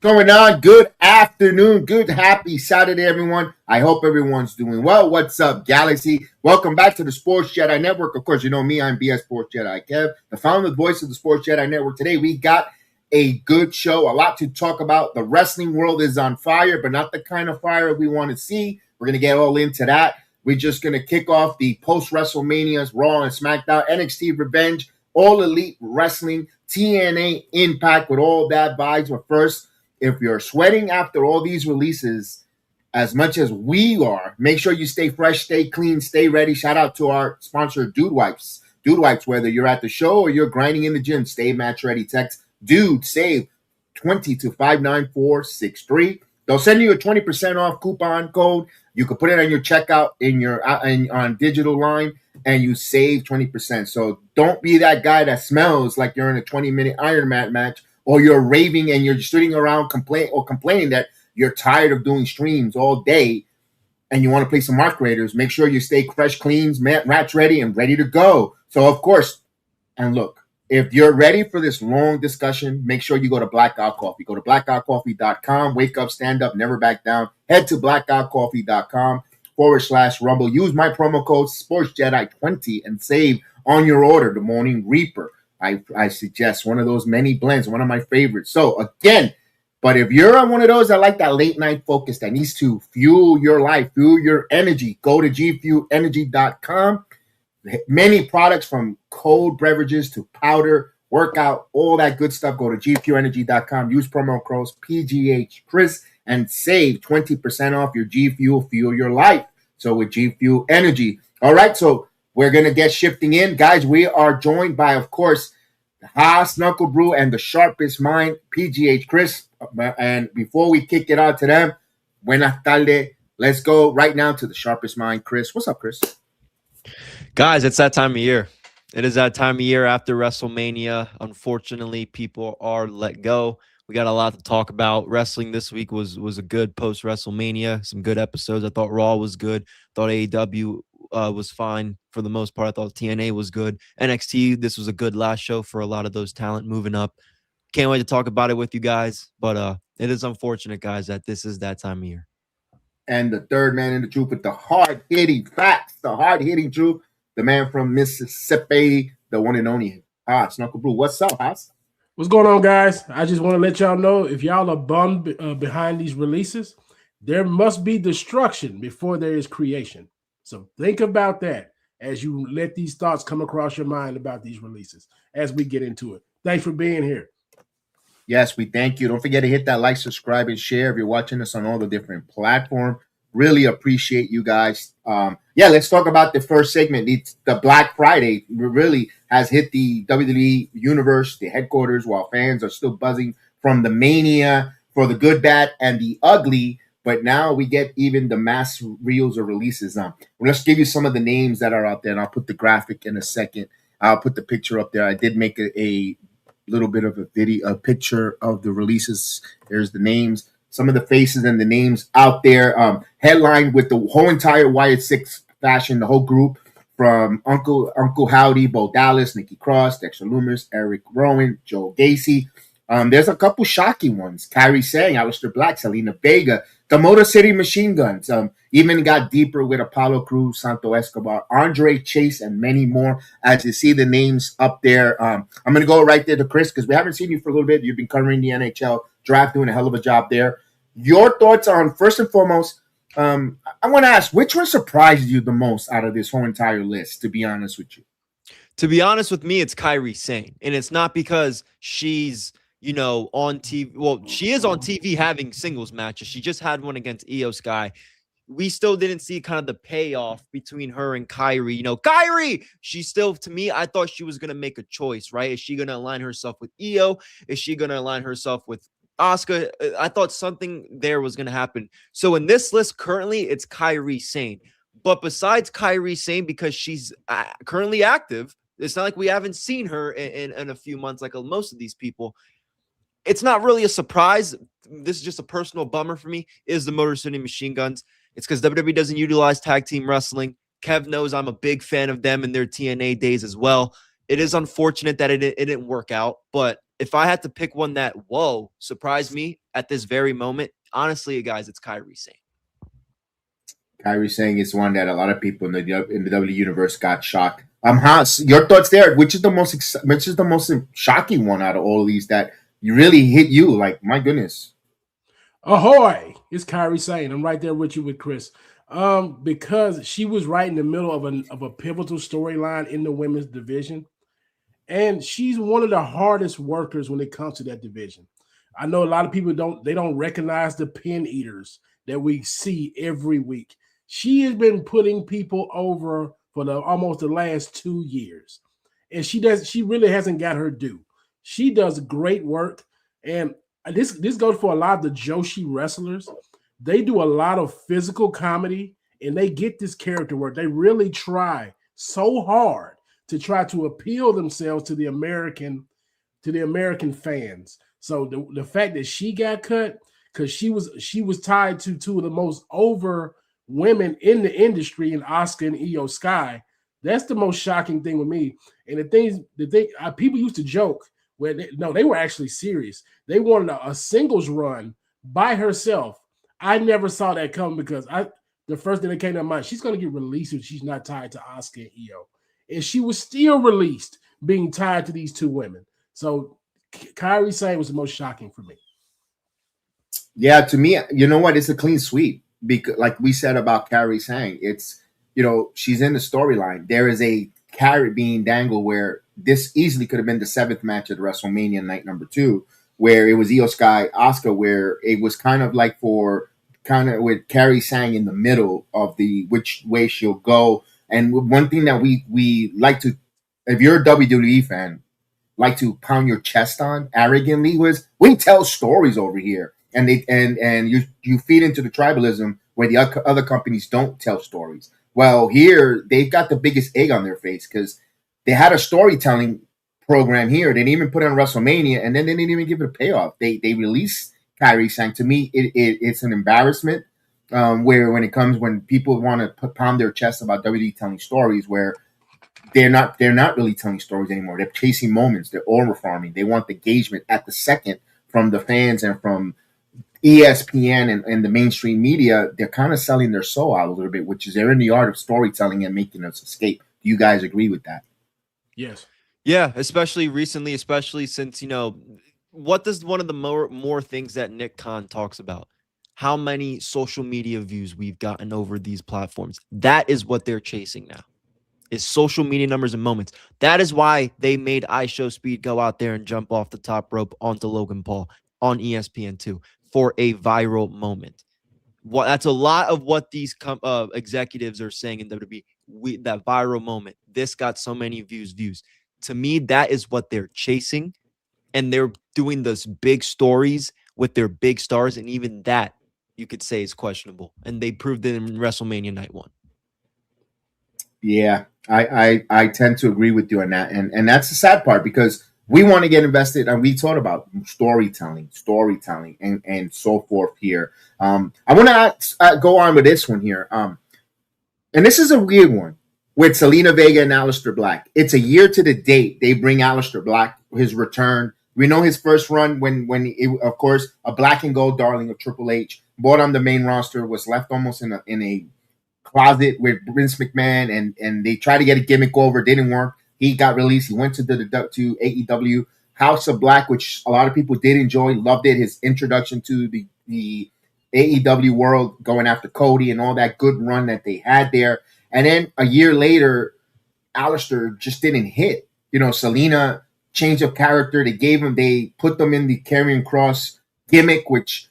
Going on? Good afternoon. Good happy Saturday, everyone. I hope everyone's doing well. What's up, Galaxy? Welcome back to the Sports Jedi Network. Of course, you know me. I'm BS Sports Jedi Kev, the founder and voice of the Sports Jedi Network. Today, we got a good show, a lot to talk about. The wrestling world is on fire, but not the kind of fire we want to see. We're going to get all into that. We're just going to kick off the post-WrestleManias, Raw and SmackDown, NXT Revenge, All Elite Wrestling, TNA Impact with all that vibes. But first, if you're sweating after all these releases as much as we are, make sure you stay fresh, stay clean, stay ready. Shout out to our sponsor, Dude Wipes. Dude Wipes, whether you're at the show or you're grinding in the gym, stay match ready. Text DUDE, save 20 to 59463. They'll send you a 20% off coupon code. You can put it on your checkout on digital line, and you save 20%. So don't be that guy that smells like you're in a 20-minute Iron Man match, or you're raving and you're sitting around complaining that you're tired of doing streams all day and you want to play some Mark Raiders. Make sure you stay fresh, clean, match ready, and ready to go. So, of course, and look, if you're ready for this long discussion, make sure you go to Blackout Coffee. Go to blackoutcoffee.com. Wake up, stand up, never back down. Head to blackoutcoffee.com/rumble. Use my promo code SportsJedi20 and save on your order. The Morning Reaper. I suggest one of those many blends, one of my favorites. So again, but if you're on one of those that like that late night focus that needs to fuel your life, fuel your energy, go to gfuelenergy.com. Many products from cold beverages to powder, workout, all that good stuff. Go to gfuelenergy.com. Use promo code PGHChris and save 20% off your G Fuel. Fuel your life. So with G Fuel Energy. All right, so we're going to get shifting in. Guys, we are joined by, of course, the Haas, Knucklebrew, and the Sharpest Mind, PGH Chris. And before we kick it out to them, buenas tardes. Let's go right now to the Sharpest Mind, Chris. What's up, Chris? Guys, it's that time of year. It is that time of year after WrestleMania. Unfortunately, people are let go. We got a lot to talk about. Wrestling this week was a good post-WrestleMania. Some good episodes. I thought Raw was good. Thought AEW was fine for the most part. I thought TNA was good. NXT, this was a good last show for a lot of those talent moving up. Can't wait to talk about it with you guys. But it is unfortunate, guys, that this is that time of year. And the third man in the truth with the hard-hitting facts, the hard-hitting truth, the man from Mississippi, the one and only Haas, Knucklebrew. What's up, Haas? What's going on, guys? I just want to let y'all know, if y'all are bummed behind these releases, there must be destruction before there is creation. So think about that as you let these thoughts come across your mind about these releases as we get into it. Thanks for being here. Yes, we thank you. Don't forget to hit that like, subscribe, and share if you're watching us on all the different platforms. Really appreciate you guys. Let's talk about the first segment. It's the Black Friday really has hit the WWE universe, the headquarters, while fans are still buzzing from the mania for the good, bad, and the ugly. But now we get even the mass reels or releases. Let's give you some of the names that are out there, and I'll put the graphic in a second. I'll put the picture up there. I did make a little bit of a picture of the releases. There's the names, some of the faces and the names out there. Headlined with the whole entire Wyatt 6 fashion, the whole group from Uncle Howdy, Bo Dallas, Nikki Cross, Dexter Lumis, Eric Rowan, Joe Gacy. There's a couple shocking ones. Kairi Sane, Alistair Black, Zelina Vega, the Motor City Machine Guns. Even got deeper with Apollo Crews, Santo Escobar, Andre Chase, and many more. As you see the names up there, I'm going to go right there to Chris because we haven't seen you for a little bit. You've been covering the NHL draft, doing a hell of a job there. Your thoughts on, first and foremost, I want to ask, which one surprised you the most out of this whole entire list, to be honest with you? To be honest with me, it's Kairi Sane. And it's not because she's on TV. Well, she is on TV having singles matches. She just had one against Io Sky. We still didn't see kind of the payoff between her and Kairi. Kairi, she still, to me, I thought she was going to make a choice, right? Is she going to align herself with Io? Is she going to align herself with Asuka? I thought something there was going to happen. So in this list, currently, it's Kairi Sane. But besides Kairi Sane, because she's currently active, it's not like we haven't seen her in a few months like most of these people. It's not really a surprise. This is just a personal bummer for me, is the Motor City Machine Guns. It's because WWE doesn't utilize tag team wrestling. Kev knows I'm a big fan of them in their TNA days as well. It is unfortunate that it didn't work out, but if I had to pick one that, surprised me at this very moment, honestly, guys, it's Kairi Sane. Kairi Sane is one that a lot of people in the W universe got shocked. Your thoughts there? Which is the most shocking one out of all of these that you really hit you? Like, my goodness. Ahoy! It's Kairi Sane. I'm right there with you with Chris. Because she was right in the middle of a pivotal storyline in the women's division. And she's one of the hardest workers when it comes to that division. I know a lot of people don't recognize the pin eaters that we see every week. She has been putting people over for almost the last 2 years. And she really hasn't got her due. She does great work. And this goes for a lot of the Joshi wrestlers. They do a lot of physical comedy and they get this character work. They really try so hard to try to appeal themselves to the American fans. So the fact that she got cut because she was tied to two of the most over women in the industry, in Asuka and Io Sky, that's the most shocking thing with me. And people used to joke where they were actually serious. They wanted a singles run by herself. I never saw that coming because the first thing that came to mind, she's going to get released if she's not tied to Asuka and Io. And she was still released being tied to these two women. So Kairi Sane was the most shocking for me. Yeah, to me, you know what? It's a clean sweep. Because, like we said about Kairi Sane, it's, she's in the storyline. There is a carrot being dangled where this easily could have been the 7th match at WrestleMania night number 2, where it was Io Sky Asuka, where it was kind of like with Kairi Sane in the middle of the which way she'll go. And one thing that we like to, if you're a WWE fan, like to pound your chest on arrogantly was, we tell stories over here. And you feed into the tribalism where the other companies don't tell stories. Well, here they've got the biggest egg on their face because they had a storytelling program here. They didn't even put it on WrestleMania, and then they didn't even give it a payoff. They released Kairi Sane. To me, it's an embarrassment. When people want to pound their chest about WWE telling stories, where they're not really telling stories anymore. They're chasing moments. They're over farming. They want the engagement at the second from the fans and from ESPN and the mainstream media. They're kind of selling their soul out a little bit, which is they're in the art of storytelling and making us escape. Do you guys agree with that? Yes. Yeah, especially recently, especially since, what does one of the more things that Nick Khan talks about? How many social media views we've gotten over these platforms. That is what they're chasing now, is social media numbers and moments. That is why they made IShowSpeed go out there and jump off the top rope onto Logan Paul on ESPN2 for a viral moment. That's a lot of what these executives are saying in WWE. That viral moment, this got so many views. To me, that is what they're chasing, and they're doing those big stories with their big stars, and even that you could say is questionable. And they proved it in WrestleMania Night 1. Yeah, I tend to agree with you on that, and that's the sad part because we want to get invested, and we talked about storytelling, and so forth here. I want to go on with this one here, and this is a weird one with Zelina Vega and Alistair Black. It's a year to the date they bring Alistair Black, his return. We know his first run when of course, a black and gold darling of Triple H, brought on the main roster, was left almost in a closet with Vince McMahon, and they tried to get a gimmick over, didn't work. He got released. He went to AEW, House of Black, which a lot of people did enjoy, loved it. His introduction to the AEW world, going after Cody and all that good run that they had there. And then a year later, Alistair just didn't hit. Zelina change of character. They put them in the Karrion Kross gimmick, which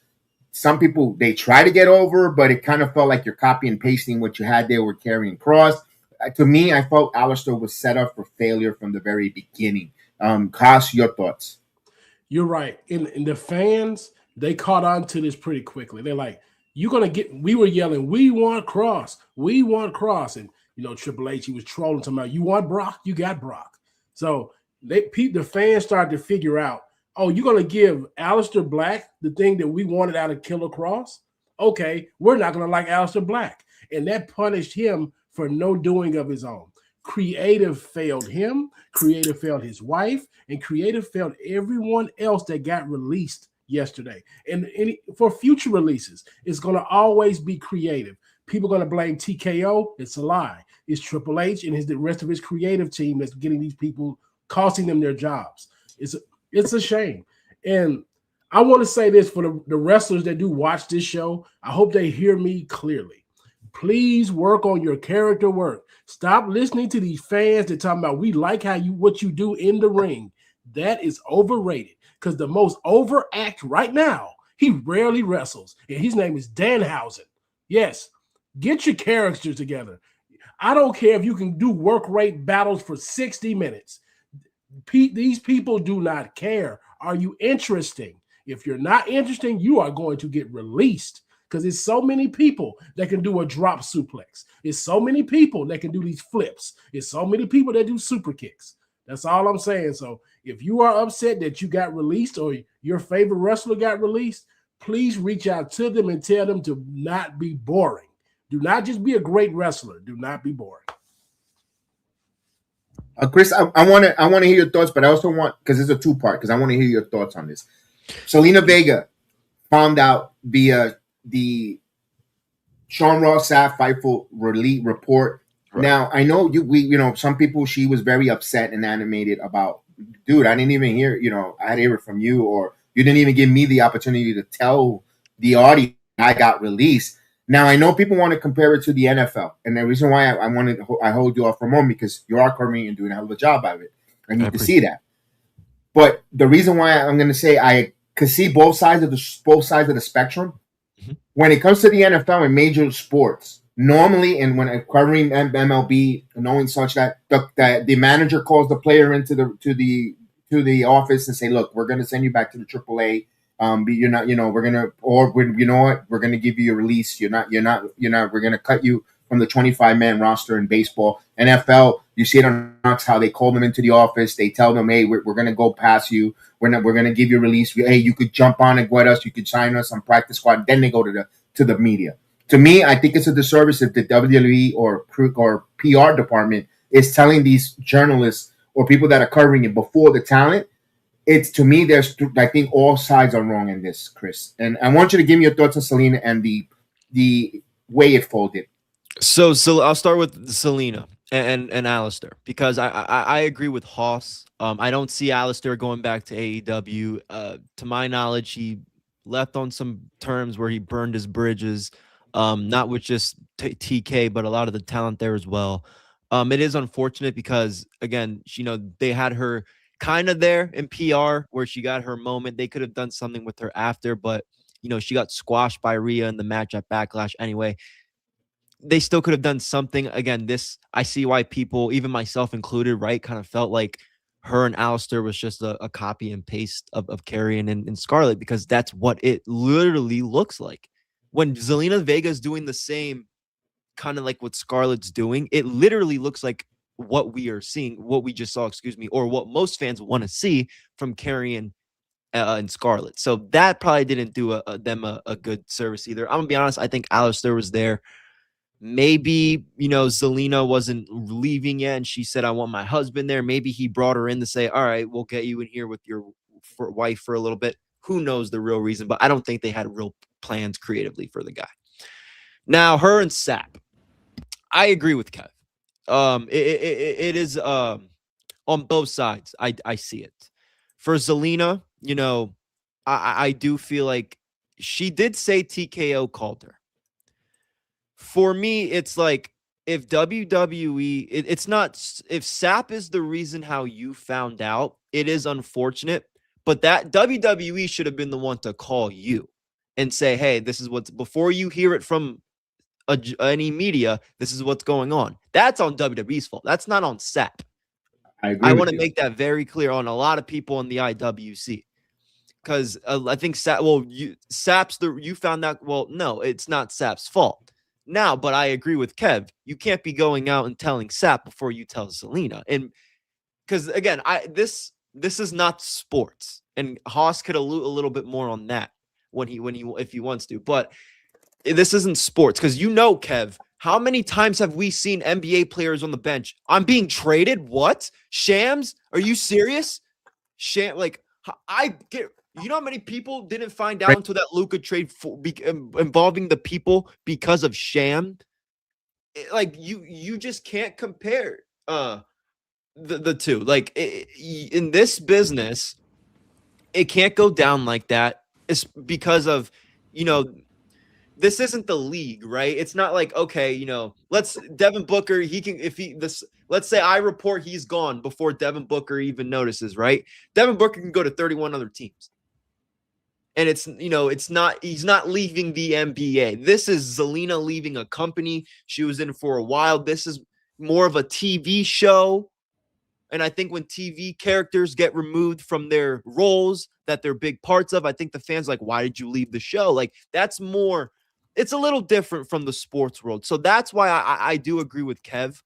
some people, they try to get over, but it kind of felt like you're copy and pasting what you had there with Karrion Kross. To me, I felt Alistair was set up for failure from the very beginning. Koss, your thoughts? You're right. In the fans, they caught on to this pretty quickly. They're like, we were yelling, we want Kross. And, Triple H, he was trolling, talking about, you want Brock? You got Brock. So the fans started to figure out, oh, you're going to give Alistair Black the thing that we wanted out of Killer Kross? Okay, we're not going to like Alistair Black. And that punished him for no doing of his own. Creative failed him, creative failed his wife, and creative failed everyone else that got released yesterday. And for future releases, it's going to always be creative. People are going to blame TKO. It's a lie. It's Triple H and the rest of his creative team that's getting these people, costing them their jobs. It's a shame. And I want to say this for the wrestlers that do watch this show. I hope they hear me clearly. Please work on your character work. Stop listening to these fans that talking about we like what you do in the ring. That is overrated because the most overact right now, he rarely wrestles, and his name is Danhausen. Yes, get your characters together. I don't care if you can do work rate battles for 60 minutes. These people do not care. Are you interesting? If you're not interesting, you are going to get released because there's so many people that can do a drop suplex. There's so many people that can do these flips. There's so many people that do super kicks. That's all I'm saying. So if you are upset that you got released or your favorite wrestler got released, please reach out to them and tell them to not be boring. Do not just be a great wrestler. Do not be boring. Chris, I want to hear your thoughts, but I also want, because it's a two-part, because I want to hear your thoughts on this. Zelina Vega found out via the Sean Ross Sapp Fightful Elite report. Right. Now, I know some people, she was very upset and animated about, dude, I didn't even hear, I had to hear it from you, or you didn't even give me the opportunity to tell the audience I got released. Now, I know people want to compare it to the NFL, and the reason why I hold you off for a moment, because you are covering and doing a hell of a job of it. I need to see that. But the reason why I'm going to say I could see both sides of the spectrum. Mm-hmm. When it comes to the NFL and major sports, normally, and when covering MLB, knowing such that the manager calls the player into the office and say, "Look, we're going to send you back to the AAA. You're not, we're gonna, or you know what, we're gonna give you a release. You're not. We're gonna cut you from the 25-man roster in baseball. NFL, you see it on Knox how they call them into the office. They tell them, hey, we're gonna go past you. We're gonna give you a release. Hey, you could jump on and with us. You could sign us on practice squad. Then they go to the media. To me, I think it's a disservice if the WWE or PR department is telling these journalists or people that are covering it before the talent. It's, to me, I think all sides are wrong in this, Chris. And I want you to give me your thoughts on Zelina and the way it folded. So I'll start with Zelina and Alistair, because I agree with Haas. I don't see Alistair going back to AEW. To my knowledge, he left on some terms where he burned his bridges, not with just TK, but a lot of the talent there as well. It is unfortunate because, again, they had her kind of there in PR where she got her moment. They could have done something with her after, but she got squashed by Ria in the match at Backlash anyway. They still could have done something. Again, I see why people, even myself included, right, kind of felt like her and Alistair was just a copy and paste of Karrion and Scarlett, because that's what it literally looks like. When Zelina Vega is doing the same, kind of like what Scarlett's doing, it literally looks like what we are seeing, what we just saw, or what most fans want to see from Karrion and Scarlett. So that probably didn't do them a good service either. I'm gonna be honest. I think Alistair was there. Maybe, Zelina wasn't leaving yet, and she said, I want my husband there. Maybe he brought her in to say, all right, we'll get you in here with your wife for a little bit. Who knows the real reason, but I don't think they had real plans creatively for the guy. Now, her and Sapp, I agree with Kev. It is on both sides. I see it. For Zelina, I do feel like she did say TKO called her. For me, it's like, if WWE, it's not, if Sapp is the reason how you found out, it is unfortunate, but that WWE should have been the one to call you and say, hey, this is what's, before you hear it from any media, this is what's going on. That's on WWE's fault. That's not on Sapp. I want to make that very clear on a lot of people in the IWC. Because I think Sapp's you found out, well, no, it's not Sapp's fault. Now, but I agree with Kev. You can't be going out and telling Sapp before you tell Zelina. And because, again, this is not sports. And Haas could allude a little bit more on that if he wants to. But this isn't sports, because Kev, How many times have we seen NBA players on the bench? I'm being traded? What? Shams? Are you serious? I get. You know how many people didn't find out until that Luka trade involving the people because of sham? Like you just can't compare the two. Like in this business, it can't go down like that. It's because of, this isn't the league, right? It's not like, okay, let's Devin Booker, let's say I report he's gone before Devin Booker even notices, right? Devin Booker can go to 31 other teams. And he's not leaving the NBA. This is Zelina leaving a company she was in for a while. This is more of a TV show. And I think when TV characters get removed from their roles that they're big parts of, I think the fans like, why did you leave the show? Like, that's more, it's a little different from the sports world. So that's why I do agree with Kev.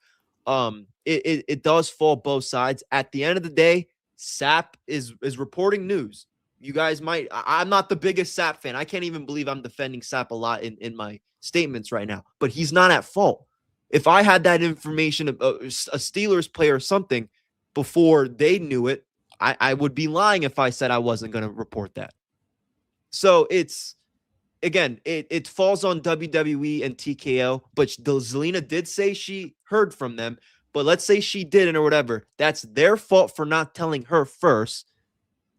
It does fall both sides. At the end of the day, Sap is reporting news. You guys I'm not the biggest Sap fan. I can't even believe I'm defending Sap a lot in my statements right now, but he's not at fault. If I had that information, a Steelers player or something, before they knew it, I would be lying if I said I wasn't going to report that. So it falls on WWE and TKO, but Zelina did say she heard from them, but let's say she didn't or whatever. That's their fault for not telling her first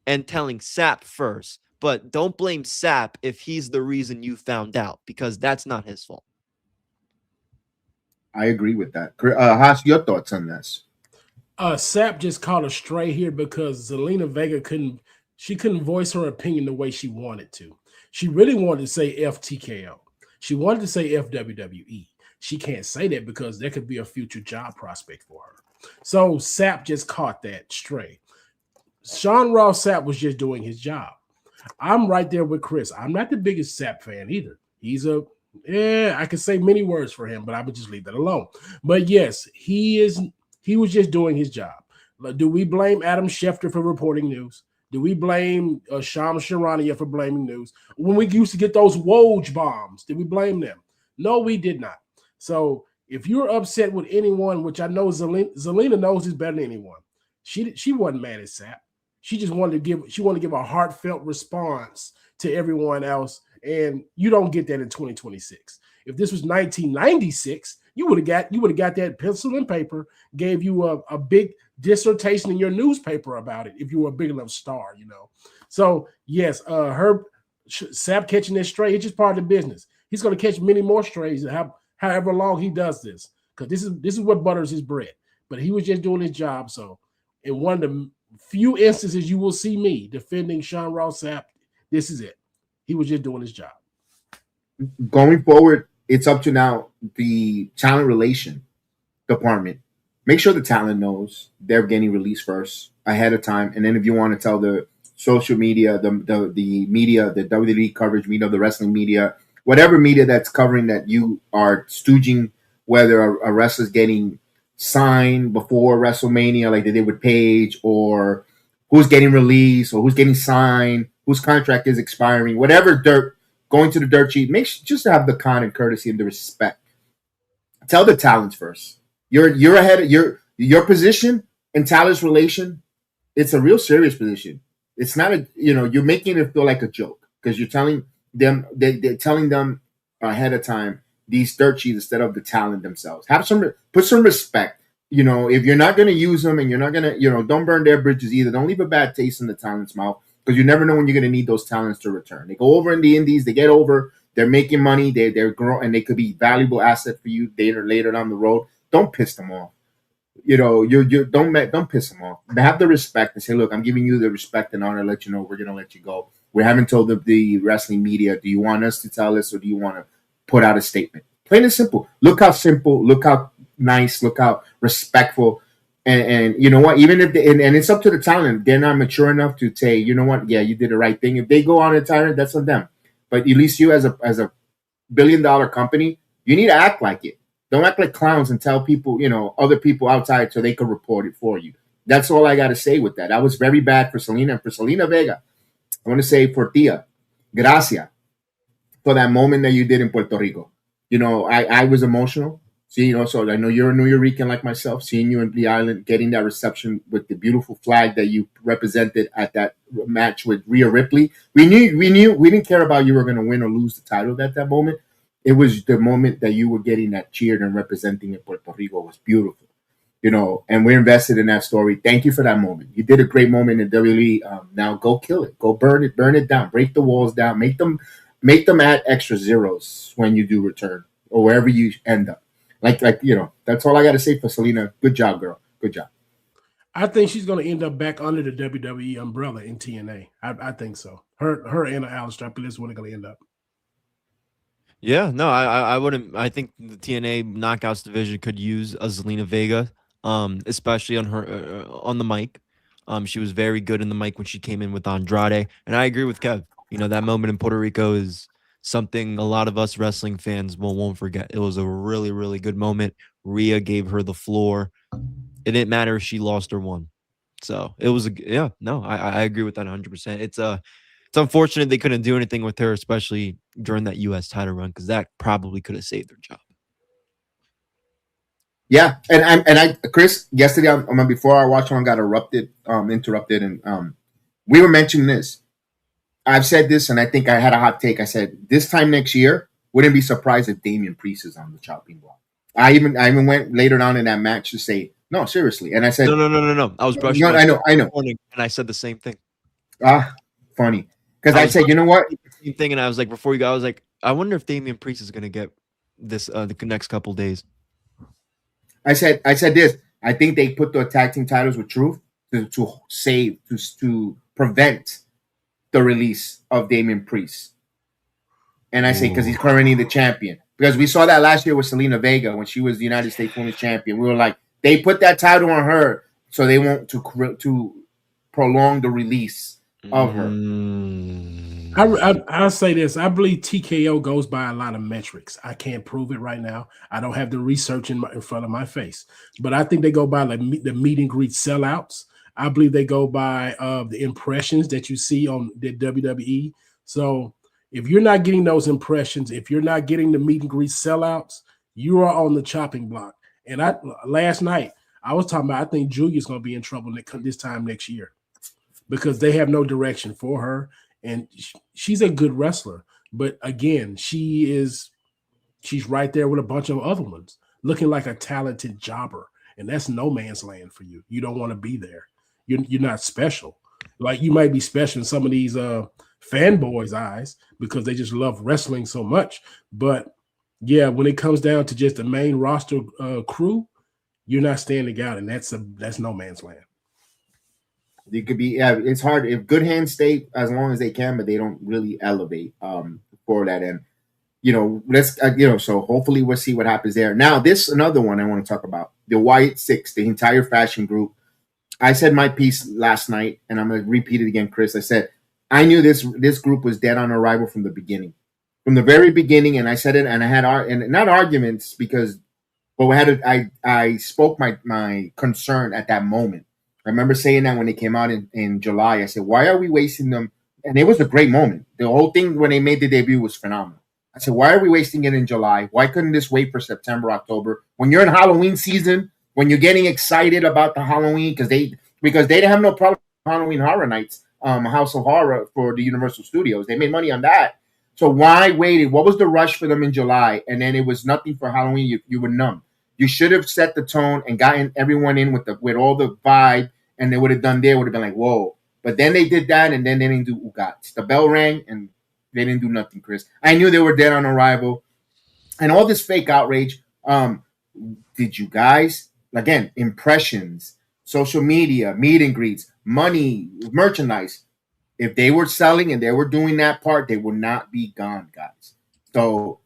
and telling Sap first. But don't blame Sap if he's the reason you found out, because that's not his fault. I agree with that. Haas, your thoughts on this? Sap just caught a stray here because Zelina Vega couldn't voice her opinion the way she wanted to. She really wanted to say FTKO. She wanted to say FWWE. She can't say that because there could be a future job prospect for her. So Sap just caught that stray. Sean Ross Sapp was just doing his job. I'm right there with Chris. I'm not the biggest Sapp fan either. I could say many words for him, but I would just leave that alone. But yes, he was just doing his job. Do we blame Adam Schefter for reporting news? Do we blame Shams Charania for blaming news? When we used to get those Woj bombs, did we blame them? No, we did not. So if you're upset with anyone, which I know Zelina knows is better than anyone, she wasn't mad at Sapp. She just wanted to give a heartfelt response to everyone else, and you don't get that in 2026. If this was 1996, you would have got that pencil and paper, gave you a big dissertation in your newspaper about it if you were a big enough star, So yes, Sapp catching this stray, it's just part of the business. He's going to catch many more strays however long he does this, because this is what butters his bread. But he was just doing his job. So in one of the few instances you will see me defending Sean Ross Sapp, this is it. He was just doing his job. Going forward, it's up to now the talent relation department. Make sure the talent knows they're getting released first ahead of time. And then if you want to tell the social media, the media, the WWE coverage media, the wrestling media, whatever media that's covering that you are stooging, whether a wrestler's getting signed before WrestleMania like they did with Paige, or who's getting released, or who's getting signed, whose contract is expiring, whatever going to the dirt sheet, just to have the common courtesy and the respect. Tell the talents first. You're ahead of your position in talents relation. It's a real serious position. It's not you're making it feel like a joke because you're telling them they're telling them ahead of time these dirt sheets instead of the talent themselves. Put some respect. If you're not going to use them and you're not going to, don't burn their bridges either. Don't leave a bad taste in the talent's mouth, because you never know when you're going to need those talents to return. They go over in the indies, they get over, they're making money, they're growing, and they could be valuable asset for you later down the road. Don't piss them off. Don't piss them off. Have the respect and say, look, I'm giving you the respect and honor to let you know we're going to let you go. We haven't told the wrestling media, do you want us to tell us, or do you want to put out a statement? Plain and simple. Look how simple, look how nice, look how respectful. And you know what? Even if and it's up to the talent, they're not mature enough to say, you know what? Yeah, you did the right thing. If they go on a tyrant, that's on them. But at least you, as a $1 billion company, you need to act like it. Don't act like clowns and tell people, other people outside so they can report it for you. That's all I got to say with that. That was very bad for Zelina and for Zelina Vega. I want to say for Tia, gracias for that moment that you did in Puerto Rico. I was emotional. See, so I know you're a New Yorican like myself. Seeing you in the island, getting that reception with the beautiful flag that you represented at that match with Ria Ripley. We didn't care about you were going to win or lose the title at that moment. It was the moment that you were getting that cheered and representing in Puerto Rico was beautiful. And we're invested in that story. Thank you for that moment. You did a great moment in WWE. Now go kill it. Go burn it down. Break the walls down. Make them add extra zeros when you do return or wherever you end up. Like that's all I got to say for Zelina. Good job, girl. Good job. I think she's going to end up back under the WWE umbrella in TNA. I think so. Her and Alistair, that's where they're going to end up. Yeah, no, I wouldn't. I think the TNA Knockouts division could use a Zelina Vega, especially on her on the mic. She was very good in the mic when she came in with Andrade, and I agree with Kev. That moment in Puerto Rico is something a lot of us wrestling fans won't forget. It was a really, really good moment. Rhea gave her the floor. It didn't matter if she lost or won. So it was I agree with that 100%. It's unfortunate they couldn't do anything with her, especially during that U.S. title run, because that probably could have saved her job. Yeah, and Chris, yesterday before our watch on got interrupted, and we were mentioning this. I've said this, and I think I had a hot take. I said this time next year, wouldn't be surprised if Damian Priest is on the chopping block. I even went later on in that match to say no, seriously, and I said no. I was brushing. No, I know, and I said the same thing. Funny. Because I said, you know what? Same thing, and I was like, before you go, I was like, I wonder if Damian Priest is going to get this the next couple days. I said this. I think they put the tag team titles with Truth to prevent the release of Damian Priest. And I say because he's currently the champion. Because we saw that last year with Zelina Vega when she was the United States Women's Champion. We were like, they put that title on her so they want to prolong the release of her. I'll say this. I believe TKO goes by a lot of metrics. I can't prove it right now. I don't have the research in front of my face. But I think they go by the meet and greet sellouts. I believe they go by the impressions that you see on the WWE. So if you're not getting those impressions, if you're not getting the meet and greet sellouts, you are on the chopping block. And last night, I was talking about, I think Julia's going to be in trouble this time next year because they have no direction for her. And she's a good wrestler. But again, she's right there with a bunch of other ones, looking like a talented jobber. And that's no man's land for you. You don't want to be there. You're not special. Like you might be special in some of these fanboys' eyes because they just love wrestling so much. But yeah, when it comes down to just the main roster crew, you're not standing out, and that's no man's land. You could be, it's hard if good hands stay as long as they can, but they don't really elevate for that. And so hopefully we'll see what happens there. Now, this another one I want to talk about: the Wyatt Six, the entire fashion group. I said my piece last night, and I'm going to repeat it again, Chris. I said I knew this group was dead on arrival from the beginning, from the very beginning. And I said it, and I had not arguments but I spoke my concern at that moment. I remember saying that when they came out in July. I said, why are we wasting them? And it was a great moment. The whole thing when they made the debut was phenomenal. I said, why are we wasting it in July? Why couldn't this wait for September, October? When you're in Halloween season, when you're getting excited about the Halloween, because they didn't have no problem with Halloween Horror Nights, House of Horror for the Universal Studios. They made money on that. So why waited? What was the rush for them in July? And then it was nothing for Halloween. You were numb. You should have set the tone and gotten everyone in with all the vibe. And they would have done there, would have been like, whoa. But then they did that, and then they didn't do Ugats. The bell rang, and they didn't do nothing, Chris. I knew they were dead on arrival. And all this fake outrage. Did you guys, again, impressions, social media, meet and greets, money, merchandise. If they were selling and they were doing that part, they would not be gone, guys. So,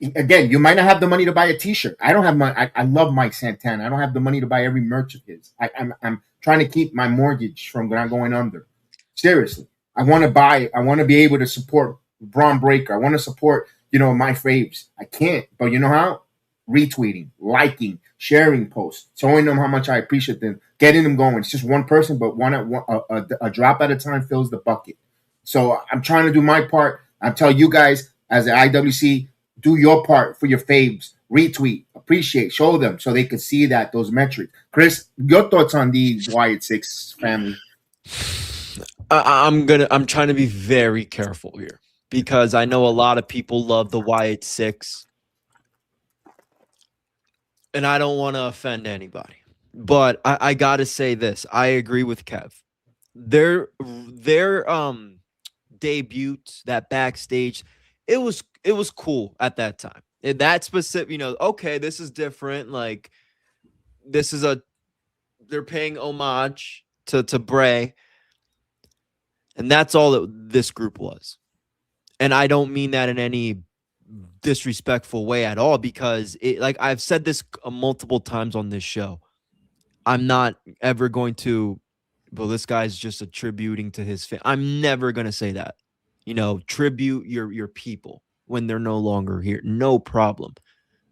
again, you might not have the money to buy a T-shirt. I don't have money. I love Mike Santana. I don't have the money to buy every merch of his. I'm trying to keep my mortgage from not going under. Seriously, I want to be able to support Braun Breaker. I want to support, my faves. I can't, but you know how? Retweeting, liking, sharing posts, showing them how much I appreciate them, getting them going. It's just one person, but a drop at a time fills the bucket. So I'm trying to do my part. I'm telling you guys, as an IWC, do your part for your faves. Retweet, appreciate, show them so they can see that those metrics. Chris, your thoughts on the Wyatt 6 family? I'm trying to be very careful here because I know a lot of people love the Wyatt 6, and I don't want to offend anybody. But I gotta say this. I agree with Kev. Their debut, that backstage, it was cool at that time. In that specific, okay, this is different. Like, this is they're paying homage to Bray. And that's all that this group was. And I don't mean that in any disrespectful way at all, because like I've said this multiple times on this show. I'm not ever going to, well, this guy's just attributing to his fan. I'm never going to say that. Tribute your people when they're no longer here. No problem.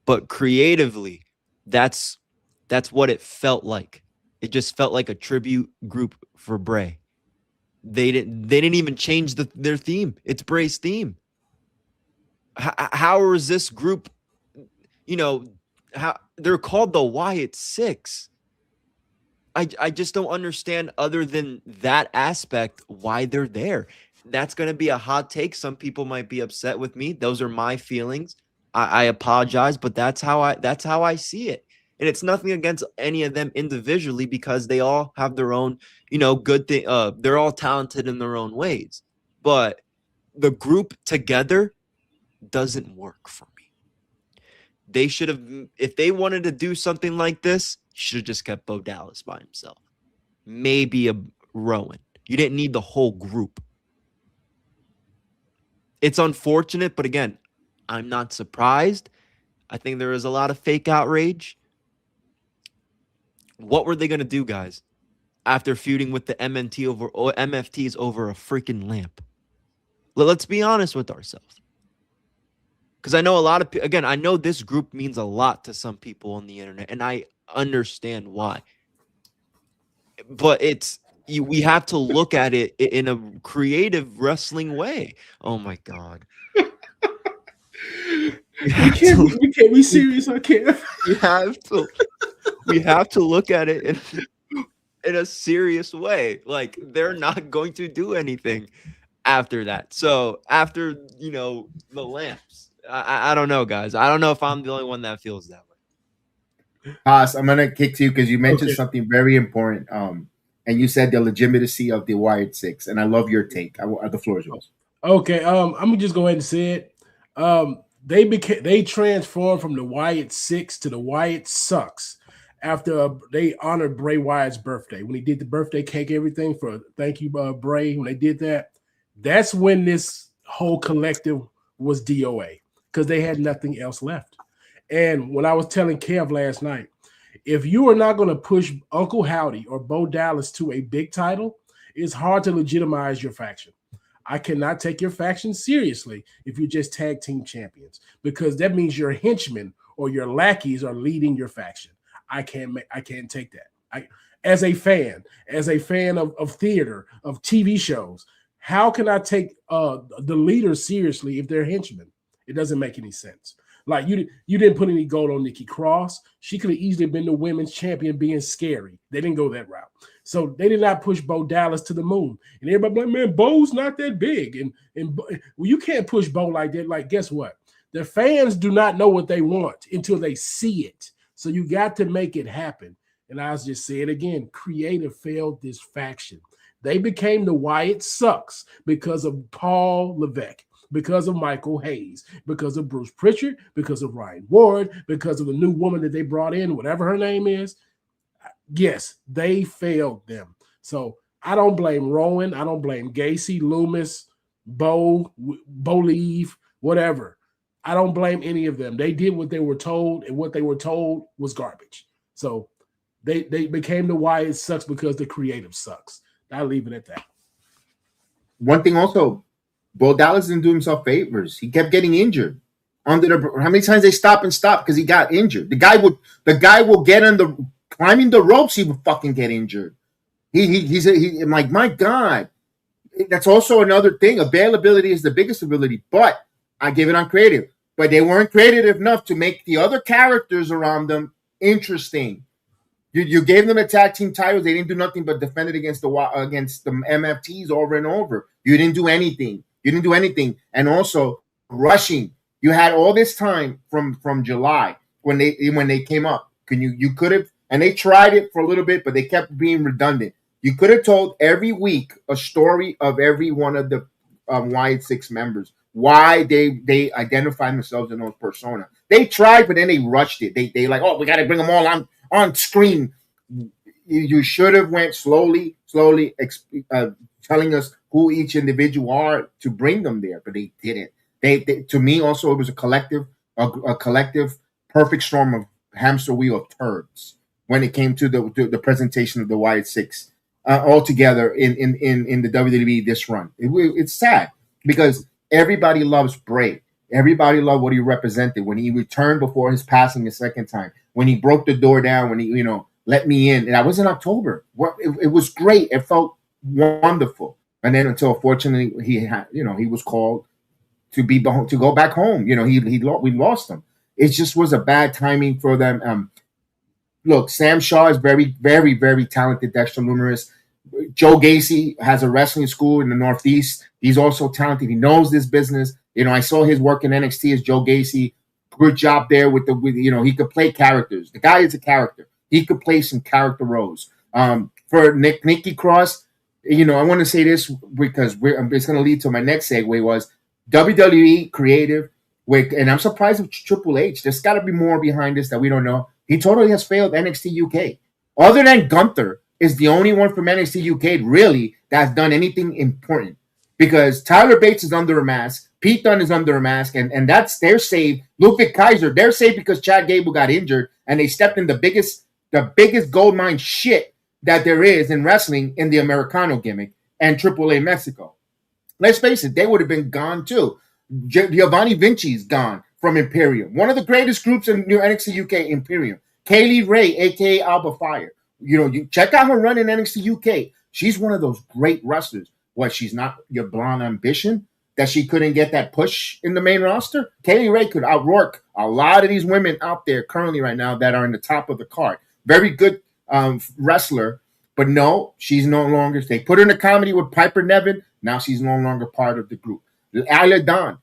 But creatively, that's what it felt like. It just felt like a tribute group for Bray. They didn't even change their theme. It's Bray's theme. How is this group, how they're called the Wyatt 6? I just don't understand, other than that aspect, why they're there. That's going to be a hot take. Some people might be upset with me. Those are my feelings. I apologize, but that's how I see it. And it's nothing against any of them individually, because they all have their own, good thing. They're all talented in their own ways. But the group together doesn't work for me. They should have, if they wanted to do something like this, should have just kept Bo Dallas by himself. Maybe a Rowan. You didn't need the whole group. It's unfortunate, but again, I'm not surprised. I think there is a lot of fake outrage. What were they going to do, guys, after feuding with the MFTs over a freaking lamp? Let's be honest with ourselves. Because I know a lot of people, again, I know this group means a lot to some people on the internet, and I understand why. But we have to look at it in a creative wrestling way. Oh my God. We can't be serious. I can't. We have to look at it in a serious way. Like, they're not going to do anything after that. So after, the lamps, I don't know, guys. I don't know if I'm the only one that feels that way. Haas, I'm going to kick to you because you mentioned something very important. And you said the legitimacy of the Wyatt 6. And I love your take. The floor is yours. Okay. I'm going to just go ahead and say it. They transformed from the Wyatt 6 to the Wyatt Sucks after they honored Bray Wyatt's birthday. When he did the birthday cake, everything for thank you, Bray. When they did that, that's when this whole collective was DOA, because they had nothing else left. And when I was telling Kev last night, if you are not going to push Uncle Howdy or Bo Dallas to a big title, it's hard to legitimize your faction. I cannot take your faction seriously if you're just tag team champions, because that means your henchmen or your lackeys are leading your faction. I can't take that. As a fan of theater, of TV shows, how can I take the leaders seriously if they're henchmen? It doesn't make any sense. Like, you didn't put any gold on Nikki Cross. She could have easily been the women's champion being scary. They didn't go that route. So they did not push Bo Dallas to the moon. And everybody like, man, Bo's not that big. And well, you can't push Bo like that. Like, guess what? The fans do not know what they want until they see it. So you got to make it happen. And I'll just say it again. Creative failed this faction. They became the Wyatt Sucks because of Paul Levesque, because of Michael Hayes, because of Bruce Pritchard, because of Ryan Ward, because of the new woman that they brought in, whatever her name is. Yes, they failed them. So I don't blame Rowan. I don't blame Gacy, Loomis, Bo Leave, whatever. I don't blame any of them. They did what they were told, and what they were told was garbage. So they became the Wyatt Sucks because the creative sucks. I'll leave it at that. One thing also, Bo Dallas didn't do himself favors. He kept getting injured. How many times they stop because he got injured? The guy will get climbing the ropes. He would fucking get injured. He's like, my God. That's also another thing. Availability is the biggest ability, but I give it on creative. but they weren't creative enough to make the other characters around them interesting. You gave them a tag team titles. They didn't do nothing but defend it against the MFTs over and over. You didn't do anything. And also rushing. You had all this time from July when they came up. You could have, and they tried it for a little bit, but they kept being redundant. You could have told every week a story of every one of the Wyatt 6 members, why they identify themselves in those persona. They tried, but then they rushed it. They like, oh, we got to bring them all on screen. You should have went slowly, telling us who each individual are to bring them there, but they didn't. They to me also, it was a collective perfect storm of hamster wheel of turds when it came to the presentation of the Wyatt 6 all together in the WWE this run. It's sad because everybody loves Bray. Everybody loved what he represented when he returned before his passing the second time, when he broke the door down, when he let me in. And that was in October. It was great. It felt wonderful. And then until fortunately he was called to go back home. We lost him. It just was a bad timing for them. Look, Sam Shaw is very, very, very talented, dexter-luminous. Joe Gacy has a wrestling school in the Northeast. He's also talented. He knows this business. I saw his work in NXT as Joe Gacy. Good job there with he could play characters. The guy is a character. He could play some character roles. For Nikki Cross, I want to say this because it's going to lead to my next segue was WWE creative. And I'm surprised with Triple H. There's got to be more behind this that we don't know. He totally has failed NXT UK. Other than Gunther is the only one from NXT UK really that's done anything important. Because Tyler Bates is under a mask. Pete Dunne is under a mask. And they're saved. Ludwig Kaiser, they're saved because Chad Gable got injured. And they stepped in the biggest gold mine shit that there is in wrestling in the Americano gimmick and AAA Mexico. Let's face it, they would have been gone too. Giovanni Vinci's gone from Imperium. One of the greatest groups in NXT UK, Imperium. Kaylee Ray, a.k.a. Alba Fire. You check out her run in NXT UK. She's one of those great wrestlers. What, she's not your blonde ambition? That she couldn't get that push in the main roster? Kaylee Ray could outwork a lot of these women out there currently right now that are in the top of the card. Very good wrestler, but no, she's no longer. They put her in a comedy with Piper Niven. Now she's no longer part of the group. Isla Dawn.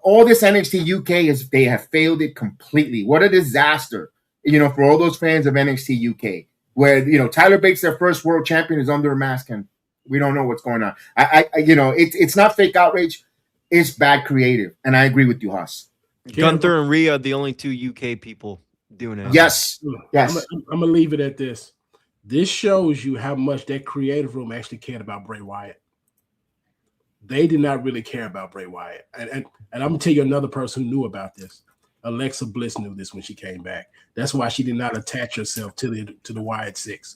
All this NXT UK they have failed it completely. What a disaster, for all those fans of NXT UK, where Tyler Bates, their first world champion, is under a mask and we don't know what's going on. It's not fake outrage, it's bad creative, and I agree with you, Haas. Gunther and Rhea are the only 2 UK people doing it. Yes. I'm gonna leave it at this. This shows you how much that creative room actually cared about Bray Wyatt. They did not really care about Bray Wyatt. And I'm going to tell you another person who knew about this. Alexa Bliss knew this when she came back. That's why she did not attach herself to the Wyatt 6.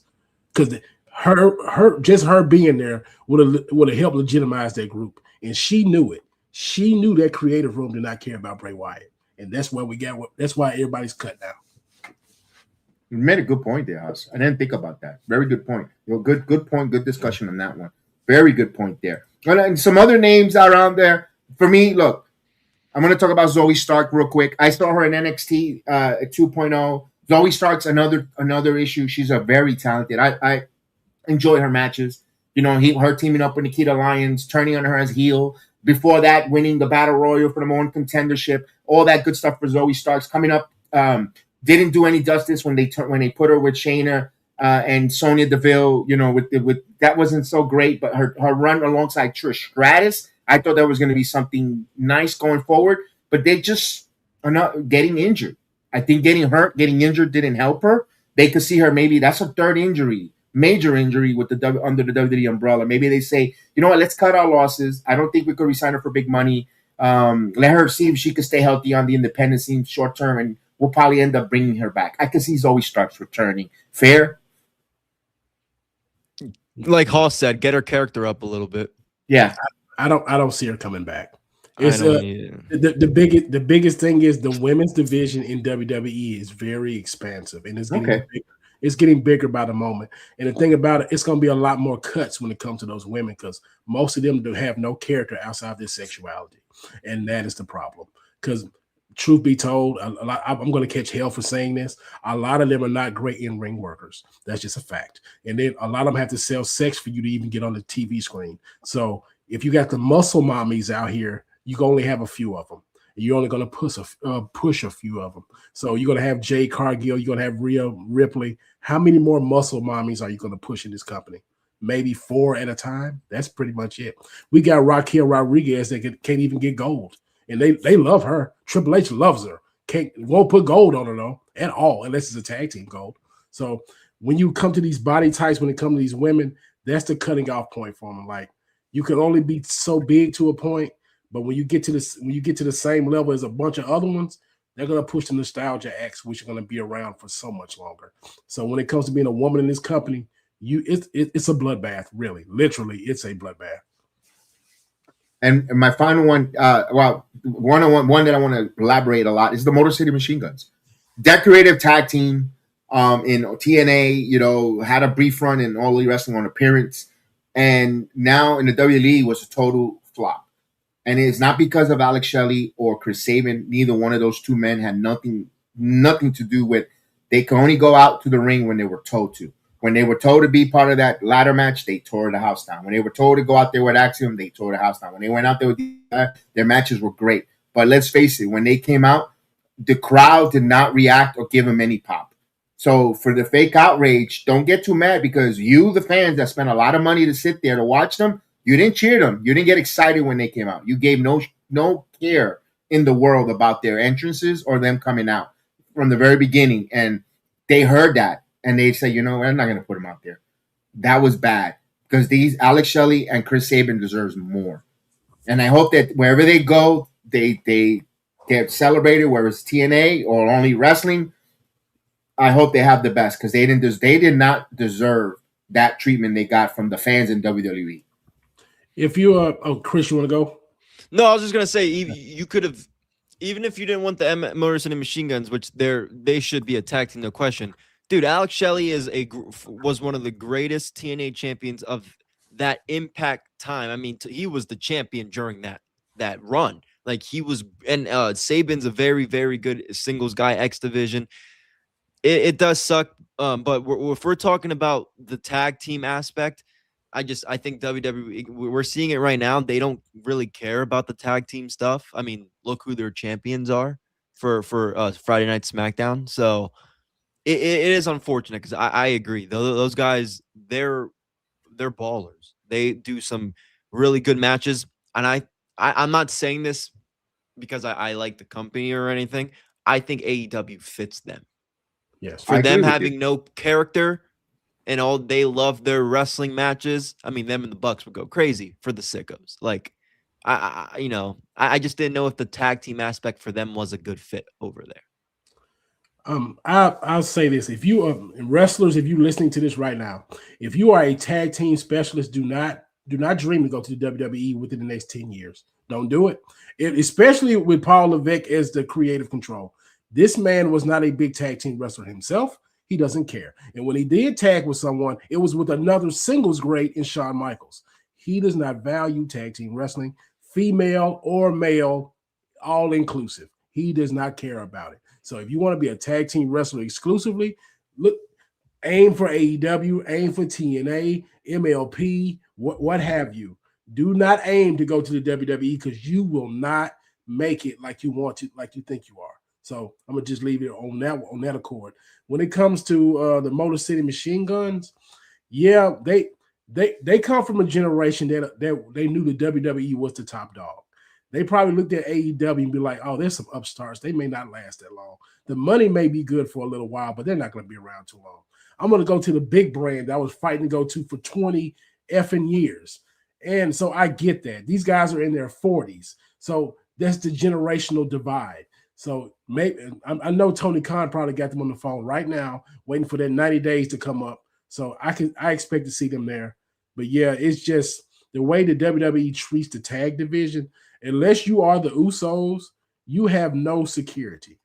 Because her being there would have helped legitimize that group. And she knew it. She knew that creative room did not care about Bray Wyatt. And that's why that's why everybody's cut now. You made a good point there, House. I didn't think about that. Very good point. Good point. Good discussion on that one. Very good point there. And some other names around there. For me, look, I'm going to talk about Zoe Stark real quick. I saw her in NXT 2.0. Zoe Stark's another issue. She's a very talented. I enjoy her matches. Her teaming up with Nikita Lyons, turning on her as heel. Before that, winning the Battle Royal for the Mone contendership. All that good stuff for Zoe Stark's coming up. Didn't do any justice when they put her with Shayna and Sonya Deville. With that wasn't so great. But her run alongside Trish Stratus, I thought that was going to be something nice going forward. But they just are not getting injured. I think getting injured didn't help her. They could see her maybe that's a third injury, major injury with under the WWE umbrella. Maybe they say, you know what, let's cut our losses. I don't think we could resign her for big money. Let her see if she could stay healthy on the independent scene short term, and we'll probably end up bringing her back. I can see Zoe Starks returning. Fair? Like Hoss said, get her character up a little bit. Yeah. I don't see her coming back. It's the biggest thing is the women's division in WWE is very expansive, and it's getting bigger. It's getting bigger by the moment. And the thing about it, it's going to be a lot more cuts when it comes to those women because most of them do have no character outside their sexuality, and that is the problem. because truth be told, I'm going to catch hell for saying this. A lot of them are not great in-ring workers. That's just a fact. And then a lot of them have to sell sex for you to even get on the TV screen. So if you got the muscle mommies out here, you can only have a few of them. You're only going to push a few of them. So you're going to have Jade Cargill. You're going to have Ria Ripley. How many more muscle mommies are you going to push in this company? Maybe 4 at a time. That's pretty much it. We got Raquel Rodriguez that can't even get gold. And they love her. Triple H loves her. Won't put gold on her, though, at all, unless it's a tag team gold. So when you come to these body types, when it comes to these women, that's the cutting off point for them. Like, you can only be so big to a point, but when you get to the same level as a bunch of other ones, they're gonna push the nostalgia acts, which are gonna be around for so much longer. So when it comes to being a woman in this company, it's a bloodbath, really. Literally, it's a bloodbath. And my final one, one that I want to elaborate a lot is the Motor City Machine Guns. Decorative tag team in TNA, had a brief run in All Elite Wrestling on appearance, and now in the WWE was a total flop. And it's not because of Alex Shelley or Chris Sabin. Neither one of those two men had nothing to do with. They could only go out to the ring when they were told to. When they were told to be part of that ladder match, they tore the house down. When they were told to go out there with Axiom, they tore the house down. When they went out there with their matches were great. But let's face it, when they came out, the crowd did not react or give them any pop. So for the fake outrage, don't get too mad because you, the fans that spent a lot of money to sit there to watch them, you didn't cheer them. You didn't get excited when they came out. You gave no care in the world about their entrances or them coming out from the very beginning. And they heard that. And they say, we're not going to put him out there. That was bad because these Alex Shelley and Chris Sabin deserves more. And I hope that wherever they go, they get celebrated, whether it's TNA or only wrestling. I hope they have the best because they did not deserve that treatment they got from the fans in WWE. If you Chris, you want to go? No, I was just gonna say you could have, even if you didn't want the Motor City Machine Guns, which they should be attacked, no question. Dude, Alex Shelley was one of the greatest TNA champions of that Impact time. I mean, he was the champion during that run. Like he was, and Sabin's a very, very good singles guy, X Division. It does suck, but if we're talking about the tag team aspect, I think WWE, we're seeing it right now. They don't really care about the tag team stuff. I mean, look who their champions are for Friday Night SmackDown. So. It is unfortunate because I agree. Those guys, they're ballers. They do some really good matches. And I'm not saying this because I like the company or anything. I think AEW fits them. Yes. For them having no character and all, they love their wrestling matches. I mean, them and the Bucks would go crazy for the sickos. Like, I just didn't know if the tag team aspect for them was a good fit over there. I'll say this: if you are wrestlers, if you're listening to this right now, if you are a tag team specialist, do not dream to go to the WWE within the next 10 years. Don't do it. Especially with Paul Levesque as the creative control. This man was not a big tag team wrestler himself. He doesn't care. And when he did tag with someone, it was with another singles great in Shawn Michaels. He does not value tag team wrestling, female or male, all inclusive. He does not care about it. So if you want to be a tag team wrestler exclusively, aim for AEW, aim for TNA, MLP, what have you. Do not aim to go to the WWE because you will not make it like you want to, like you think you are. So I'm gonna just leave it on that accord. When it comes to the Motor City Machine Guns, yeah, they come from a generation that they knew the WWE was the top dog. They probably looked at AEW and be like, oh, there's some upstarts. They may not last that long. The money may be good for a little while, but they're not going to be around too long. I'm going to go to the big brand that I was fighting to go to for 20 effing years. And so I get that. These guys are in their 40s. So that's the generational divide. So maybe I know Tony Khan probably got them on the phone right now, waiting for their 90 days to come up. So I expect to see them there. But yeah, it's just the way the WWE treats the tag division. Unless you are the Usos, you have no security.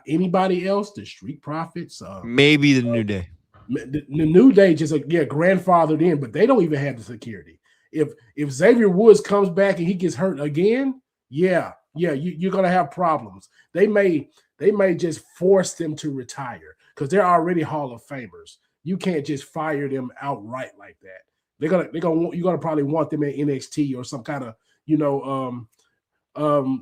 Anybody else, the Street Profits, maybe the New Day. The New Day just grandfathered in, but they don't even have the security. If Xavier Woods comes back and he gets hurt again, yeah, yeah, you're gonna have problems. They may just force them to retire because they're already Hall of Famers. You can't just fire them outright like that. You're gonna probably want them in NXT or some kind of,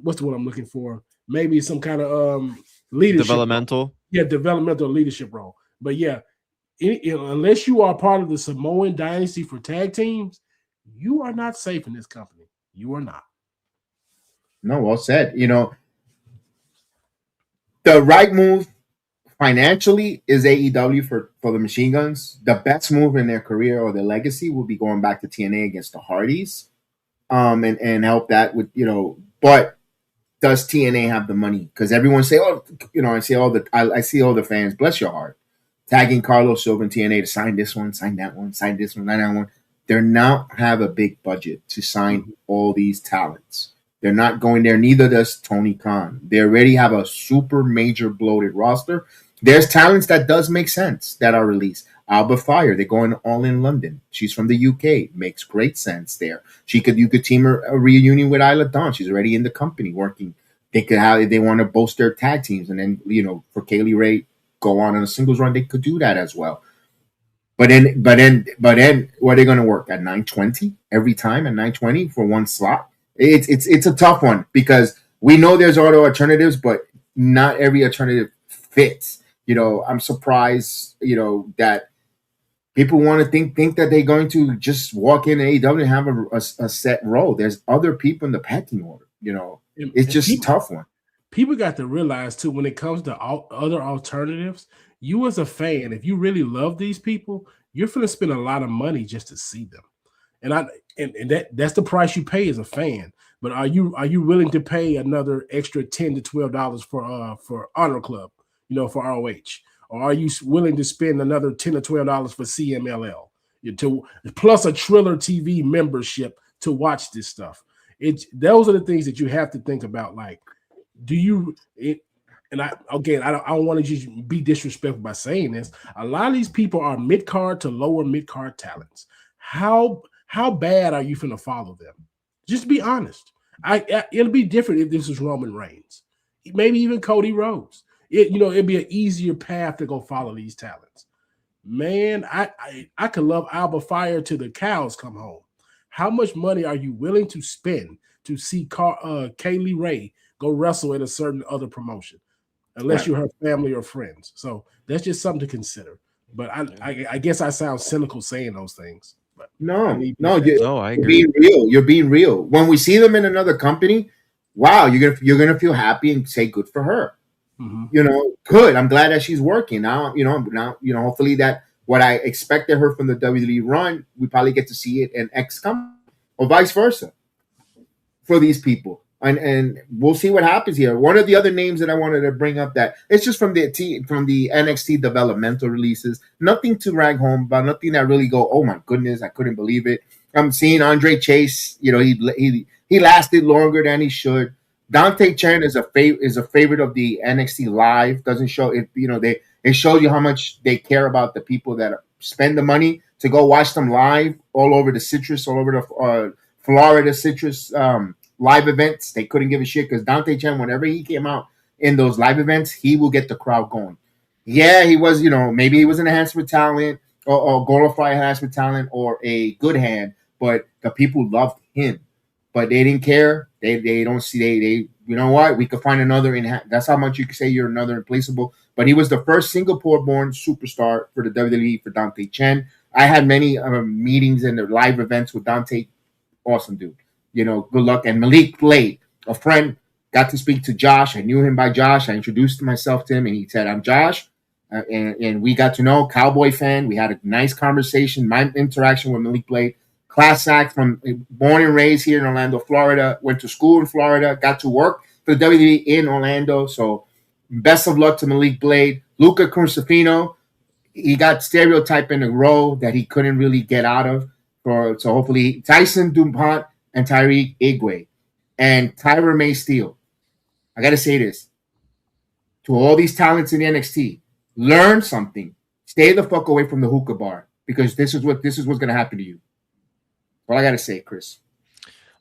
what's the one I'm looking for? Maybe some kind of leadership developmental. role. Yeah, developmental leadership role. But yeah, unless you are part of the Samoan dynasty for tag teams, you are not safe in this company. You are not. No, well said. The right move financially is AEW for the Machine Guns. The best move in their career or their legacy will be going back to TNA against the Hardys, and help that with, but does TNA have the money? Because everyone say, I see all the fans, bless your heart, tagging Carlos Silva and TNA to sign this one, sign that one, sign this one, sign that one. They're not have a big budget to sign all these talents. They're not going there. Neither does Tony Khan. They already have a super major bloated roster. There's talents that does make sense that are released. Alba Fire, they're going all in London. She's from the UK. Makes great sense there. You could team her a reunion with Isla Dawn. She's already in the company working. They could have, if they want to boast their tag teams, and then for Kaylee Ray go on a singles run, they could do that as well. But then, what are they going to work at 9:20 every time at 9:20 for one slot? It's a tough one because we know there's other alternatives, but not every alternative fits. I'm surprised, that people want to think that they're going to just walk in AEW and have a set role. There's other people in the pecking order. It's just a tough one. People got to realize too, when it comes to other alternatives, you as a fan, if you really love these people, you're going to spend a lot of money just to see them. And that's the price you pay as a fan. But are you willing to pay another extra $10 to $12 for Honor Club, for ROH? Or are you willing to spend another $10 to $12 for CMLL, plus a Triller TV membership to watch this stuff? Those are the things that you have to think about. Like, and I don't want to just be disrespectful by saying this. A lot of these people are mid-card to lower mid-card talents. How bad are you finna follow them? Just be honest. It'll be different if this was Roman Reigns, maybe even Cody Rhodes. It'd be an easier path to go follow these talents. Man, I could love Alba Fire till the cows come home. How much money are you willing to spend to see Kaylee Ray go wrestle at a certain other promotion, unless you're her family or friends? So that's just something to consider. But I guess I sound cynical saying those things. But No, I agree. You're being real. When we see them in another company, wow, you're gonna feel happy and say good for her. Mm-hmm. Good. I'm glad that she's working now. Hopefully that what I expected her from the WWE run, we probably get to see it in X company or vice versa for these people. And we'll see what happens here. One of the other names that I wanted to bring up, that it's just from the NXT developmental releases, nothing to rag home about, nothing that really go, oh my goodness, I couldn't believe it. I'm seeing Andre Chase, he lasted longer than he should. Dante Chen is a favorite of the NXT Live. Doesn't show it, it shows you how much they care about the people that spend the money to go watch them live all over the Citrus, all over the Florida Citrus live events. They couldn't give a shit because Dante Chen, whenever he came out in those live events, he will get the crowd going. Yeah, he was, maybe he was an enhancement talent or glorified enhancement talent or a good hand, but the people loved him. But they didn't care. They don't see, they you know what? We could find another that's how much you could say you're another replaceable. But he was the first Singapore-born superstar for the WWE for Dante Chen. I had many meetings and live events with Dante. Awesome dude. Good luck. And Malik Blade, a friend, got to speak to Josh. I knew him by Josh. I introduced myself to him, and he said, I'm Josh. And we got to know, Cowboy fan. We had a nice conversation. My interaction with Malik Blade, class act, born and raised here in Orlando, Florida, went to school in Florida, got to work for the WWE in Orlando. So best of luck to Malik Blade. Luca Crucifino, he got stereotyped in a role that he couldn't really get out of. So hopefully Tyson DuPont and Tyreek Igwe and Tyra May Steele. I got to say this to all these talents in the NXT: learn something. Stay the fuck away from the hookah bar, because this is what's going to happen to you. What I got to say, Chris.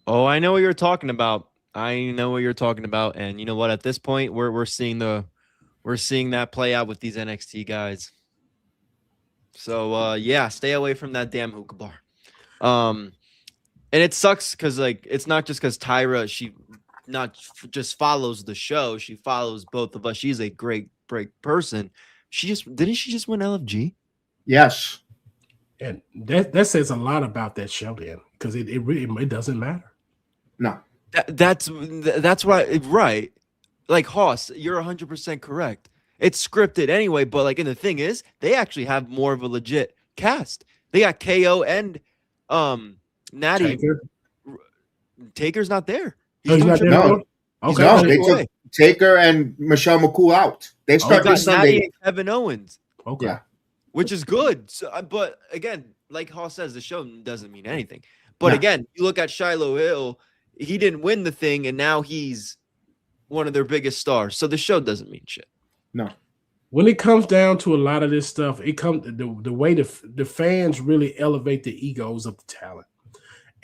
Oh, I know what you're talking about. I know what you're talking about, and you know what? At this point, we're seeing that play out with these NXT guys. So yeah, stay away from that damn hookah bar. And it sucks because like it's not just because Tyra, she not just follows the show, she follows both of us. She's a great person. She just win LFG? Yes. And that says a lot about that show then, because it really doesn't matter. No. That's why, right? Like Hoss, you're 100% correct. It's scripted anyway, but like, and the thing is, they actually have more of a legit cast. They got KO and Natty. Taker's not there. He's not there. No. Okay. No, they took Taker and Michelle McCool out. They start this Sunday. Natty and Kevin Owens. Okay. Yeah. Which is good. So, but again, like Hoss says, the show doesn't mean anything. But again, you look at Shiloh Hill, he didn't win the thing, and now he's one of their biggest stars. So the show doesn't mean shit. No. When it comes down to a lot of this stuff, it comes the way the fans really elevate the egos of the talent.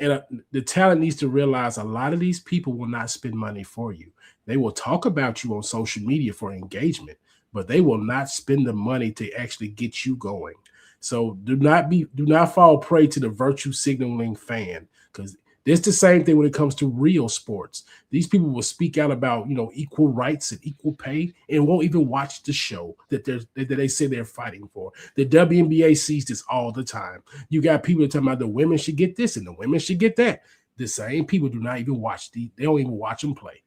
And the talent needs to realize a lot of these people will not spend money for you. They will talk about you on social media for engagement, but they will not spend the money to actually get you going. So do not fall prey to the virtue signaling fan, because it's the same thing when it comes to real sports. These people will speak out about, equal rights and equal pay and won't even watch the show that they say they're fighting for. The WNBA sees this all the time. You got people talking about the women should get this and the women should get that. The same people do not even watch they don't even watch them play.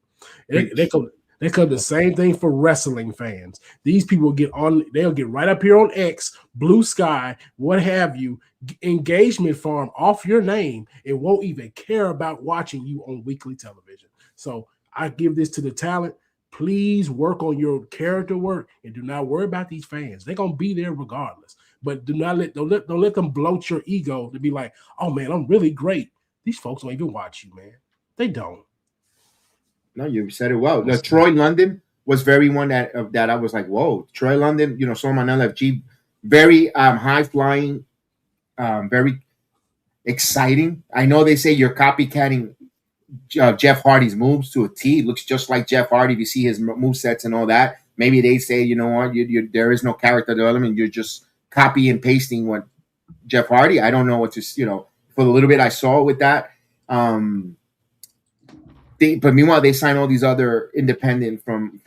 They come the same thing for wrestling fans. These people they'll get right up here on X, Blue Sky, what have you, engagement farm off your name, and won't even care about watching you on weekly television. So I give this to the talent. Please work on your character work and do not worry about these fans. They're gonna be there regardless. But don't let them bloat your ego to be like, oh man, I'm really great. These folks don't even watch you, man. They don't. No, you said it well. The Troy London was very one that I was like, whoa. Troy London, saw him on LFG, very high flying, very exciting. I know they say you're copycatting Jeff Hardy's moves to a T. It looks just like Jeff Hardy if you see his movesets and all that. Maybe they say, you know what, there is no character development. You're just copy and pasting what Jeff Hardy. I don't know what to, for the little bit I saw with that. But meanwhile, they sign all these other independent from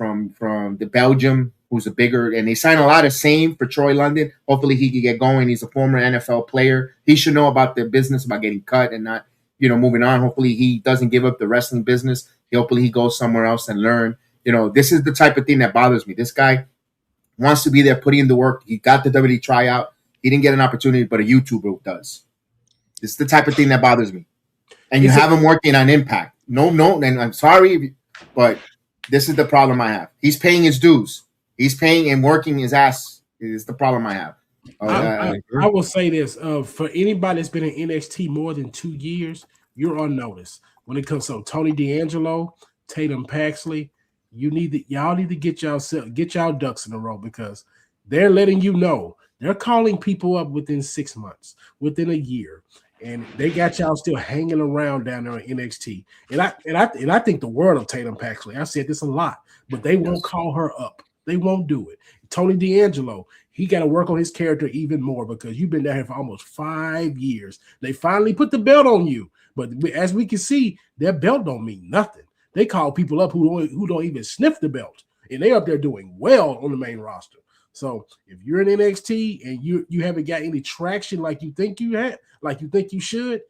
the Belgium, who's a bigger, and they sign a lot of same for Troy London. Hopefully he can get going. He's a former NFL player. He should know about the business, about getting cut and not, moving on. Hopefully he doesn't give up the wrestling business. Hopefully he goes somewhere else and learn. This is the type of thing that bothers me. This guy wants to be there, putting in the work. He got the WWE tryout. He didn't get an opportunity, but a YouTuber does. This is the type of thing that bothers me. And you have him working on Impact. No, and I'm sorry, but this is the problem I have. He's paying his dues. He's paying and working his ass is the problem I have. I will say this. For anybody that's been in NXT more than 2 years, you're on notice. When it comes to Tony D'Angelo, Tatum Paxley, y'all need to get y'all ducks in a row, because they're letting you know. They're calling people up within 6 months, within a year. And they got y'all still hanging around down there in NXT. And I think the world of Tatum Paxley. I've said this a lot, but they won't call her up. They won't do it. Tony D'Angelo, he got to work on his character even more, because you've been down here for almost 5 years. They finally put the belt on you. But as we can see, their belt don't mean nothing. They call people up who don't even sniff the belt. And they up there doing well on the main roster. So if you're in NXT and you haven't got any traction like you think you had, like you think you should,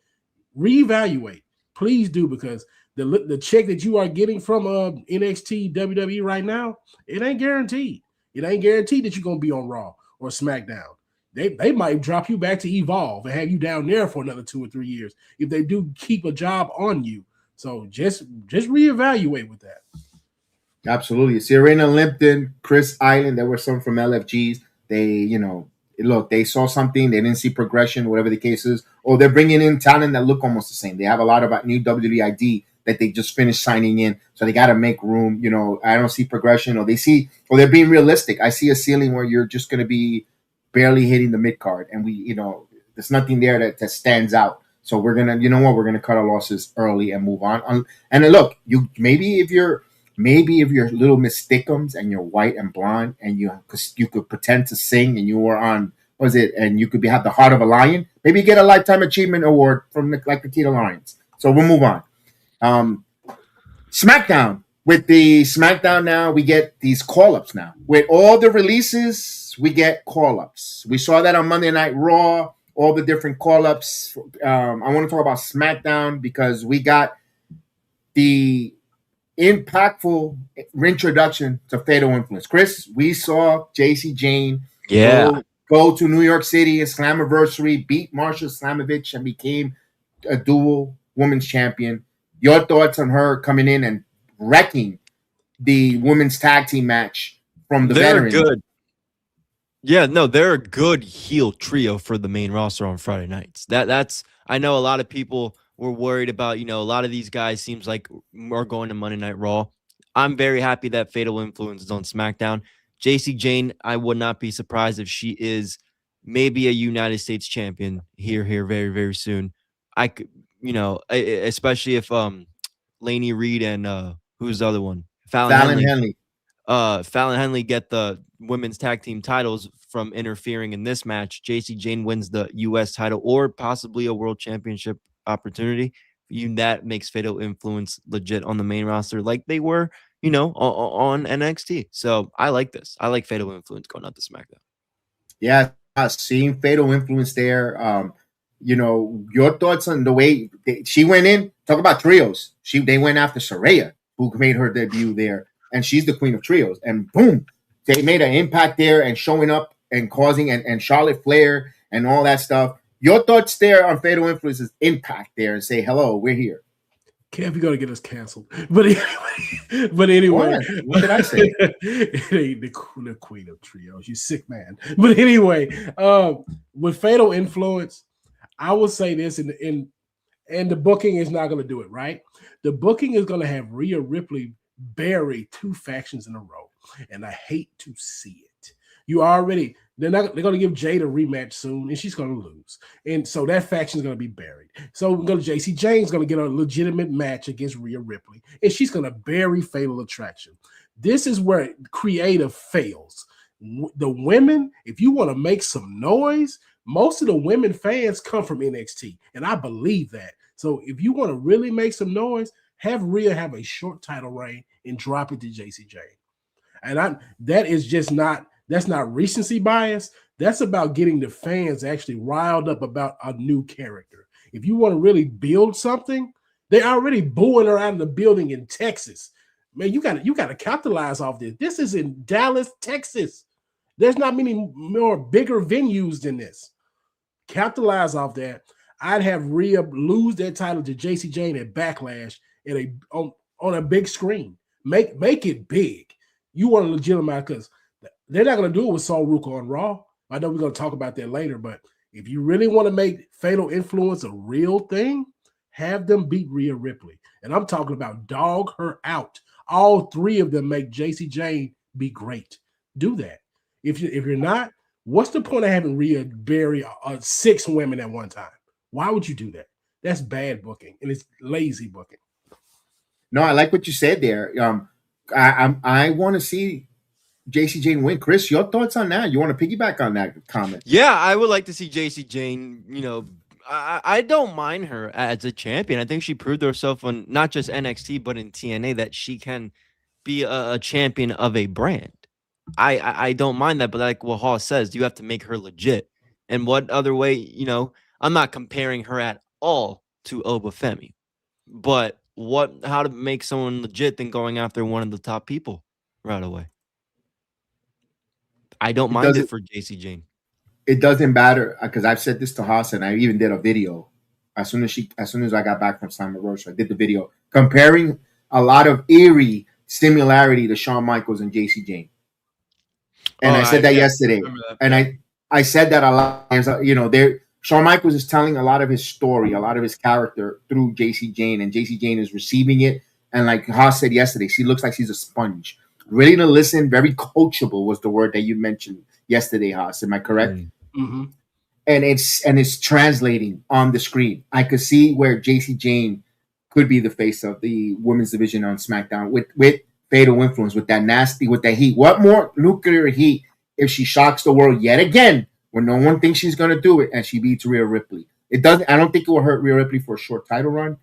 reevaluate. Please do, because the check that you are getting from NXT WWE right now, it ain't guaranteed. It ain't guaranteed that you're gonna be on Raw or SmackDown. They might drop you back to Evolve and have you down there for another 2 or 3 years if they do keep a job on you. So just reevaluate with that. Absolutely. Serena Lipton, Chris Island, there were some from LFGs. They, they saw something, they didn't see progression, whatever the case is, or they're bringing in talent that look almost the same. They have a lot of new WWE ID that they just finished signing in, so they got to make room. I don't see progression, or they're being realistic. I see a ceiling where you're just going to be barely hitting the mid card, and there's nothing there that stands out. So we're gonna, you know what, we're gonna cut our losses early and move on. And then look, you maybe if you're little Miss Stickums and you're white and blonde and you could pretend to sing and you were on, what was it, and you could have the heart of a lion, maybe you get a lifetime achievement award from the Tito Lions. So we'll move on. SmackDown. With the SmackDown now, we get these call-ups now. With all the releases, we get call-ups. We saw that on Monday Night Raw, all the different call-ups. I want to talk about SmackDown because we got the impactful introduction to Fatal Influence. Chris, we saw JC Jane go to New York City in Slammiversary, beat Marsha Slamovich, and became a dual women's champion. Your thoughts on her coming in and wrecking the women's tag team match from the veterans? They're good. Yeah, no, they're a good heel trio for the main roster on Friday nights. That's I know a lot of people were worried about, a lot of these guys seems like are going to Monday Night Raw. I'm very happy that Fatal Influence is on SmackDown. JC Jane, I would not be surprised if she is maybe a United States champion here very, very soon. I could, especially if Laney Reed and who's the other one? Fallon Henley. Fallon Henley get the women's tag team titles from interfering in this match. JC Jane wins the U.S. title or possibly a world championship opportunity. That makes Fatal Influence legit on the main roster like they were, on NXT. So I like this. I like Fatal Influence going out to SmackDown. Yeah, seeing Fatal Influence there. Your thoughts on the way she went in? Talk about trios. They went after Saraya, who made her debut there, and she's the queen of trios. And boom, they made an impact there and showing up and causing and Charlotte Flair and all that stuff. Your thoughts there on Fatal Influence's impact there and say, hello, we're here. Kev, you're going to get us canceled. But anyway. What did I say? the queen of trios. You sick man. But anyway, with Fatal Influence, I will say this, and the booking is not going to do it, right? The booking is going to have Ria Ripley bury two factions in a row, and I hate to see it. They're going to give Jade a rematch soon, and she's going to lose, and so that faction is going to be buried. So we're going to JC Jane's going to get a legitimate match against Ria Ripley, and she's going to bury Fatal Attraction. This is where creative fails. The women, if you want to make some noise, most of the women fans come from NXT, and I believe that. So if you want to really make some noise, have Rhea have a short title reign and drop it to JC Jane. And that's not recency bias. That's about getting the fans actually riled up about a new character. If you want to really build something, they're already booing her out of the building in Texas. Man, you got to capitalize off this. This is in Dallas, Texas. There's not many more bigger venues than this. Capitalize off that. I'd have Rhea lose that title to JC Jane at Backlash on a big screen. Make it big. You want to legitimize, because they're not going to do it with Saul Ruka on Raw. I know we're going to talk about that later, but if you really want to make Fatal Influence a real thing, have them beat Rhea Ripley. And I'm talking about dog her out. All three of them make JC Jane be great. Do that. If you're not, what's the point of having Rhea bury 6 women at one time? Why would you do that? That's bad booking, and it's lazy booking. No, I like what you said there. I want to see JC Jane win. Chris, your thoughts on that? You want to piggyback on that comment? Yeah, I would like to see JC Jane. I don't mind her as a champion. I think she proved herself on not just NXT but in TNA that she can be a champion of a brand. I don't mind that, but like what Hall says, you have to make her legit. And what other way? I'm not comparing her at all to Obafemi, but how to make someone legit than going after one of the top people right away. I don't mind it for JC Jane. It doesn't matter, because I've said this to Haas, and I even did a video as soon as I got back from Slammiversary. I did the video comparing a lot of eerie similarity to Shawn Michaels and JC Jane. And I said that yesterday. And I said that a lot. Shawn Michaels is telling a lot of his story, a lot of his character through JC Jane, and JC Jane is receiving it. And like Haas said yesterday, she looks like she's a sponge. Ready to listen, very coachable was the word that you mentioned yesterday, Haas. Am I correct? Mm-hmm. and it's translating on the screen. I could see where JC Jane could be the face of the women's division on SmackDown with fatal influence, with that nasty, with that heat. What more nuclear heat if she shocks the world yet again when no one thinks she's going to do it and she beats Rhea Ripley? It doesn't. I don't think it will hurt Rhea Ripley for a short title run.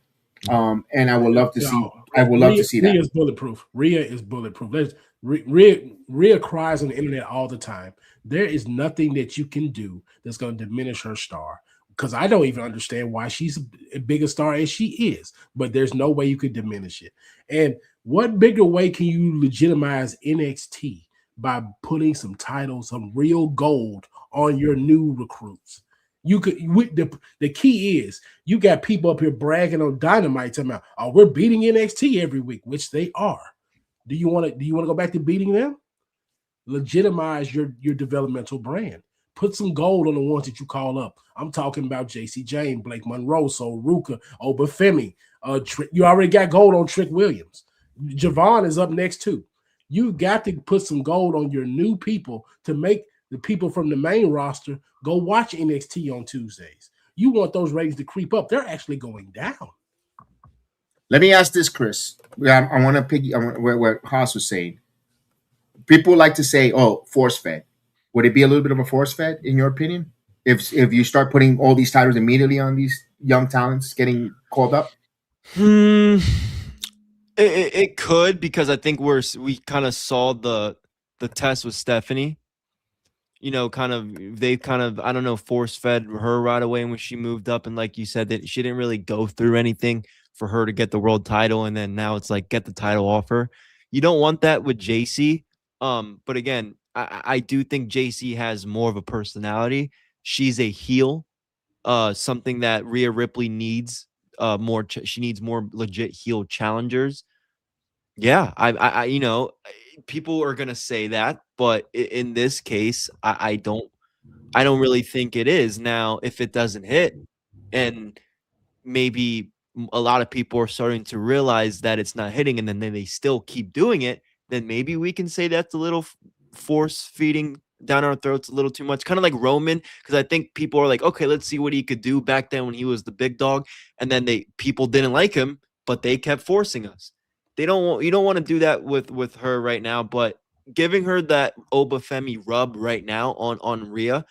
And I would love to see. I would love to see that. Rhea is bulletproof. Rhea is bulletproof. Rhea cries on the internet all the time. There is nothing that you can do that's going to diminish her star. Because I don't even understand why she's a bigger star as she is. But there's no way you could diminish it. And what bigger way can you legitimize NXT by putting some titles, some real gold on your new recruits? You could. The key is you got people up here bragging on Dynamite talking about, oh, we're beating NXT every week, which they are. Do you want to go back to beating them? Legitimize your developmental brand. Put some gold on the ones that you call up. I'm talking about JC Jane, Blake Monroso, Ruka, Obafemi. You already got gold on Trick Williams. Javon is up next too. You got to put some gold on your new people to make the people from the main roster go watch NXT on Tuesdays. You want those ratings to creep up. They're actually going down. Let me ask this, Chris. I want to piggy what Haas was saying. People like to say, "Oh, force fed." Would it be a little bit of a force fed, in your opinion, if you start putting all these titles immediately on these young talents getting called up? It could, because I think we kind of saw the test with Stephanie. You know, I don't know, force fed her right away when she moved up, and like you said, that she didn't really go through anything for her to get the world title, and then now it's like get the title off her. You don't want that with JC. But again, I do think JC has more of a personality. She's a heel, something that Rhea Ripley needs more. She needs more legit heel challengers. Yeah, I you know, people are gonna say that, but in this case, I don't really think it is. Now, if it doesn't hit, and maybe a lot of people are starting to realize that it's not hitting, and then they still keep doing it, then maybe we can say that's a little force feeding down our throats a little too much, kind of like Roman, because I think people are like, okay, let's see what he could do back then when he was the big dog, and then people didn't like him, but they kept forcing us. You don't want to do that with her right now, but giving her that Obafemi rub right now on Rhea,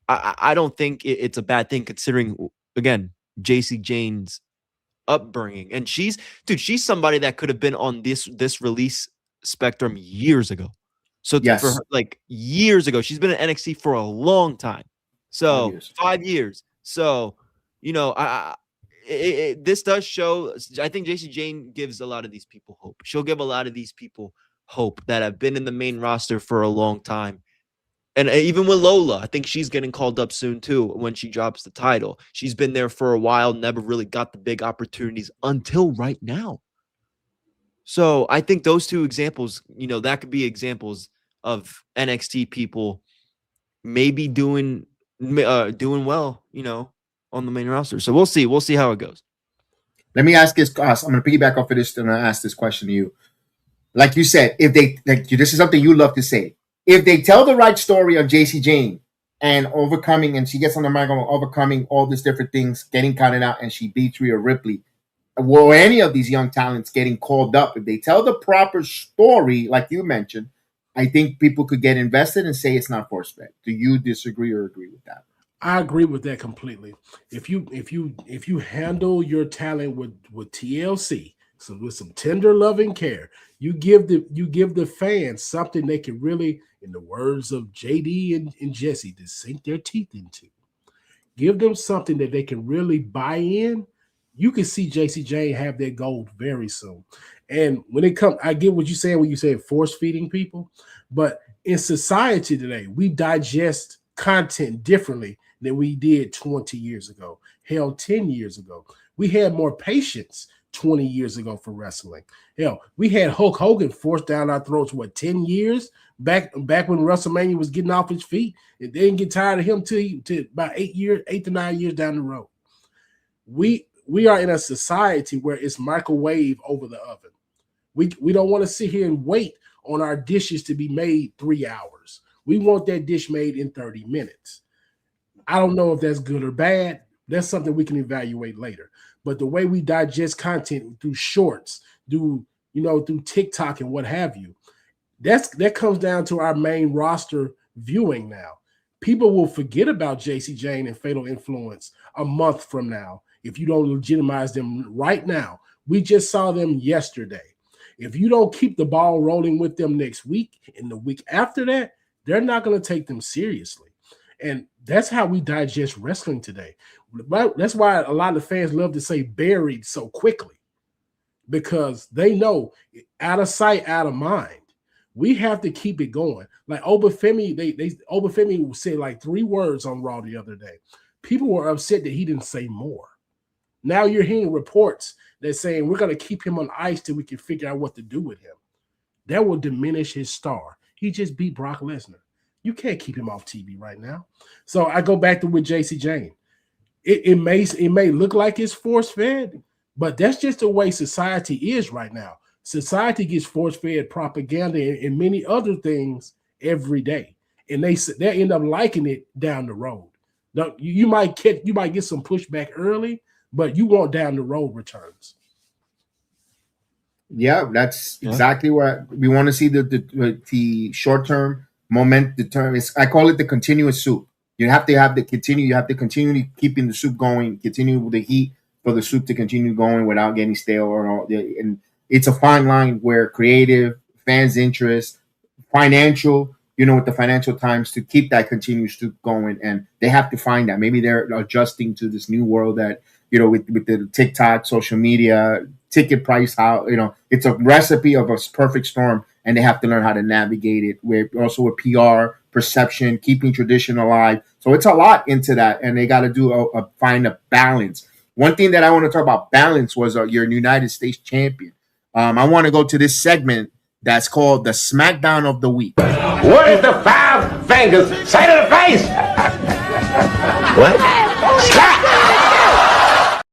I don't think it's a bad thing, considering, again, JC Jane's upbringing, and she's somebody that could have been on this release spectrum years ago. So yes, for her, like years ago, she's been in NXT for a long time. So 5 years. So, you know, this does show. I think JC Jane gives a lot of these people hope. She'll give a lot of these people hope that have been in the main roster for a long time. And even with Lola, I think she's getting called up soon too when she drops the title. She's been there for a while, never really got the big opportunities until right now. So I think those two examples, you know, that could be examples of NXT people maybe doing well, you know, on the main roster. So we'll see how it goes. Let me ask this. I'm going to piggyback off of this and I ask this question to you. Like you said, if they this is something you love to say. If they tell the right story of JC Jane and overcoming, and she gets on the mic, overcoming all these different things, getting counted out, and she beats Rhea Ripley, or any of these young talents getting called up, if they tell the proper story, like you mentioned, I think people could get invested and say it's not force fed. Do you disagree or agree with that? I agree with that completely. If you handle your talent with TLC, so with some tender loving care, you give the fans something they can really, in the words of JD and Jesse, to sink their teeth into. Give them something that they can really buy in. You can see JC Jane have that gold very soon. And when it comes, I get what you're saying when you say force feeding people, but in society today, we digest content differently than we did 20 years ago. Hell, 10 years ago. We had more patience 20 years ago for wrestling. Hell, we had Hulk Hogan forced down our throats, 10 years? Back when WrestleMania was getting off his feet, and they didn't get tired of him till about 8 to 9 years down the road. We are in a society where it's microwave over the oven. We don't want to sit here and wait on our dishes to be made 3 hours. We want that dish made in 30 minutes. I don't know if that's good or bad. That's something we can evaluate later. But the way we digest content through shorts, through TikTok and what have you, that comes down to our main roster viewing now. People will forget about JC Jane and Fatal Influence a month from now if you don't legitimize them right now. We just saw them yesterday. If you don't keep the ball rolling with them next week and the week after that, they're not going to take them seriously. And that's how we digest wrestling today. That's why a lot of fans love to say buried so quickly, because they know out of sight, out of mind. We have to keep it going. Like Obafemi, Obafemi said like 3 words on Raw the other day. People were upset that he didn't say more. Now you're hearing reports that saying we're going to keep him on ice till we can figure out what to do with him. That will diminish his star. He just beat Brock Lesnar. You can't keep him off TV right now. So I go back to with JC Jane. It may look like it's force-fed, but that's just the way society is right now. Society gets force-fed propaganda and many other things every day, and they end up liking it down the road. Now, you might get some pushback early, but you want down the road returns. Yeah, that's exactly what we want to see. The short-term moment, the term is, I call it the continuous soup. You have to continue keeping the soup going, continue with the heat for the soup to continue going without getting stale and it's a fine line where creative, fans' interest, financial, with the financial times to keep that continuous soup going, and they have to find that. Maybe they're adjusting to this new world that with the TikTok, social media, ticket price, how it's a recipe of a perfect storm, and they have to learn how to navigate it. With PR, perception, keeping tradition alive. So it's a lot into that, and they got to find a balance. One thing that I want to talk about balance was your United States champion. I want to go to this segment that's called the SmackDown of the Week. What is the 5 fingers say to the face? What? Slap!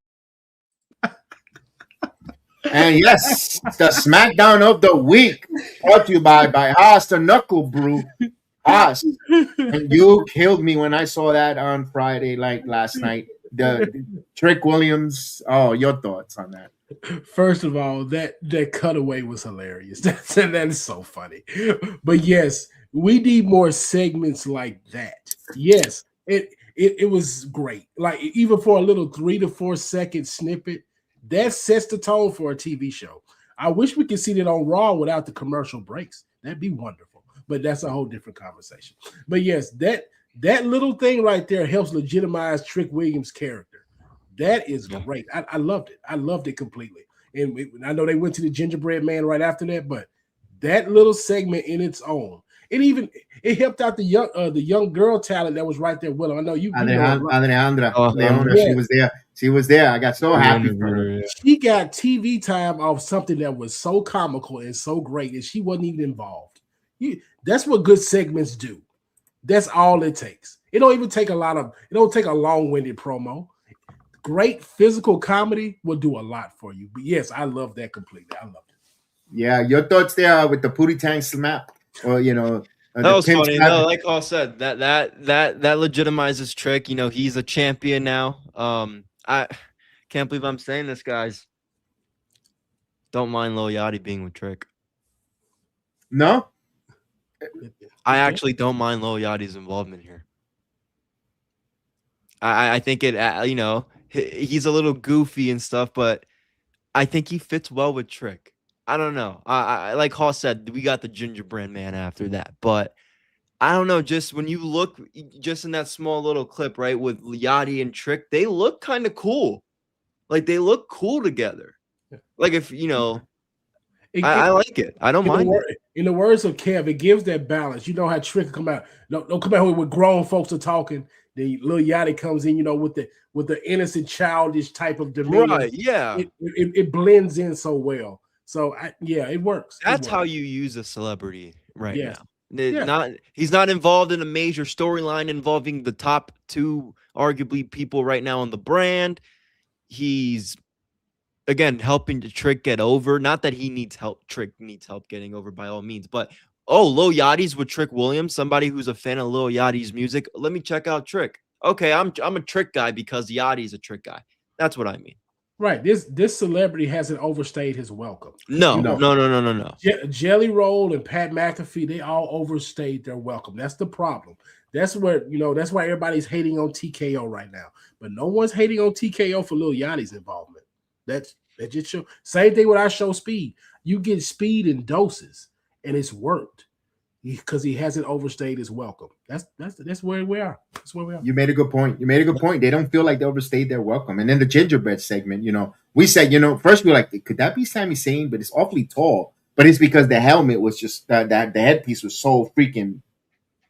And yes, the SmackDown of the Week brought to you by Alistair Knucklebrew. Us. And you killed me when I saw that on Friday, like last night. The Trick Williams. Oh, your thoughts on that? First of all, that cutaway was hilarious. That is so funny. But yes, we need more segments like that. Yes, it was great. Like even for a little 3 to 4 second snippet, that sets the tone for a TV show. I wish we could see that on Raw without the commercial breaks. That'd be wonderful. But that's a whole different conversation. But yes, that little thing right there helps legitimize Trick Williams' character. That is great. I loved it. I loved it completely. And I know they went to the gingerbread man right after that, but that little segment in its own, it helped out the young girl talent that was right there with him. I know you. Alejandra, Leona, she was there. She was there. I got so happy for her. She got TV time off something that was so comical and so great, and she wasn't even involved. That's what good segments do. That's all it takes. It don't take a long-winded promo. Great physical comedy will do a lot for you. But yes, I love that completely. I loved it. Yeah, your thoughts there with the Pootie Tang slap, or that was funny. No, like Carl said, that legitimizes Trick. He's a champion now. I can't believe I'm saying this, guys. Don't mind Lil Yachty being with Trick. No, I actually don't mind Lil Yachty's involvement here. I think it, he's a little goofy and stuff, but I think he fits well with Trick. I don't know. I like Hall said, we got the gingerbread man after that, but I don't know. Just when you look, just in that small little clip, right, with Yachty and Trick, they look kind of cool. Like they look cool together. Like if I like it. I don't mind it. In the words of Kev, it gives that balance. You know how Trick come out. Don't come out with grown folks are talking. The Lil Yachty comes in, with the innocent, childish type of demeanor. Right, yeah. It blends in so well. So it works. That's how you use a celebrity right now. He's not involved in a major storyline involving the top 2 arguably people right now on the brand. He's again helping the Trick get over. Not that he needs help. Trick needs help getting over by all means, but Lil Yachty's with Trick Williams, somebody who's a fan of Lil Yachty's music. Let me check out Trick. okay, I'm a trick guy because Yachty's a trick guy. That's what I mean. Right. This celebrity hasn't overstayed his welcome. No. Jelly Roll and Pat McAfee, they all overstayed their welcome. That's the problem. That's where, that's why everybody's hating on TKO right now. But no one's hating on TKO for Lil Yachty's involvement. That just show. Same thing with our show Speed. You get Speed in doses, and it's worked because he hasn't overstayed his welcome. That's where we are. That's where we are. You made a good point. They don't feel like they overstayed their welcome. And then the gingerbread segment, we said, first we were like, could that be Sami Zayn? But it's awfully tall. But it's because the helmet was just that the headpiece was so freaking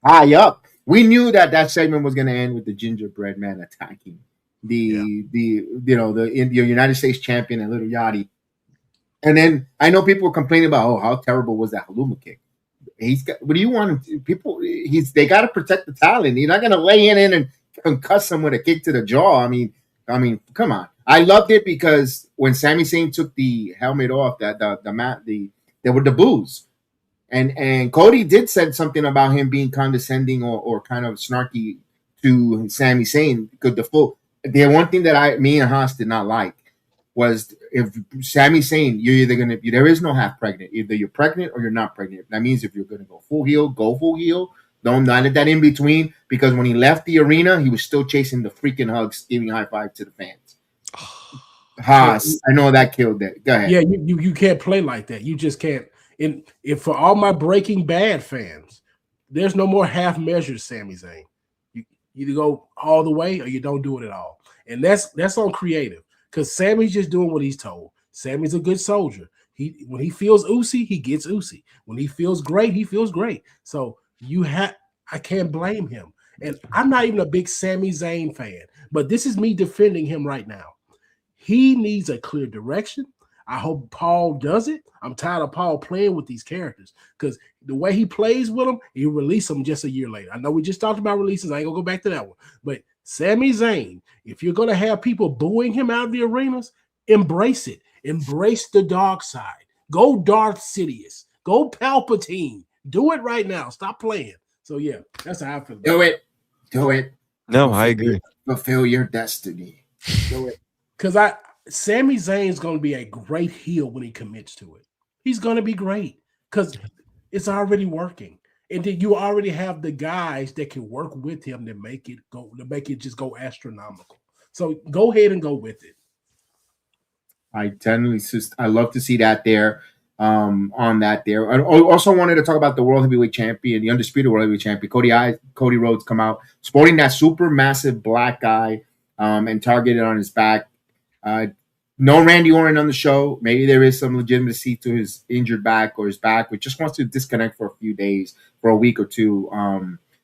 high up. We knew that segment was going to end with the gingerbread man attacking the United States champion and Little Yachty. And then I know people were complaining about, how terrible was that Haluma kick? What do you want him to? People, they got to protect the talent. You're not going to lay in and concuss someone with a kick to the jaw. I mean, come on. I loved it because when Sami Zayn took the helmet off, there were the boos, and Cody did said something about him being condescending or kind of snarky to Sami Zayn. Because the one thing that me and Haas did not like was if Sami's saying you're either going to, there is no half pregnant. Either you're pregnant or you're not pregnant. That means if you're going to go full heel, go full heel. Don't not let that in between, because when he left the arena, he was still chasing the freaking hugs, giving high five to the fans. Haas, I know that killed it. Go ahead. Yeah, you can't play like that. You just can't. And if for all my Breaking Bad fans, there's no more half measures, Sami Zayn. You either go all the way or you don't do it at all. And that's on creative. Because Sammy's just doing what he's told. Sammy's a good soldier. When he feels oozy, he gets oozy. When he feels great, he feels great. So I can't blame him. And I'm not even a big Sami Zayn fan, but this is me defending him right now. He needs a clear direction. I hope Paul does it. I'm tired of Paul playing with these characters because the way he plays with them, he release them just a year later. I know we just talked about releases. I ain't gonna go back to that one, but Sami Zayn, if you're going to have people booing him out of the arenas, embrace it. Embrace the dark side. Go Darth Sidious. Go Palpatine. Do it right now. Stop playing. So, yeah, that's how I feel. Do it. No, I agree. Fulfill your destiny. Do it. Because Sami Zayn is going to be a great heel when he commits to it. He's going to be great because it's already working. And then you already have the guys that can work with him to make it just go astronomical. So go ahead and go with it. I love to see that there. On that there. I also wanted to talk about the World Heavyweight Champion, the undisputed World Heavyweight Champion, Cody Rhodes, come out sporting that super massive black eye and targeted on his back. No Randy Orton on the show. Maybe there is some legitimacy to his injured back or his back, which just wants to disconnect for a few days, for a week or two,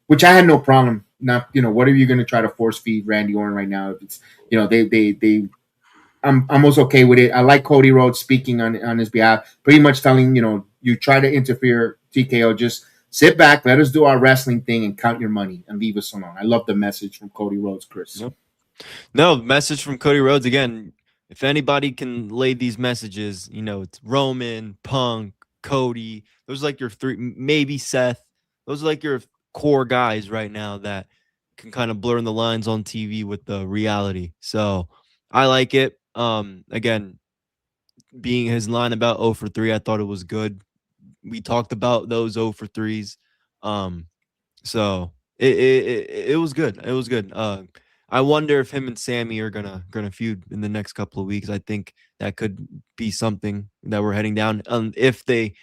which I had no problem. Not, what are you going to try to force feed Randy Orton right now? If it's, I'm almost okay with it. I like Cody Rhodes speaking on his behalf, pretty much telling, you try to interfere, TKO, just sit back, let us do our wrestling thing and count your money and leave us alone. I love the message from Cody Rhodes, Chris. Yep. No, message from Cody Rhodes again. If anybody can lay these messages, it's Roman, Punk, Cody. Those are like your three, maybe Seth. Those are like your core guys right now that can kind of blur in the lines on TV with the reality. So I like it. Again, being his line about 0 for 3, I thought it was good. We talked about those 0 for 3s. So it was good. It was good. I wonder if him and Sami are gonna feud in the next couple of weeks. I think that could be something that we're heading down. If they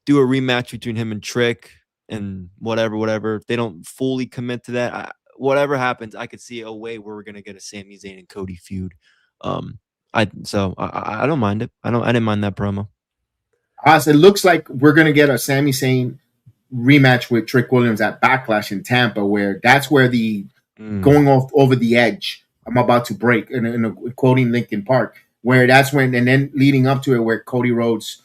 do a rematch between him and Trick and whatever, if they don't fully commit to that, whatever happens, I could see a way where we're gonna get a Sami Zayn and Cody feud. I don't mind it. I didn't mind that promo. It looks like we're gonna get a Sami Zayn rematch with Trick Williams at Backlash in Tampa, where that's where the going off over the edge. I'm about to break in quoting Linkin Park, where that's when, and then leading up to it, where Cody Rhodes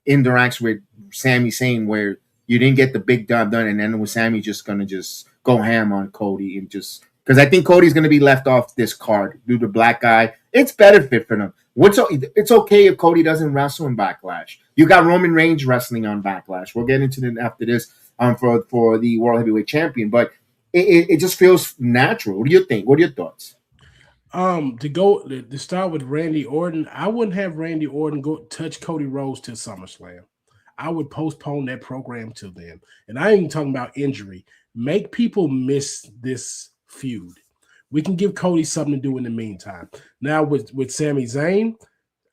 interacts with Sami Zayn, where you didn't get the big job done, and then with Sami just gonna just go ham on Cody and just because I think Cody's gonna be left off this card due to black guy. It's better fit for them. It's okay if Cody doesn't wrestle in Backlash. You got Roman Reigns wrestling on Backlash. We'll get into it after this for the World Heavyweight Champion, but it just feels natural. What do you think? What are your thoughts? To start with Randy Orton, I wouldn't have Randy Orton go touch Cody Rhodes till SummerSlam. I would postpone that program till then. And I ain't talking about injury. Make people miss this feud. We can give Cody something to do in the meantime. Now with Sami Zayn,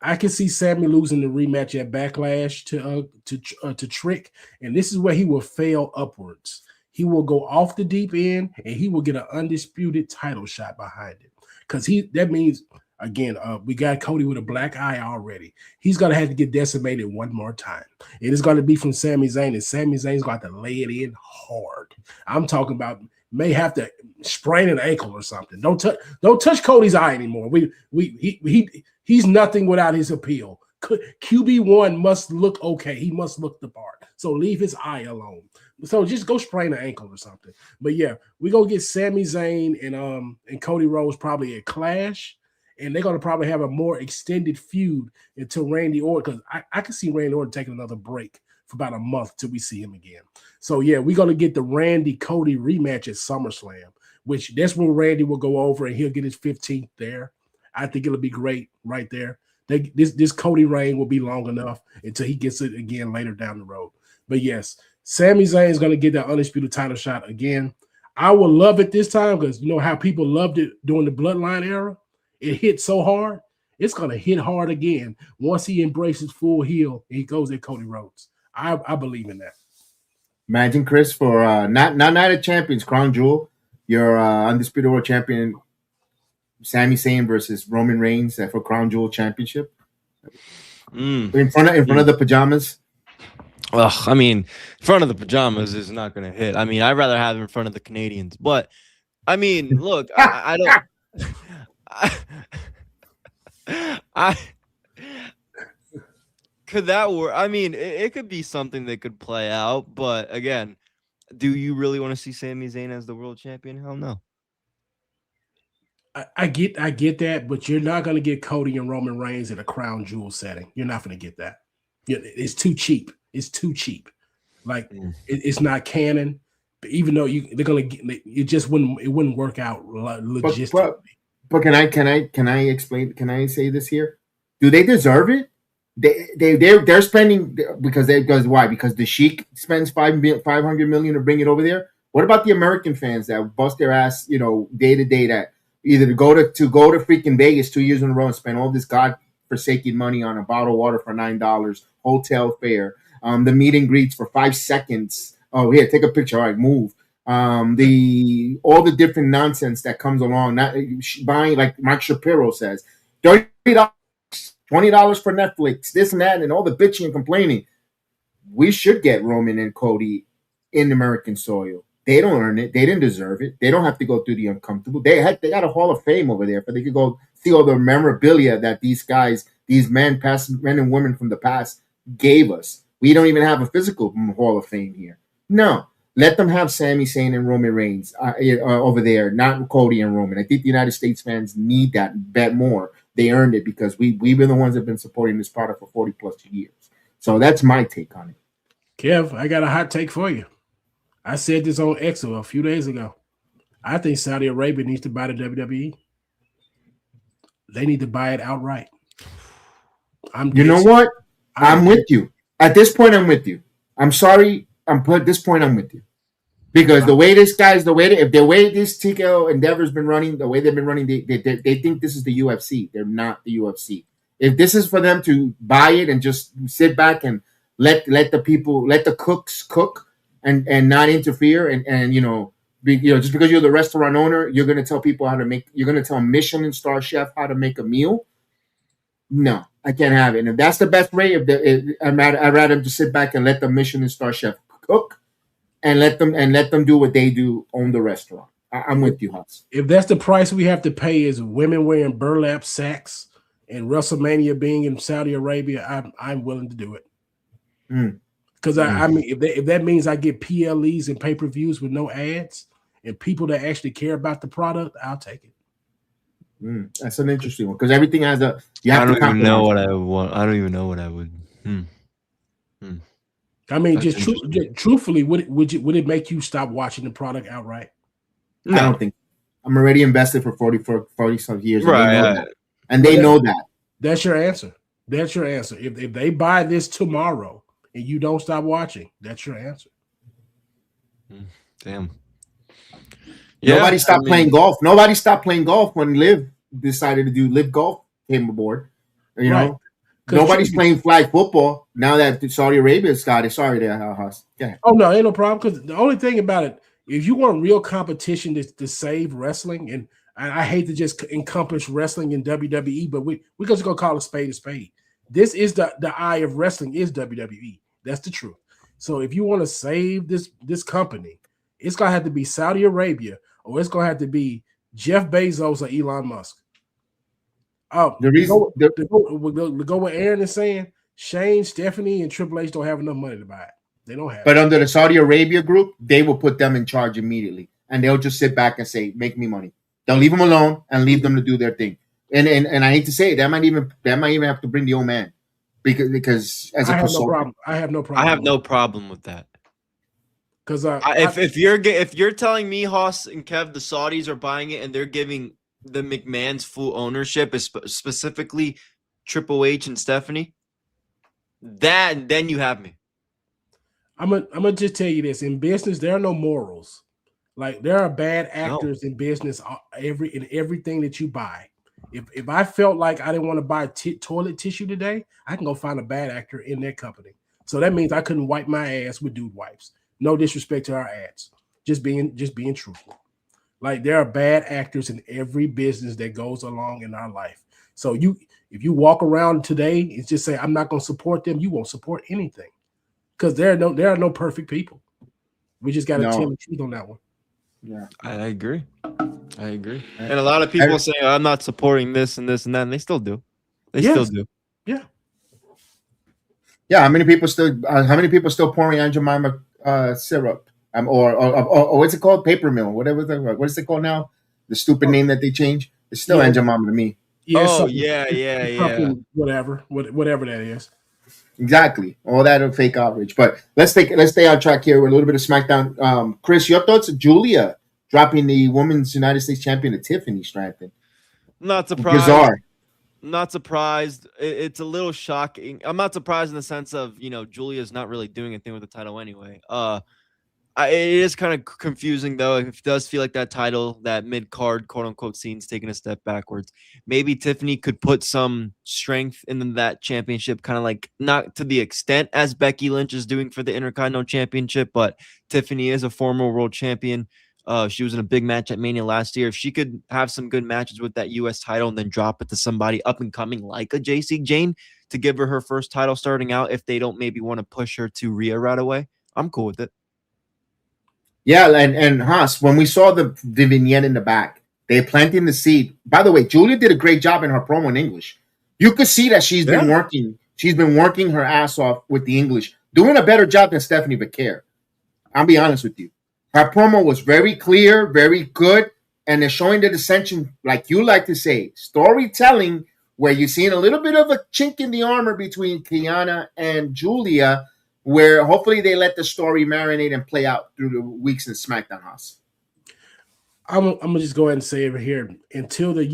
I can see Sami losing the rematch at Backlash to Trick, and this is where he will fail upwards. He will go off the deep end, and he will get an undisputed title shot behind it. Because that means, again, we got Cody with a black eye already. He's going to have to get decimated one more time. And it's going to be from Sami Zayn, and Sami Zayn's going to have to lay it in hard. I'm talking about may have to sprain an ankle or something. Don't touch Cody's eye anymore. He's nothing without his appeal. QB1 must look okay. He must look the part. So leave his eye alone. So just go sprain an ankle or something. But yeah, we're gonna get Sami Zayn and Cody Rhodes probably a clash, and they're gonna probably have a more extended feud until Randy Orton, because I can see Randy Orton taking another break for about a month till we see him again. So yeah, we're gonna get the Randy Cody rematch at SummerSlam, which that's when Randy will go over and he'll get his 15th there. I think it'll be great right there. This Cody reign will be long enough until he gets it again later down the road. But yes, Sami Zayn is going to get that undisputed title shot again. I will love it this time because you know how people loved it during the Bloodline era? It hit so hard. It's going to hit hard again once he embraces full heel and he goes at Cody Rhodes. I believe in that. Imagine, Chris, for not Night of Champions, Crown Jewel, your undisputed world champion, Sami Zayn versus Roman Reigns for Crown Jewel Championship in front of the pajamas. Ugh, I mean, in front of the pajamas is not going to hit. I mean, I'd rather have it in front of the Canadians. But, I mean, look, I don't... I could that work? I mean, it could be something that could play out. But, again, do you really want to see Sami Zayn as the world champion? Hell no. I get that, but you're not going to get Cody and Roman Reigns in a Crown Jewel setting. You're not going to get that. It's too cheap. It's too cheap. Like it's not canon. But even though they're going to get it, just wouldn't work out logistically. But can I explain? Can I say this here? Do they deserve it? They're spending because why? Because the Sheik spends $500 million to bring it over there. What about the American fans that bust their ass, day to day, that either to go to freaking Vegas 2 years in a row and spend all this godforsaken money on a bottle of water for $9, hotel fare, the meet and greets for 5 seconds. Oh, here, take a picture. All right, move. All the different nonsense that comes along. Not buying, like Mike Shapiro says, $30, $20 for Netflix, this and that, and all the bitching and complaining. We should get Roman and Cody in American soil. They don't earn it. They didn't deserve it. They don't have to go through the uncomfortable. They got a Hall of Fame over there, but they could go see all the memorabilia that these guys, these men and women from the past gave us. We don't even have a physical Hall of Fame here. No, let them have Sami Zayn and Roman Reigns over there, not Cody and Roman. I think the United States fans need that bet more. They earned it because we've been the ones that have been supporting this product for 40 plus years. So that's my take on it. Kev, I got a hot take for you. I said this on X a few days ago. I think Saudi Arabia needs to buy the WWE. They need to buy it outright. You know what? I'm with you. At this point, I'm with you. I'm sorry. At this point, I'm with you. Because the way this TKO Endeavor's been running, the way they've been running, they think this is the UFC. They're not the UFC. If this is for them to buy it and just sit back and let the cooks cook and not interfere and just because you're the restaurant owner, you're going to tell people how to make. You're going to tell Michelin star chef how to make a meal. No, I can't have it. And if that's the best way, I'd rather just sit back and let the Michelin star chef cook and let them do what they do, own the restaurant. I'm with you, Hutz. If that's the price we have to pay, is women wearing burlap sacks and WrestleMania being in Saudi Arabia, I'm willing to do it. Because I mean, if that means I get PLEs and pay-per-views with no ads and people that actually care about the product, I'll take it. That's an interesting one because everything has a. I don't even know what I would want. I don't even know what I would. I mean, just truthfully, would it make you stop watching the product outright? No. I don't think. I'm already invested for 40 some years. Right. And they know that. That's your answer. That's your answer. If they buy this tomorrow and you don't stop watching, that's your answer. Damn. Nobody stopped playing golf. Nobody stopped playing golf when Liv decided to do Liv Golf came aboard. You know, nobody's playing flag football now that Saudi Arabia's got it. Sorry there, Haas. Oh no, ain't no problem. Because the only thing about it, if you want real competition to save wrestling, and I hate to just encompass wrestling in WWE, but we just gonna call a spade a spade. This is the eye of wrestling is WWE. That's the truth. So if you want to save this company, it's gonna have to be Saudi Arabia, or it's gonna have to be Jeff Bezos or Elon Musk. Oh, the reason to go what Aaron is saying, Shane, Stephanie, and Triple H don't have enough money to buy it. They don't have. But under the Saudi Arabia group, they will put them in charge immediately, and they'll just sit back and say, "Make me money." They'll leave them alone and leave them to do their thing. And I hate to say it, that might even have to bring the old man because as a consultant, I have no problem. I have no problem with that. Because if you're telling me Haas and Kev the Saudis are buying it and they're giving the McMahon's full ownership, specifically Triple H and Stephanie, then you have me. I'm gonna just tell you this: in business, there are no morals. Like there are bad actors in business. In everything that you buy. If I felt like I didn't want to buy toilet tissue today, I can go find a bad actor in that company. So that means I couldn't wipe my ass with dude wipes. No disrespect to our ads. Just being truthful. Like there are bad actors in every business that goes along in our life. So if you walk around today and just say I'm not going to support them, you won't support anything because there are no perfect people. We just got to tell the truth on that one. Yeah, I agree. And a lot of people say I'm not supporting this and this and that, and they still do. Still do. Yeah. Yeah. How many people still pouring Aunt Jemima syrup? Or what's it called? Paper mill. Whatever. What is it called now? The stupid name that they change. It's still Aunt Jemima to me. Yeah. Yeah. Whatever that is. Exactly. All that fake outrage. But let's stay on track here with a little bit of SmackDown. Chris, your thoughts of Julia dropping the Women's United States Champion to Tiffany Stratton? Not surprised. Bizarre. Not surprised. It's a little shocking. I'm not surprised in the sense of, Julia's not really doing anything with the title anyway. It is kind of confusing, though. It does feel like that title, that mid-card, quote-unquote, scene's taking a step backwards. Maybe Tiffany could put some strength in that championship, kind of like not to the extent as Becky Lynch is doing for the Intercontinental Championship, but Tiffany is a former world champion. She was in a big match at Mania last year. If she could have some good matches with that U.S. title and then drop it to somebody up and coming like a JC Jane to give her first title starting out, if they don't maybe want to push her to Rhea right away, I'm cool with it. Yeah, and Haas, when we saw the vignette in the back, they planting the seed. By the way, Julia did a great job in her promo in English. You could see that she's been working. She's been working her ass off with the English, doing a better job than Stephanie Vaquer. I'll be honest with you. Her promo was very clear, very good, and they're showing the dissension, like you like to say, storytelling, where you're seeing a little bit of a chink in the armor between Kiana and Julia, where hopefully they let the story marinate and play out through the weeks in SmackDown House. I'm gonna just go ahead and say over here, until the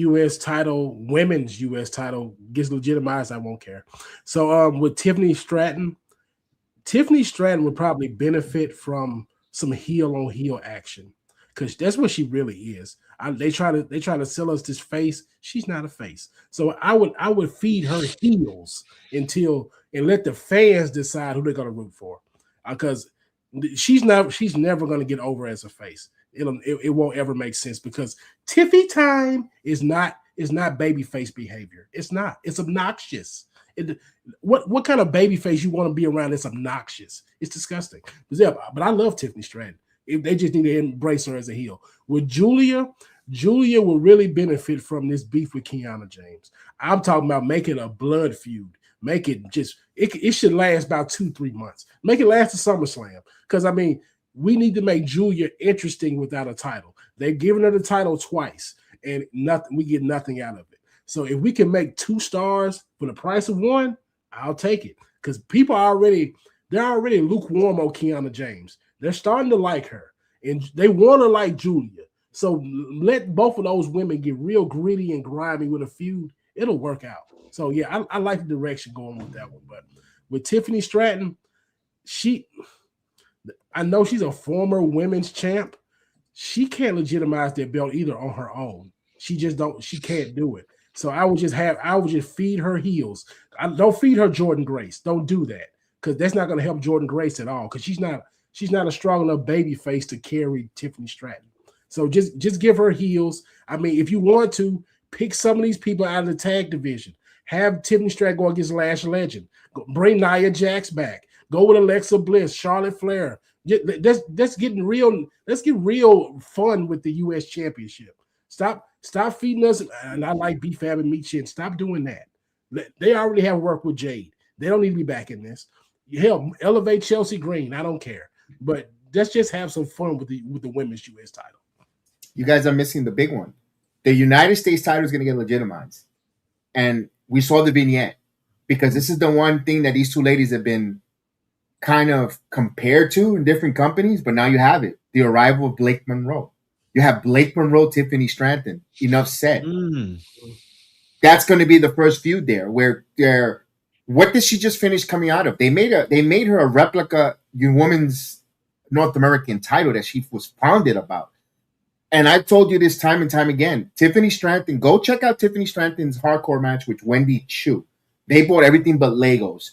women's U.S. title gets legitimized, I won't care. So with Tiffany Stratton would probably benefit from some heel on heel action because that's what she really is. They try to sell us this face. She's not a face. So I would feed her heels and let the fans decide who they're gonna root for, because she's never gonna get over as a face. It won't ever make sense because Tiffy time is not babyface behavior. It's not. It's obnoxious. What kind of babyface you want to be around that's obnoxious? It's disgusting. But I love Tiffany Stratton. They just need to embrace her as a heel. With Julia will really benefit from this beef with Kiana James. I'm talking about making a blood feud. Make it it should last about 2-3 months. Make it last to SummerSlam. Because we need to make Julia interesting without a title. They've given her the title twice, and we get nothing out of it. So if we can make 2 stars for the price of 1, I'll take it. Because people they're already lukewarm on Kiana James. They're starting to like her, and they want to like Julia. So let both of those women get real gritty and grimy with a feud. It'll work out. So yeah, I like the direction going with that one. But with Tiffany Stratton, I know she's a former women's champ. She can't legitimize that belt either on her own. She can't do it. So I would just feed her heels. I don't feed her Jordan Grace. Don't do that, because that's not going to help Jordan Grace at all, because she's not a strong enough baby face to carry Tiffany Stratton. So just give her heels. I mean, if you want to, pick some of these people out of the tag division. Have Tiffany Stratton go against Lash Legend. Bring Nia Jax back. Go with Alexa Bliss, Charlotte Flair. Let's get real fun with the U.S. Championship. Stop feeding us. And I like B-Fab and Meat Chin. Stop doing that. They already have work with Jade. They don't need to be back in this. Hell, elevate Chelsea Green. I don't care. But let's just have some fun with the women's U.S. title. You guys are missing the big one. The United States title is going to get legitimized. And we saw the vignette, because this is the one thing that these two ladies have been kind of compared to in different companies, but now you have it. The arrival of Blake Monroe. You have Blake Monroe, Tiffany Stratton. Enough said. That's going to be the first feud there, where what did she just finish coming out of? They made her a replica women's North American title that she was founded about. And I told you this time and time again, Tiffany Stratton, go check out Tiffany Stratton's hardcore match with Wendy Chu. They bought everything but Legos.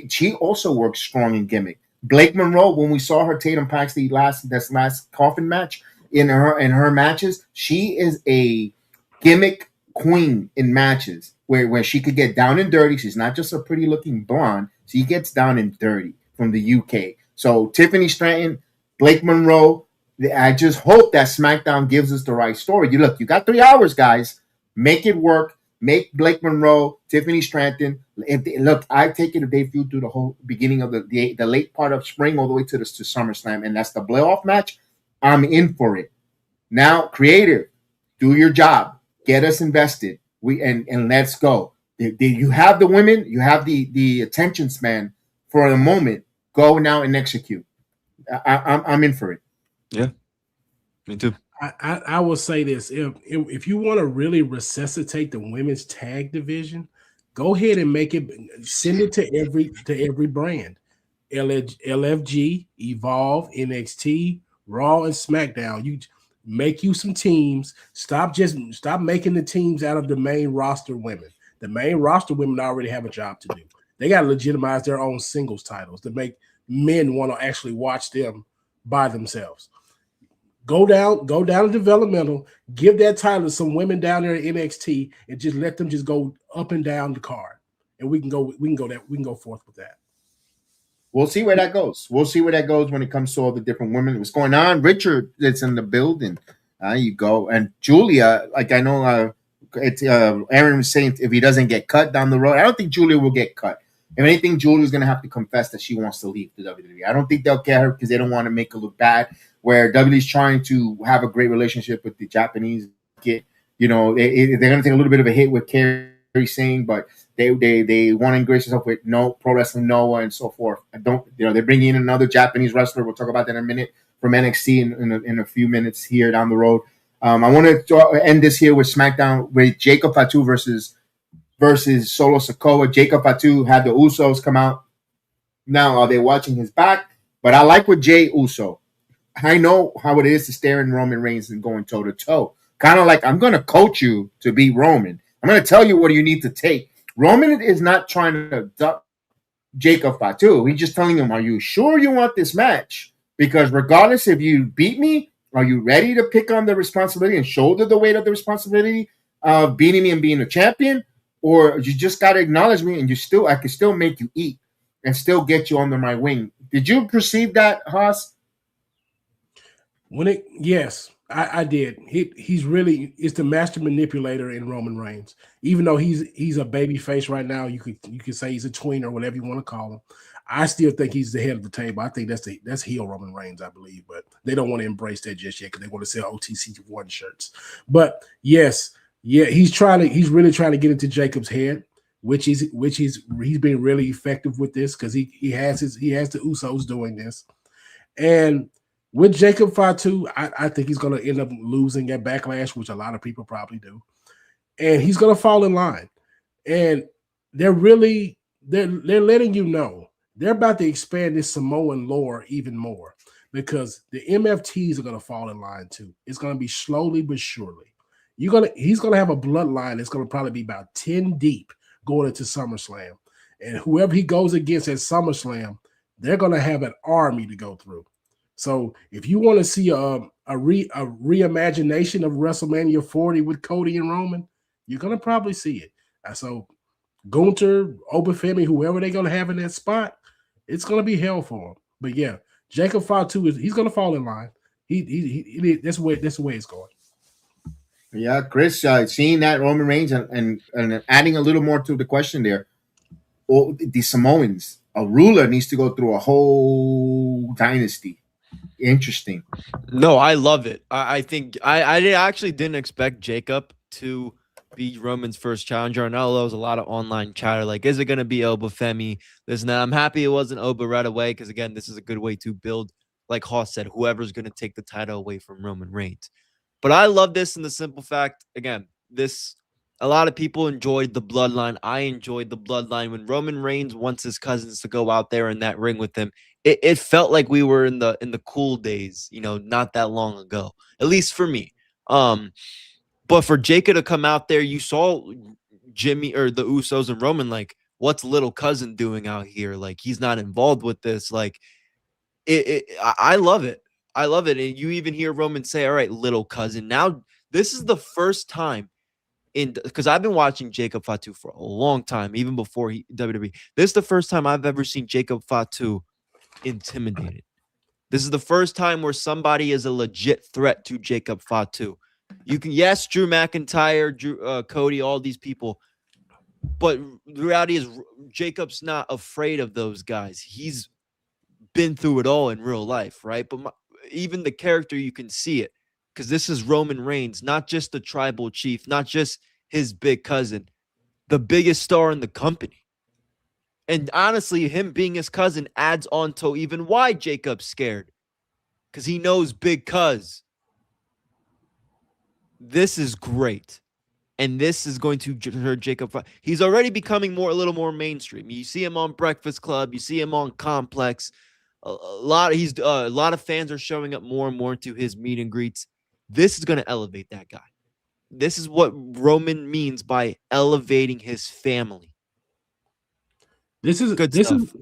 She also works strong in gimmick. Blake Monroe, when we saw her Tatum Paxley last coffin match in her matches, she is a gimmick queen in matches where she could get down and dirty. She's not just a pretty looking blonde. She gets down and dirty from the UK. So Tiffany Stratton, Blake Monroe, I just hope that SmackDown gives us the right story. You got 3 hours, guys. Make it work. Make Blake Monroe, Tiffany Stratton. I take it if they feud through the whole beginning of the late part of spring all the way to SummerSlam, and that's the playoff match. I'm in for it. Now, creative, do your job. Get us invested. And let's go. You have the women. You have the attention span for a moment. Go now and execute. I'm in for it. Yeah, me too. I will say this: if you want to really resuscitate the women's tag division, go ahead and send it to every brand. LFG, Evolve, NXT, Raw, and SmackDown. You make you some teams. Stop making the teams out of the main roster women. The main roster women already have a job to do. They got to legitimize their own singles titles to make men want to actually watch them by themselves. Go down to developmental, give that title to some women down there at NXT, and just let them just go up and down the card. And we can go forth with that. We'll see where that goes. We'll see where that goes when it comes to all the different women. What's going on? Richard that's in the building. You go. And Julia, like I know Aaron was saying if he doesn't get cut down the road, I don't think Julia will get cut. If anything, Julia's going to have to confess that she wants to leave the WWE. I don't think they'll care her because they don't want to make her look bad. Where WWE's trying to have a great relationship with the Japanese kid, they're going to take a little bit of a hit with Kairi Sane, but they want to ingrace themselves with Pro Wrestling Noah and so forth. They're bringing in another Japanese wrestler. We'll talk about that in a minute from NXT in a few minutes here down the road. I want to end this here with SmackDown with Jacob Fatu versus Solo Sikoa. Jacob Fatu had the Usos come out. Now, are they watching his back? But I like with Jey Uso. I know how it is to stare in Roman Reigns and going toe-to-toe. Kind of like, I'm going to coach you to beat Roman. I'm going to tell you what you need to take. Roman is not trying to duck Jacob Fatu. He's just telling him, are you sure you want this match? Because regardless if you beat me, are you ready to pick on the responsibility and shoulder the weight of the responsibility of beating me and being a champion? Or you just got to acknowledge me and I can still make you eat and still get you under my wing. Did you perceive that, Haas? Yes, I did. He's really is the master manipulator in Roman Reigns. Even though he's a baby face right now, you could say he's a tween or whatever you want to call him. I still think he's the head of the table. I think that's heel Roman Reigns, I believe, but they don't want to embrace that just yet because they want to sell OTC1 shirts. But yes, he's really trying to get into Jacob's head, which he's been really effective with this because he has the Usos doing this. And With Jacob Fatu, I think he's going to end up losing at Backlash, which a lot of people probably do. And he's going to fall in line. And they're letting you know they're about to expand this Samoan lore even more because the MFTs are going to fall in line too. It's going to be slowly but surely. He's going to have a bloodline that's going to probably be about 10 deep going into SummerSlam. And whoever he goes against at SummerSlam, they're going to have an army to go through. So if you want to see a reimagination of WrestleMania 40 with Cody and Roman, you're going to probably see it. So Gunther, Obafemi, whoever they're going to have in that spot, it's going to be hell for him. But yeah, Jacob Fatu he's going to fall in line. That's the way it's going. Yeah, Chris, seeing that Roman Reigns and adding a little more to the question there, the Samoans, a ruler needs to go through a whole dynasty. Interesting. No, I love it. I think I actually didn't expect Jacob to be Roman's first challenger. I know there was a lot of online chatter like, is it going to be Obafemi? This and that. I'm happy it wasn't Oba right away because, again, this is a good way to build, like Haas said, whoever's going to take the title away from Roman Reigns. But I love this in the simple fact, again, a lot of people enjoyed the bloodline. I enjoyed the bloodline. When Roman Reigns wants his cousins to go out there in that ring with him, it felt like we were in the cool days, not that long ago, at least for me. But for Jacob to come out there, you saw Jimmy or the Usos and Roman, like, what's little cousin doing out here? Like, he's not involved with this. Like, I love it. I love it. And you even hear Roman say, all right, little cousin. Now, this is the first time because I've been watching Jacob Fatu for a long time, even before WWE. This is the first time I've ever seen Jacob Fatu intimidated. This is the first time where somebody is a legit threat to Jacob Fatu. You can, yes, Drew McIntyre, Cody, all these people, but the reality is Jacob's not afraid of those guys. He's been through it all in real life, right? But even the character, you can see it because this is Roman Reigns, not just the tribal chief, not just his big cousin, the biggest star in the company. And honestly, him being his cousin adds on to even why Jacob's scared because he knows big cuz. This is great. And this is going to hurt Jacob. He's already becoming a little more mainstream. You see him on Breakfast Club. You see him on Complex. A lot of fans are showing up more and more to his meet and greets. This is going to elevate that guy. This is what Roman means by elevating his family. This is the price.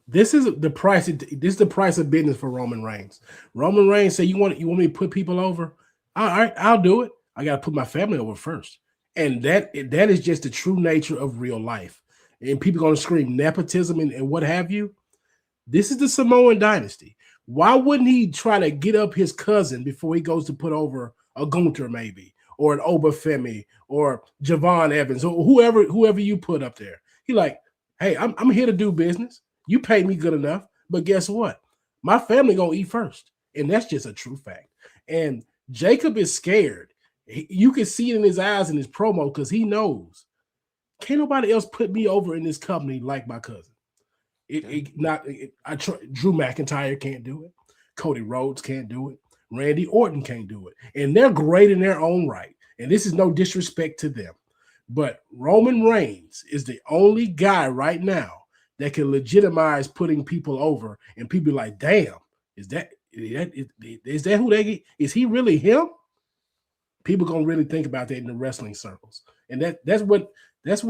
This is the price of business for Roman Reigns. Roman Reigns say, "You want me to put people over? All right, I'll do it. I got to put my family over first." And that is just the true nature of real life. And people are going to scream nepotism and what have you. This is the Samoan dynasty. Why wouldn't he try to get up his cousin before he goes to put over a Gunther maybe, or an Obafemi, or Javon Evans, or whoever you put up there? He like, hey, I'm here to do business. You pay me good enough, but guess what? My family gonna eat first, and that's just a true fact. And Jacob is scared. You can see it in his eyes in his promo because he knows can't nobody else put me over in this company like my cousin. Drew McIntyre can't do it. Cody Rhodes can't do it. Randy Orton can't do it. And they're great in their own right. And this is no disrespect to them. But Roman Reigns is the only guy right now that can legitimize putting people over. And people be like, damn, is that who they get? Is he really him? People gonna really think about that in the wrestling circles. And that's what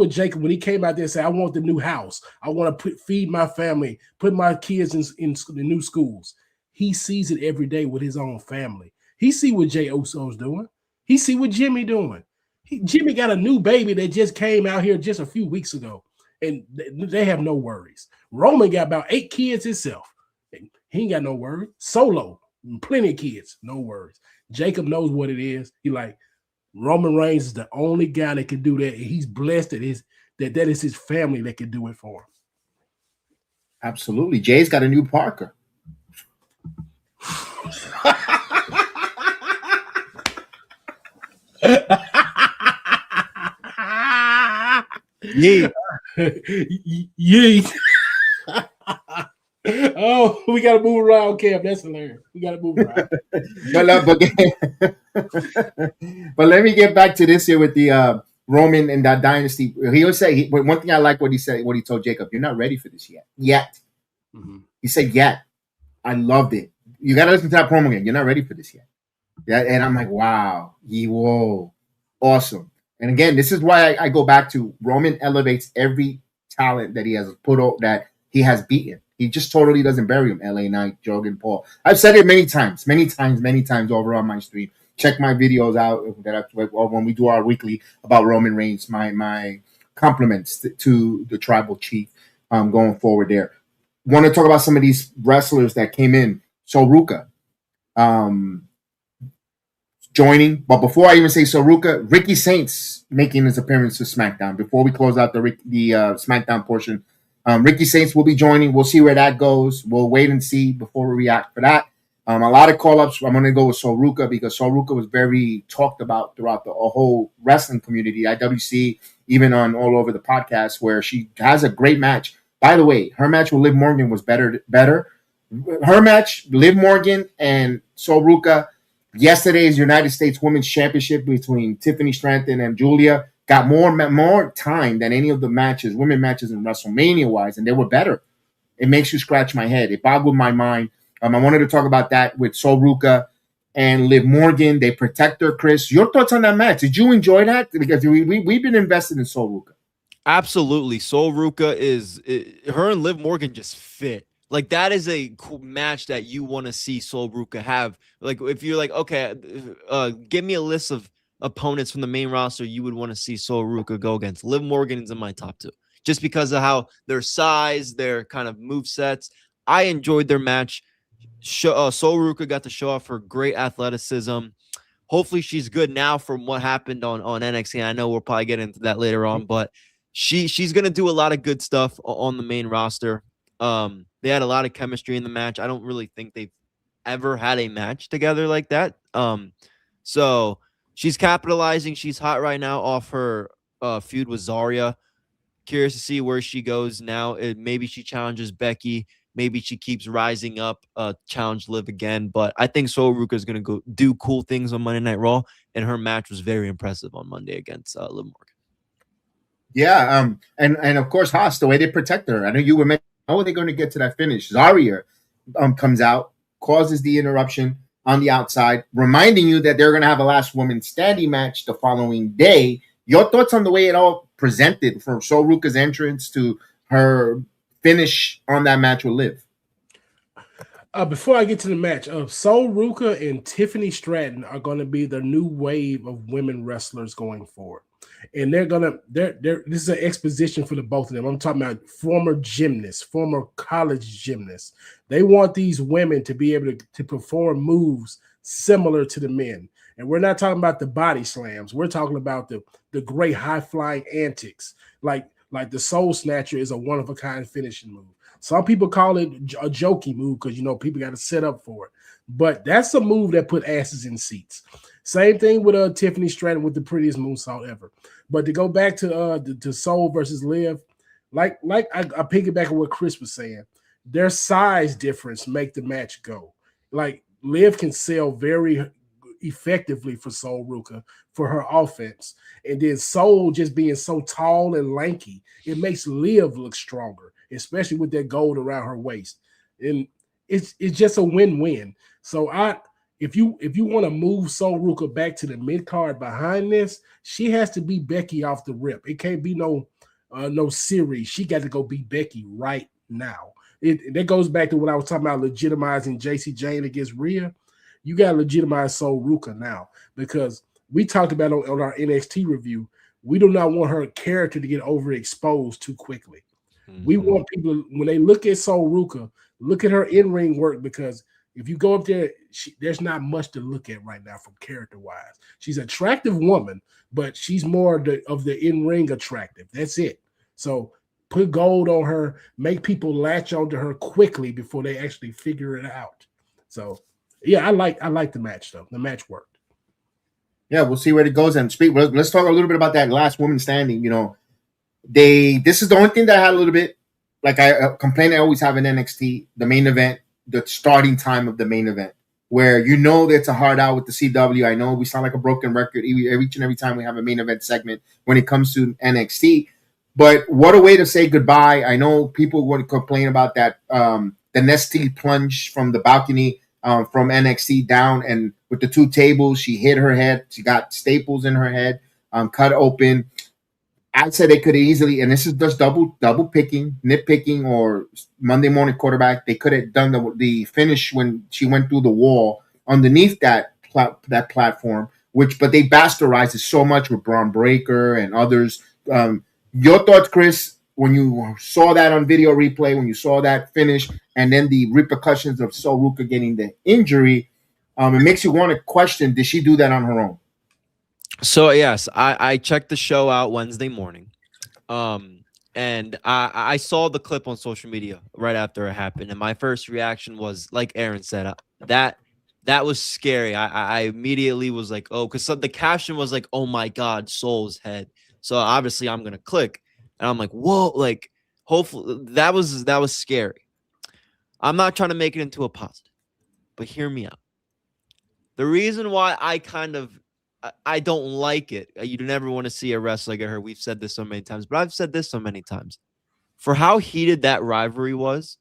Jacob, when he came out there and said, I want the new house. I want to feed my family, put my kids in the new schools. He sees it every day with his own family. He see what Jey Uso's doing. He see what Jimmy doing. Jimmy got a new baby that just came out here just a few weeks ago, and they have no worries. Roman got about 8 kids himself. He ain't got no worries. Solo, plenty of kids, no worries. Jacob knows what it is. He like, Roman Reigns is the only guy that can do that. He's blessed that is his family that can do it for him. Absolutely. Jay's got a new Parker. Yeah. Yeah. Oh, we got to move around, Cam. That's hilarious. We got to move around. but let me get back to this here with the Roman and that dynasty. He always say, one thing I like what he said, what he told Jacob, you're not ready for this yet. Mm-hmm. He said, yet. I loved it. You got to listen to that promo again. You're not ready for this yet. Yeah, and I'm like, wow, whoa, awesome. And again, this is why I go back to Roman elevates every talent that he has put out, that he has beaten. He just totally doesn't bury him. LA Knight, Jordan Paul. I've said it many times over on my stream. Check my videos out or when we do our weekly about Roman Reigns. My compliments to the tribal chief going forward there. Want to talk about some of these wrestlers that came in. So Ruka joining. But before I even say so Ruka, Ricky Saints making his appearance to SmackDown. Before we close out the SmackDown portion, Ricky Saints will be joining. We'll see where that goes. We'll wait and see before we react for that. A lot of call-ups. I'm going to go with Sol Ruka because Sol Ruka was very talked about throughout the whole wrestling community, IWC, even on all over the podcast, where she has a great match. By the way, her match with Liv Morgan was better. Her match, Liv Morgan and Sol Ruka, yesterday's United States Women's Championship between Tiffany Stratton and Julia, got more time than any of the matches, women matches in WrestleMania-wise, and they were better. It makes you scratch my head. It boggled my mind. I wanted to talk about that with Sol Ruka and Liv Morgan. They protect her, Chris. Your thoughts on that match? Did you enjoy that? Because we've been invested in Sol Ruka. Absolutely. Sol Ruka her and Liv Morgan just fit. Like, that is a cool match that you want to see Sol Ruka have. Like, if you're like, okay, give me a list of opponents from the main roster you would want to see Sol Ruka go against. Liv Morgan's in my top 2. Just because of how their size, their kind of move sets. I enjoyed their match. Sol Ruka got to show off her great athleticism. Hopefully she's good now from what happened on NXT. I know we'll probably get into that later on, but she's going to do a lot of good stuff on the main roster. They had a lot of chemistry in the match. I don't really think they've ever had a match together like that. So she's capitalizing. She's hot right now off her feud with Zarya. Curious to see where she goes now. Maybe she challenges Becky. Maybe she keeps rising up, challenge Liv again. But I think Sol Ruka is going to go do cool things on Monday Night Raw, and her match was very impressive on Monday against Liv Morgan. Yeah, and of course, Haas, the way they protect her. I know you were mentioning, how are they going to get to that finish? Zarya comes out, causes the interruption on the outside, reminding you that they're going to have a last woman standing match the following day. Your thoughts on the way it all presented, from Sol Ruka's entrance to her finish on that match with Liv? Before I get to the match, Sol Ruka and Tiffany Stratton are going to be the new wave of women wrestlers going forward. And this is an exposition for the both of them. I'm talking about former gymnasts, former college gymnasts. They want these women to be able to perform moves similar to the men. And we're not talking about the body slams. We're talking about the great high-flying antics. Like the Soul Snatcher is a one-of-a-kind finishing move. Some people call it a jokey move because, people got to set up for it. But that's a move that put asses in seats. Same thing with Tiffany Stratton with the prettiest moonsault ever. But to go back to Soul versus Liv, like I piggyback on what Chris was saying, their size difference make the match go. Like, Liv can sell very effectively for Sol Ruka for her offense, and then Sol just being so tall and lanky, it makes Liv look stronger, especially with that gold around her waist, and it's just a win-win. So if you want to move Sol Ruka back to the mid card behind this, she has to be Becky off the rip. It can't be no series. She got to go be Becky right now. That goes back to what I was talking about, legitimizing JC Jane against Rhea. You got to legitimize Sol Ruka now, because we talked about on our NXT review, we do not want her character to get overexposed too quickly. Mm-hmm. We want people, when they look at Sol Ruka, look at her in-ring work, because if you go up there, there's not much to look at right now from character-wise. She's an attractive woman, but she's more of the in-ring attractive. That's it. So put gold on her, make people latch onto her quickly before they actually figure it out. So, yeah, I like the match, though. The match worked. Yeah, we'll see where it goes. And let's talk a little bit about that last woman standing. This is the only thing that I had a little bit like I complain I always have in NXT, the main event, the starting time of the main event, where you know that's a hard out with the CW. I know we sound like a broken record each and every time we have a main event segment when it comes to NXT. But what a way to say goodbye. I know people would complain about that, the Nestle plunge from the balcony from NXT down, and with the two tables, she hit her head. She got staples in her head, cut open. I said they could easily, and this is just double picking, nitpicking, or Monday morning quarterback. They could have done the finish when she went through the wall underneath that platform, but they bastardized it so much with Braun Breaker and others. Your thoughts, Chris, when you saw that on video replay, when you saw that finish, and then the repercussions of Ruka getting the injury, it makes you want to question: did she do that on her own? So yes, I checked the show out Wednesday morning, and I saw the clip on social media right after it happened, and my first reaction was, like Aaron said, that was scary. I immediately was like, oh, because the caption was like, "Oh my God, Soul's head." So obviously I'm gonna click, and I'm like, whoa, like hopefully that was scary. I'm not trying to make it into a positive, but hear me out. The reason why I don't like it. You never want to see a wrestler get hurt. We've said this so many times, but I've said this so many times. For how heated that rivalry was,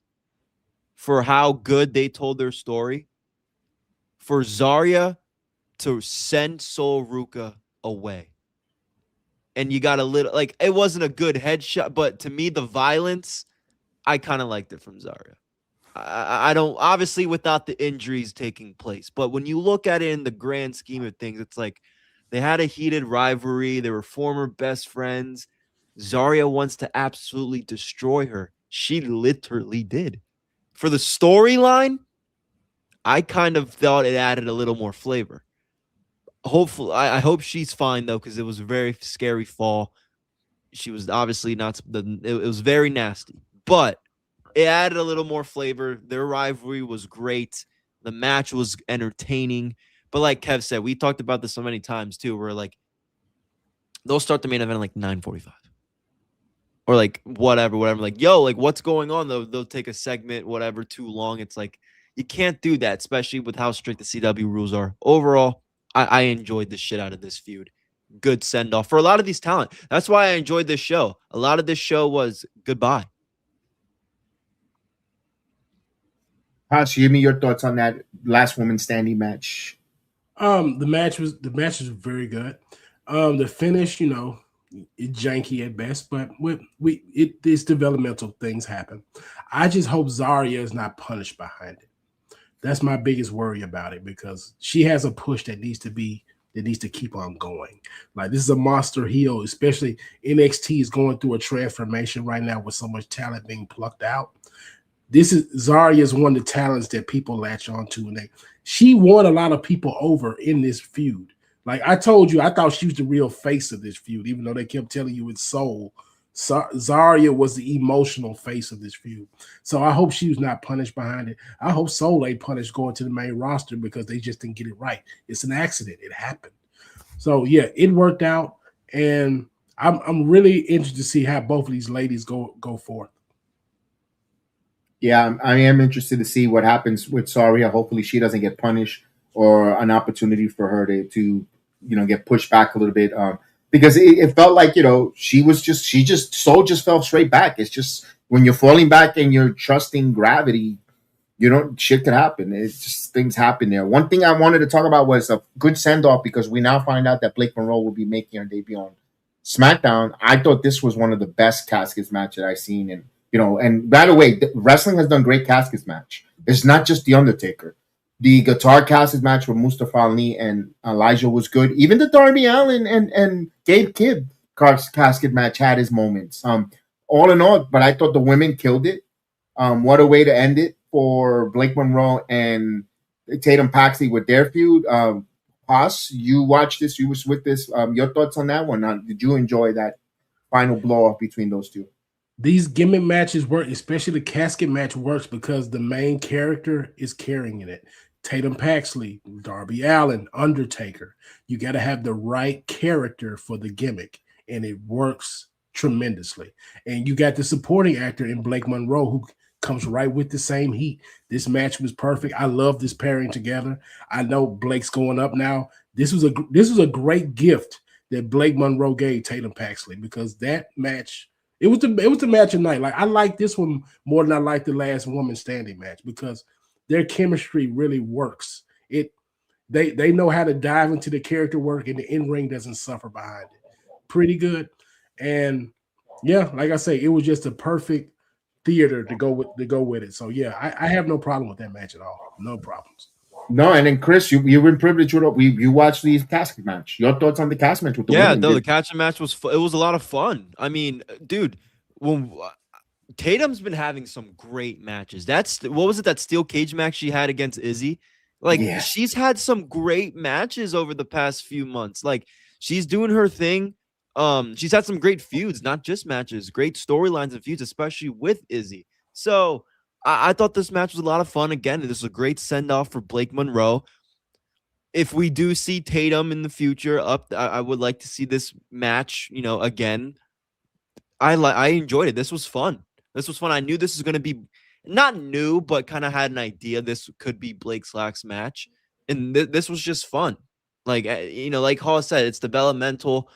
for how good they told their story, for Zarya to send Soul Ruka away. And you got a little, like, it wasn't a good headshot, but to me, the violence, I kind of liked it from Zarya. I don't, obviously without the injuries taking place, but when you look at it in the grand scheme of things, it's like they had a heated rivalry. They were former best friends. Zarya wants to absolutely destroy her. She literally did. For the storyline, I kind of thought it added a little more flavor. Hopefully, I hope she's fine, though, because it was a very scary fall. She was obviously not, it was very nasty, but it added a little more flavor. Their rivalry was great. The match was entertaining. But like Kev said, we talked about this so many times too, where like they'll start the main event at like 9:45. Or like whatever. Like, yo, like what's going on? They'll take a segment, whatever, too long. It's like you can't do that, especially with how strict the CW rules are. Overall, I enjoyed the shit out of this feud. Good send-off for a lot of these talent. That's why I enjoyed this show. A lot of this show was goodbye. Hash, give me your thoughts on that last woman standing match. The match was very good. The finish, it's janky at best, but it's developmental things happen. I just hope Zarya is not punished behind it. That's my biggest worry about it, because she has a push that needs to keep on going. Like, this is a monster heel, especially NXT is going through a transformation right now with so much talent being plucked out. Zarya is one of the talents that people latch on to, and she won a lot of people over in this feud. Like I told you, I thought she was the real face of this feud, even though they kept telling you it's Soul. Zarya was the emotional face of this feud. So I hope she was not punished behind it. I hope Soul ain't punished going to the main roster because they just didn't get it right. It's an accident. It happened. So yeah, it worked out, and I'm really interested to see how both of these ladies go forth. Yeah, I am interested to see what happens with Zarya. Hopefully she doesn't get punished, or an opportunity for her to get pushed back a little bit. Because it felt like, Soul just fell straight back. It's just when you're falling back and you're trusting gravity, shit could happen. It's just things happen there. One thing I wanted to talk about was a good send-off, because we now find out that Blake Monroe will be making her debut on SmackDown. I thought this was one of the best caskets match that I've seen. And by the way, wrestling has done great caskets match. It's not just The Undertaker. The guitar casket match with Mustafa Ali and Elijah was good. Even the Darby Allin and Gabe Kidd casket match had its moments. All in all, but I thought the women killed it. What a way to end it for Blake Monroe and Tatum Paxley with their feud. Haas, you watched this. You was with this. Your thoughts on that one? Did you enjoy that final blow off between those two? These gimmick matches work, especially the casket match works because the main character is carrying it. Tatum Paxley, Darby Allin, Undertaker. You got to have the right character for the gimmick, and it works tremendously. And you got the supporting actor in Blake Monroe who comes right with the same heat. This match was perfect. I love this pairing together. I know Blake's going up now. This was a great gift that Blake Monroe gave Tatum Paxley, because that match, it was the match of the night. Like, I like this one more than I like the last woman standing match, because their chemistry really works. They know how to dive into the character work, and the in-ring doesn't suffer behind it. Pretty good. And yeah, like I say, it was just a perfect theater to go with it. So yeah, I have no problem with that match at all. No problems. No, and then Chris, you've been privileged with you watched the casket match. Your thoughts on the casket match with the women? No, the casket match was it was a lot of fun. I mean, dude, when Tatum's been having some great matches. What was it, that steel cage match she had against Izzy? Like, she's had some great matches over the past few months. Like, she's doing her thing. She's had some great feuds, not just matches, great storylines and feuds, especially with Izzy. So I thought this match was a lot of fun. Again, this is a great send-off for Blake Monroe. If we do see Tatum in the future I would like to see this match, again. I enjoyed it. This was fun. I knew this was going to be not new, but kind of had an idea this could be Blake's last match. And this was just fun. Like, like Hall said, it's developmental.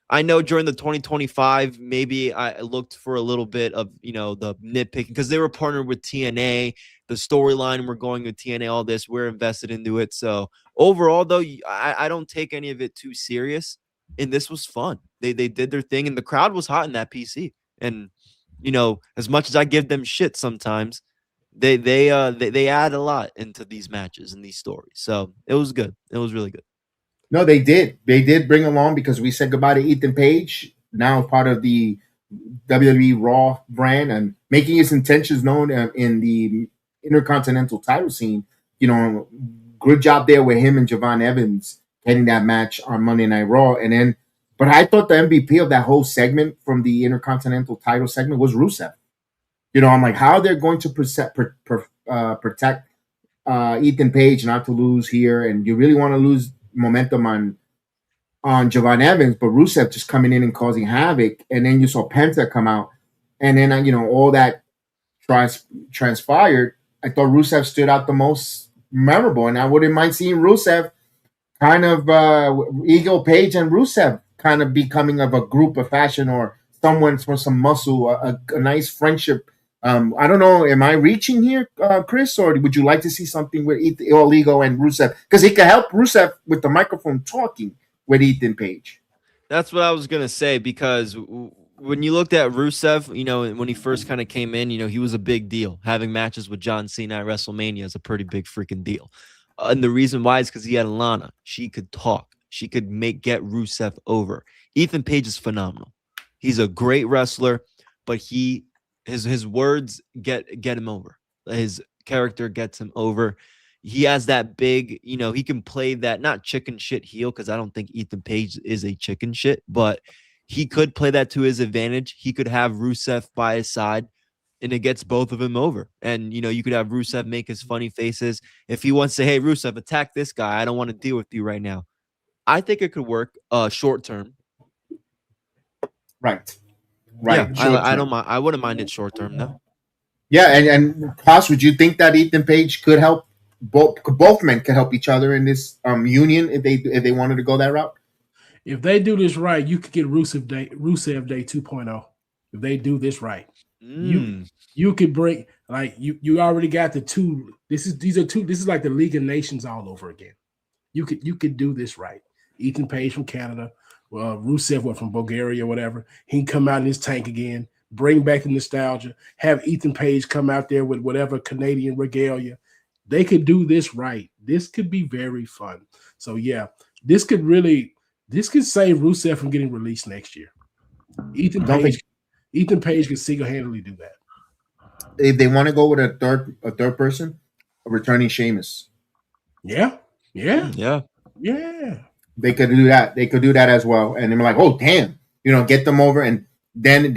I know during the 2025, maybe I looked for a little bit of, the nitpicking, because they were partnered with TNA, the storyline, we're going with TNA, all this, we're invested into it. So overall, though, I don't take any of it too serious. And this was fun. They did their thing, and the crowd was hot in that PC. And, as much as I give them shit sometimes, they add a lot into these matches and these stories. So it was good. It was really good. No, they did. They did bring along, because we said goodbye to Ethan Page, now part of the WWE RAW brand, and making his intentions known in the Intercontinental title scene. Good job there with him and Javon Evans getting that match on Monday Night Raw. But I thought the MVP of that whole segment from the Intercontinental title segment was Rusev. I'm like, how they're going to protect Ethan Page not to lose here, and you really want to lose momentum on Javon Evans, but Rusev just coming in and causing havoc. And then you saw Penta come out, and then all that transpired. I thought Rusev stood out the most memorable, and I wouldn't mind seeing Rusev kind of Ego Page and Rusev kind of becoming of a group of fashion, or someone for some muscle, a nice friendship. I don't know. Am I reaching here, Chris, or would you like to see something with Ego and Rusev? Because he could help Rusev with the microphone talking with Ethan Page. That's what I was going to say, because when you looked at Rusev, when he first kind of came in, he was a big deal. Having matches with John Cena at WrestleMania is a pretty big freaking deal. And the reason why is because he had Lana. She could talk. She could get Rusev over. Ethan Page is phenomenal. He's a great wrestler, but his words get him over. His character gets him over. He has that big, he can play that, not chicken shit heel, because I don't think Ethan Page is a chicken shit, but he could play that to his advantage. He could have Rusev by his side, and it gets both of them over. And, you could have Rusev make his funny faces. If he wants to, hey, Rusev, attack this guy. I don't want to deal with you right now. I think it could work short term. Right. Yeah, I don't mind. I wouldn't mind it short term, though. Yeah, and Klaus, would you think that Ethan Page could help both men could help each other in this union if they wanted to go that route? If they do this right, you could get Rusev Day 2.0. If they do this right, you could bring, like, you already got the two. This is like the League of Nations all over again. You could do this right. Ethan Page from Canada. Rusev from Bulgaria or whatever. He can come out in his tank again, bring back the nostalgia, have Ethan Page come out there with whatever Canadian regalia. They could do this right. This could be very fun. So yeah, this could save Rusev from getting released next year. Ethan Page can single-handedly do that. If they want to go with a third person, a returning Sheamus. Yeah. They could do that. They could do that as well. And they're like, oh, damn. Get them over. And then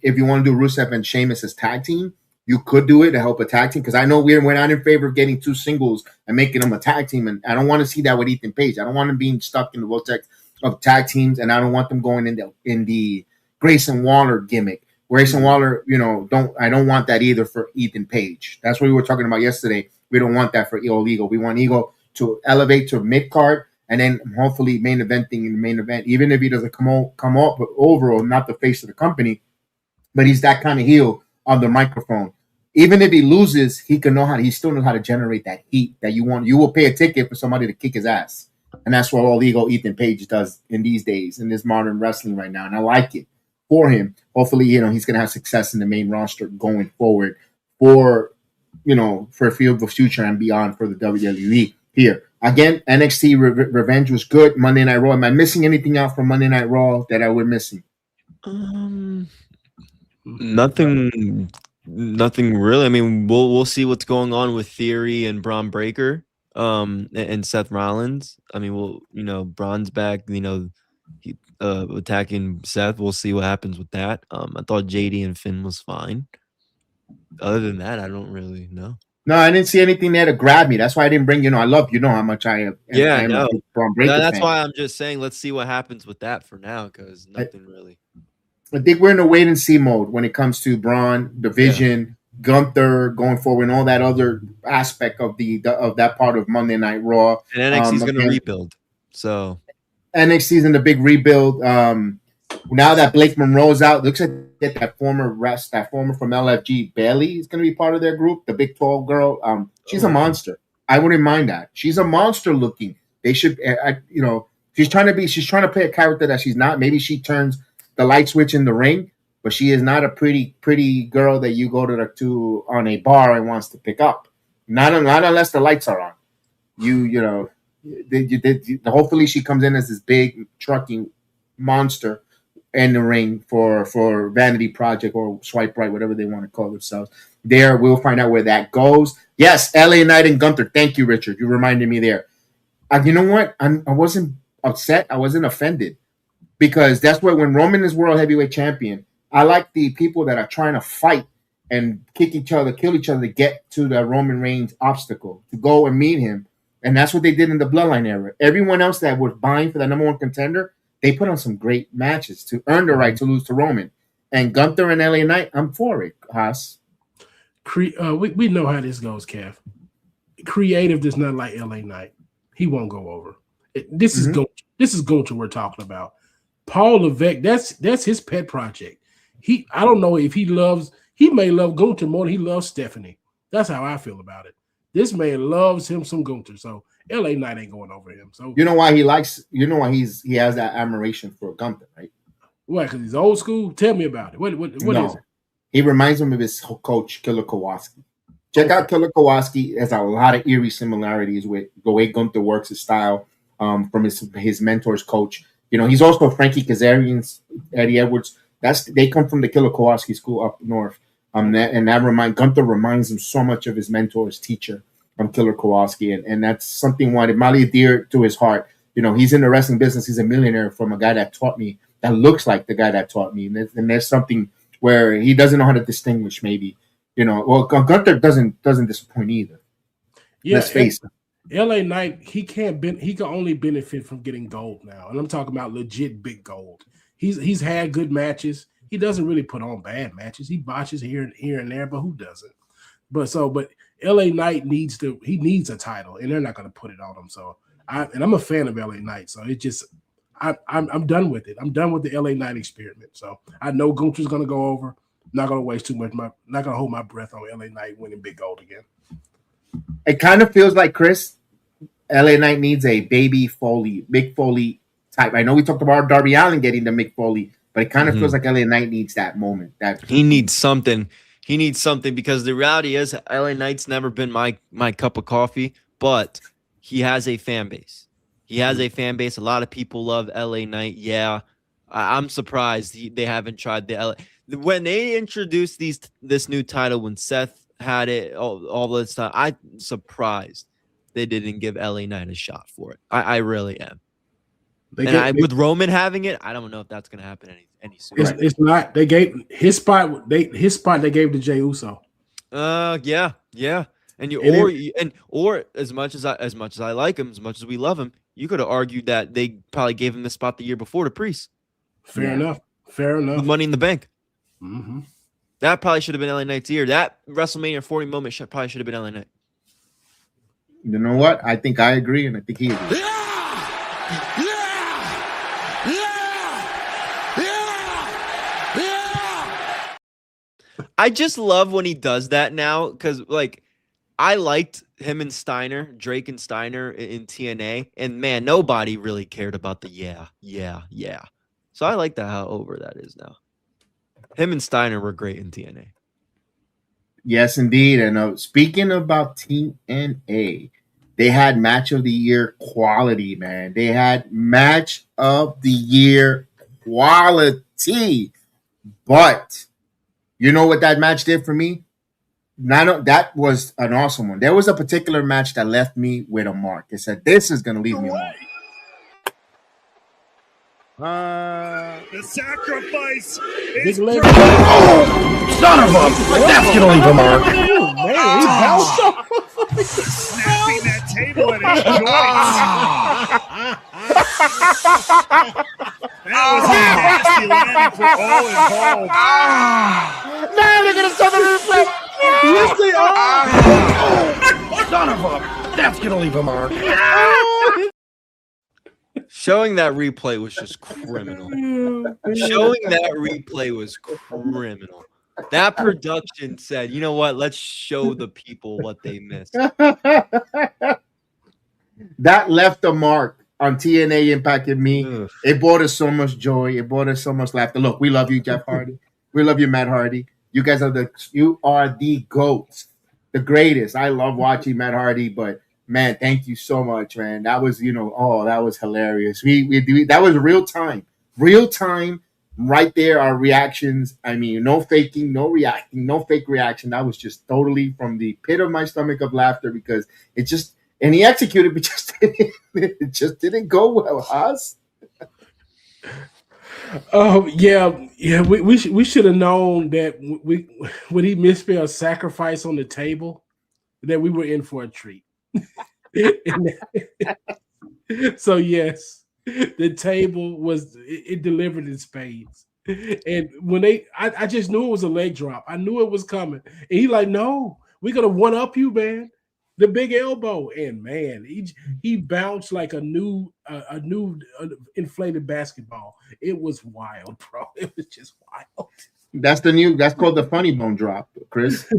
if you want to do Rusev and Sheamus as tag team, you could do it to help a tag team. Because I know we're not in favor of getting two singles and making them a tag team. And I don't want to see that with Ethan Page. I don't want him being stuck in the vortex of tag teams. And I don't want them going in the Grayson Waller gimmick. Grayson Waller, I don't want that either for Ethan Page. That's what we were talking about yesterday. We don't want that for Ego. We want Ego to elevate to mid card and then hopefully main eventing in the main event, even if he doesn't come up overall, not the face of the company, but he's that kind of heel on the microphone. Even if he loses, he still knows how to generate that heat that you want. You will pay a ticket for somebody to kick his ass. And that's what all Ego Ethan Page does in these days, in this modern wrestling right now. And I like it for him. Hopefully, he's going to have success in the main roster going forward for Field of Future and beyond for the WWE here. Again, NXT Revenge was good. Monday Night Raw. Am I missing anything out from Monday Night Raw that I was missing? Nothing really. I mean, we'll see what's going on with Theory and Braun Breaker, and Seth Rollins. I mean, Braun's back. He attacking Seth. We'll see what happens with that. I thought JD and Finn was fine. Other than that, I don't really know. No, I didn't see anything there to grab me. That's why I didn't bring. I love how much I am. Yeah, I know. Braun Breaker That's fan. why I'm just saying. Let's see what happens with that for now, because nothing really. I think we're in a wait and see mode when it comes to Braun, Division, Gunther going forward, and all that other aspect of that part of Monday Night Raw. And NXT is going to rebuild. So NXT's in the big rebuild. Now that Blake Monroe's out, looks like that former from LFG, Bailey, is going to be part of their group. The big tall girl. She's a monster. I wouldn't mind that. She's a monster looking. They should, she's trying to play a character that she's not. Maybe she turns the light switch in the ring, but she is not a pretty girl that you go to on a bar and wants to pick up. Not unless the lights are on. Hopefully she comes in as this big trucking monster in the ring for Vanity Project or Swipe Right, whatever they want to call themselves. There, we'll find out where that goes. Yes, LA Knight and Gunther. Thank you, Richard. You reminded me there. You know what? I wasn't upset. I wasn't offended. Because that's what, when Roman is World Heavyweight Champion, I like the people that are trying to fight and kill each other to get to the Roman Reigns obstacle, to go and meet him. And that's what they did in the Bloodline era. Everyone else that was vying for the number one contender, they put on some great matches to earn the right to lose to Roman. And Gunther and LA Knight, I'm for it, Haas. We know how this goes, Kev. Creative does not like LA Knight. He won't go over. This is Gunther we're talking about. Paul Levesque, that's his pet project. I don't know if he may love Gunther more than he loves Stephanie. That's how I feel about it. This man loves him some Gunther, so LA Knight ain't going over him. So you know why he has that admiration for Gunther, right? What? Because he's old school. Tell me about it. What is it? He reminds him of his coach Killer Kowalski. Check out Killer Kowalski. Has a lot of eerie similarities with the way Gunther works, his style, from his mentor's coach. He's also Frankie Kazarian's Eddie Edwards. They come from the Killer Kowalski school up north. Gunther reminds him so much of his mentor's teacher from Killer Kowalski, and that's something Mali dear to his heart. He's in the wrestling business. He's a millionaire from a guy that taught me, that looks like the guy that taught me, and there's something where he doesn't know how to distinguish. Maybe Gunther doesn't disappoint either. Yeah, let's face it. LA Knight, he can only benefit from getting gold now, and I'm talking about legit big gold. He's had good matches. He doesn't really put on bad matches. He botches here and there, but who doesn't? But LA Knight needs a title, and they're not going to put it on him. So I'm a fan of LA Knight. So it just I'm done with it. I'm done with the LA Knight experiment. So I know Gunther's going to go over. I'm not going to waste too much. Not going to hold my breath on LA Knight winning big gold again. It kind of feels like, Chris, LA Knight needs a Mick Foley type. I know we talked about Darby Allin getting the Mick Foley, but it kind of feels like LA Knight needs that moment. He needs something. He needs something, because the reality is LA Knight's never been my cup of coffee, but he has a fan base. A lot of people love LA Knight. Yeah, I'm surprised they haven't tried the LA. When they introduced this new title, when Seth had it all this time, I'm surprised they didn't give LA Knight a shot for it. I really am. With Roman having it, I don't know if that's going to happen any sooner. It's not. They gave his spot. They gave to Jey Uso. Yeah. Or as much as I like him, as much as we love him, you could have argued that they probably gave him the spot the year before to Priest. Fair enough. Fair enough. with Money in the Bank. Mm-hmm. That probably should have been LA Knight's year. That WrestleMania 40 moment probably should have been LA Knight. You know what? I think I agree, and I think he agrees. I just love when he does that now because, like, I liked him and Steiner, Drake and Steiner in TNA, and man, nobody really cared about the yeah. So I like that how over that is now. Him and Steiner were great in TNA. Yes, indeed. And speaking about TNA, they had match of the year quality, man. They had match of the year quality. But you know what that match did for me? That was an awesome one. There was a particular match that left me with a mark. It said, this is going to leave me a mark. The sacrifice Big is leg. Oh, son of a! That's gonna leave a mark. Oh, man, he bounced off. snapping that table and enjoying That was a nasty landing for all involved. No, they're going to start the replay. Yes, they are. Son of a! That's gonna leave a mark. Showing that replay was just criminal. Showing that replay was criminal. That production said, you know what? Let's show the people what they missed. That left a mark on TNA impacted me. Ugh. It brought us so much joy. It brought us so much laughter. Look, we love you, Jeff Hardy. We love you, Matt Hardy. You guys are the GOATs, the greatest. I love watching Matt Hardy, but man, thank you so much, man. That was, that was hilarious. That was real time right there. Our reactions. I mean, no faking, no reacting, no fake reaction. That was just totally from the pit of my stomach of laughter because and he executed, but it just didn't go well. Us. Oh yeah. We should have known that when he misspelled sacrifice on the table, that we were in for a treat. So yes, the table it delivered in spades. And when I just knew it was a leg drop. I knew it was coming. And he like, no, we're gonna one up you, man. The big elbow, and man, he bounced like a new inflated basketball. It was wild, bro. It was just wild. That's called the funny bone drop, Chris.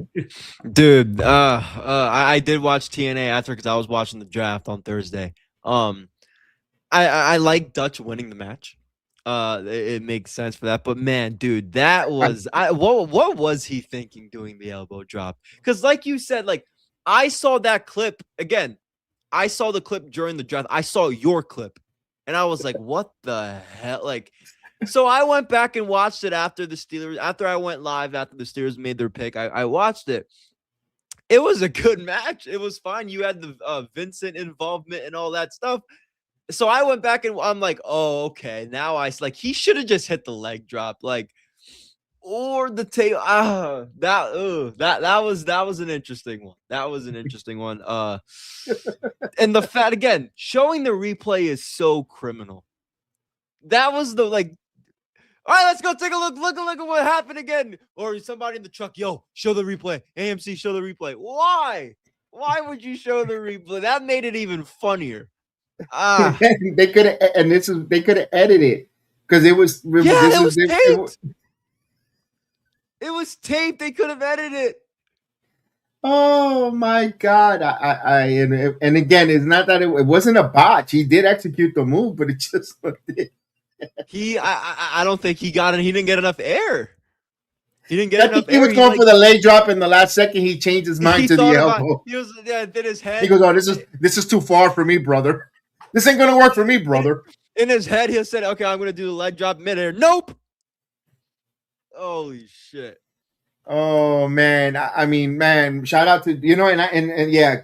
Dude, I did watch TNA after because I was watching the draft on Thursday. I like Dutch winning the match. It makes sense for that. But man, dude, that was what was he thinking doing the elbow drop? Because like you said, like I saw that clip again. I saw the clip during the draft. I saw your clip, and I was like, what the hell? Like. So I went back and watched it after the Steelers. After I went live, after the Steelers made their pick, I watched it. It was a good match. It was fine. You had the Vincent involvement and all that stuff. So I went back and I'm like, oh, okay. Now he should have just hit the leg drop, or the tail. That was an interesting one. That was an interesting one. And the fact again, showing the replay is so criminal. That was the all right, let's go take a look. Look at what happened again. Or somebody in the truck, yo, show the replay. AMC, show the replay. Why? Why would you show the replay? That made it even funnier. They could have, they could have edited it because it was taped. It was taped. They could have edited it. Oh my God! And again, it's not that it wasn't a botch. He did execute the move, but it just looked it. I don't think he got it. He didn't get enough air. He didn't get enough air. He was going for the leg drop in the last second. He changed his mind to the elbow. He was did his head. He goes, "Oh, this is too far for me, brother. This ain't gonna work for me, brother." In his head, he said, "Okay, I'm gonna do the leg drop midair." Nope. Holy shit. Oh man, I mean, man, shout out to and yeah.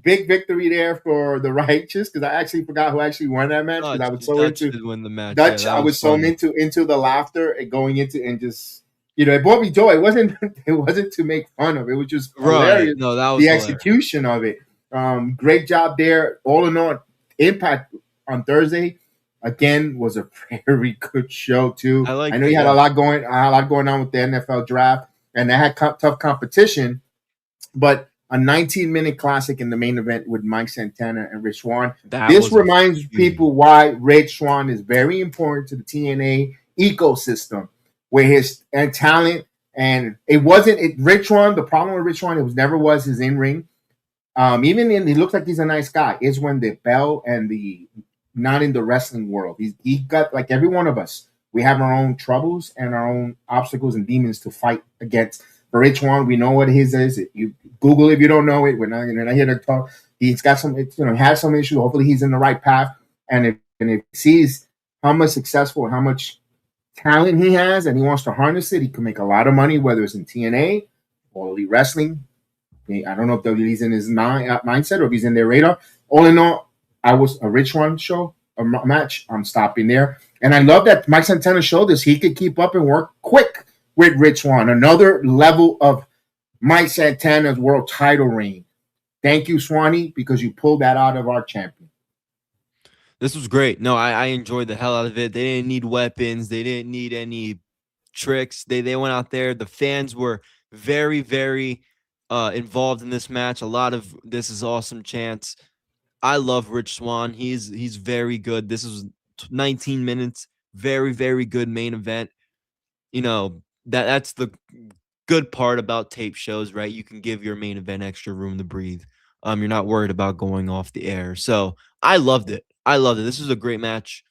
Big victory there for the Righteous because I actually forgot who actually won that match because I was so Dutch into did win the match. Dutch. Yeah, I was so into the laughter and going into and just it brought me joy. It wasn't to make fun of. It was just hilarious. Right. No, that was the hilarious. execution of it. Great job there. All in all, Impact on Thursday. again was a very good show too. I know you had a lot going on with the NFL draft, and they had tough competition, but a 19-minute classic in the main event with Mike Santana and Rich Swann. This reminds people why Rich Swann is very important to the TNA ecosystem, where his talent, and Rich Swann. The problem with Rich Swann, it never was his in-ring. He looks like he's a nice guy. It's when the bell and the not in the wrestling world. He got, like every one of us, we have our own troubles and our own obstacles and demons to fight against. For Rich Swann, we know what his is. You Google if you don't know it. We're not here to talk. He's got some, he has some issues. Hopefully, he's in the right path. And if he sees how much successful, how much talent he has, and he wants to harness it, he can make a lot of money, whether it's in TNA or Elite Wrestling. I don't know if he's in his mindset or if he's in their radar. All in all, I was a Rich Swann show, a match. I'm stopping there. And I love that Mike Santana showed us he could keep up and work quick with Rich Swann. Another level of Mike Santana's world title reign. Thank you, Swanee, because you pulled that out of our champion. This was great. No, I enjoyed the hell out of it. They didn't need weapons. They didn't need any tricks. They went out there. The fans were very, very involved in this match. A lot of "this is awesome" chants. I love Rich Swann. He's very good. This was 19 minutes. Very, very good main event. That's the good part about tape shows, right? You can give your main event extra room to breathe. You're not worried about going off the air. So I loved it. This was a great match.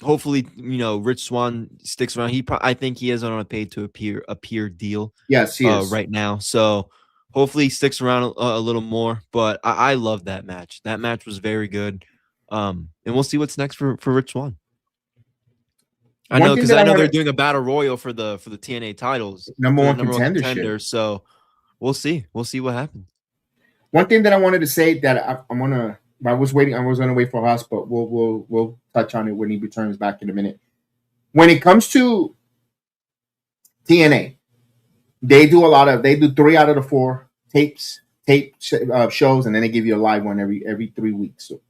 Hopefully, Rich Swann sticks around. I think he is on a pay to appear deal. Yes, he is right now. So hopefully he sticks around a little more. But I love that match. That match was very good. And we'll see what's next for Rich Swann. I know because I know they're doing a battle royal for the TNA titles, number one contender. So we'll see what happens. One thing that I wanted to say that I was gonna wait for Haas, but we'll touch on it when he returns back in a minute. When it comes to TNA, they do 3 out of the 4 tape shows, and then they give you a live one every 3 weeks. So,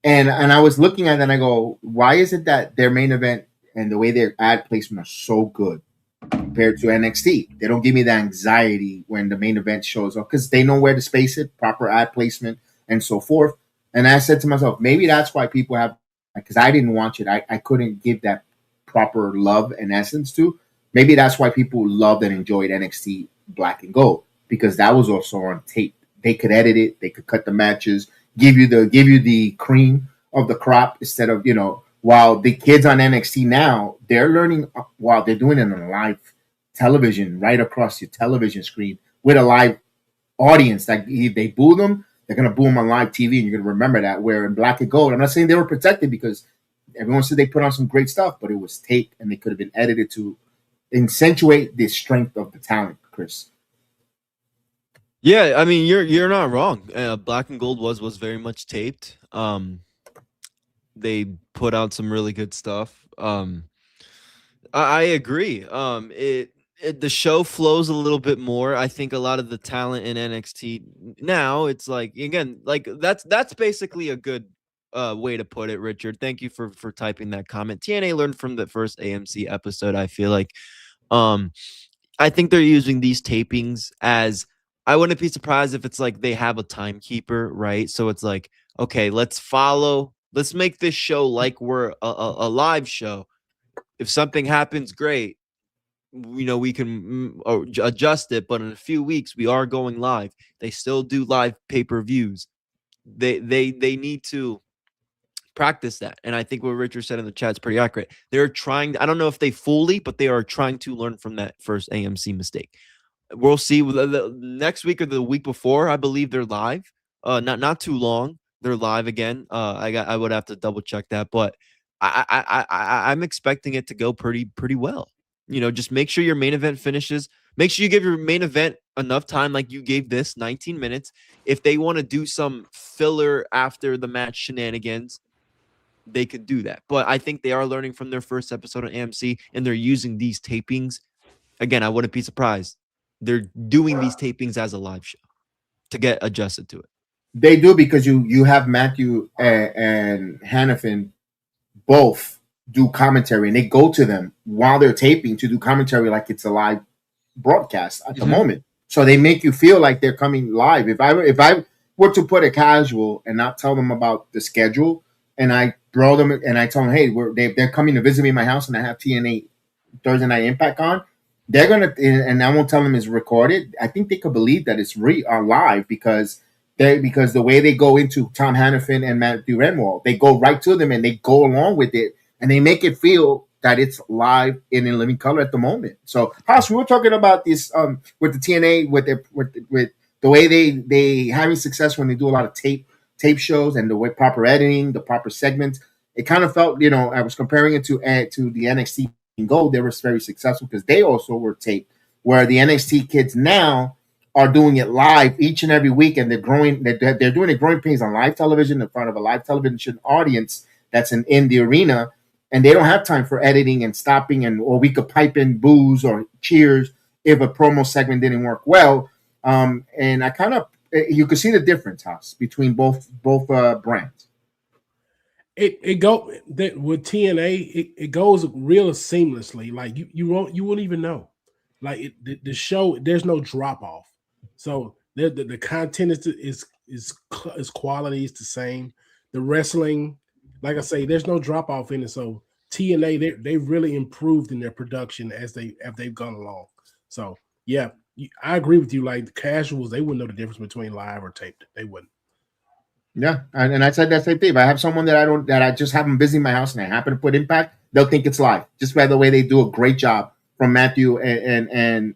And I was looking at that and I go, why is it that their main event and the way their ad placement are so good compared to NXT? They don't give me the anxiety when the main event shows up because they know where to space it, proper ad placement, and so forth. And I said to myself, maybe that's why people have, because I didn't watch it. I couldn't give that proper love and essence to. Maybe that's why people loved and enjoyed NXT Black and Gold, because that was also on tape. They could edit it. They could cut the matches. Give you the cream of the crop instead of, while the kids on NXT now, they're learning while they're doing it on live television right across your television screen with a live audience. Like if they boo them, they're going to boo them on live TV, and you're going to remember that. Where in Black and Gold, I'm not saying they were protected because everyone said they put on some great stuff, but it was taped and they could have been edited to accentuate the strength of the talent, Chris. Yeah, I mean you're not wrong. Black and Gold was very much taped. They put out some really good stuff. I agree. The show flows a little bit more. I think a lot of the talent in NXT now, it's like, again, like that's basically a good way to put it, Richard. Thank you for typing that comment. TNA learned from the first AMC episode. I feel like I think they're using these tapings as, I wouldn't be surprised if it's like they have a timekeeper, right? So it's like, okay, let's make this show like we're a live show. If something happens, great. We can adjust it, but in a few weeks we are going live. They still do live pay-per-views. They need to practice that. And I think what Richard said in the chat is pretty accurate. They're trying, I don't know if they fully, but they are trying to learn from that first AMC mistake. We'll see the next week or the week before. I believe they're live. Not too long. They're live again. I would have to double check that, but I'm expecting it to go pretty well. Just make sure your main event finishes. Make sure you give your main event enough time, like you gave this 19 minutes. If they want to do some filler after the match shenanigans, they could do that. But I think they are learning from their first episode on AMC, and they're using these tapings. Again, I wouldn't be surprised. They're doing these tapings as a live show to get adjusted to it. They do, because you have Matthew and Hannafin both do commentary, and they go to them while they're taping to do commentary like it's a live broadcast at the moment. So they make you feel like they're coming live. If I were to put a casual and not tell them about the schedule, and I bro them and I tell them, hey, they're coming to visit me in my house, and I have TNA Thursday Night Impact on, they're gonna, and I won't tell them it's recorded. I think they could believe that it's live because the way they go into Tom Hannafin and Matthew Renwald, they go right to them and they go along with it, and they make it feel that it's live in living color at the moment. So, Haas, we were talking about this with the TNA with the way they having success when they do a lot of tape shows and the way proper editing, the proper segments. It kind of felt, I was comparing it to the NXT Go. They were very successful because they also were taped. Where the NXT kids now are doing it live each and every week, and they're growing. They're doing it growing pains on live television in front of a live television audience that's in the arena, and they don't have time for editing and stopping, or we could pipe in boos or cheers if a promo segment didn't work well. And I kind of you could see the difference, Haas, between both brands. With TNA, it goes real seamlessly. Like you won't even know. Like the show, there's no drop off. So the content is quality is the same. The wrestling, like I say, there's no drop off in it. So TNA, they really improved in their production as they've gone along. So yeah, I agree with you. Like the casuals, they wouldn't know the difference between live or taped. They wouldn't. Yeah, and I said that same thing. If I have someone that I just have them visiting my house and I happen to put Impact, they'll think it's live. Just by the way they do a great job from Matthew and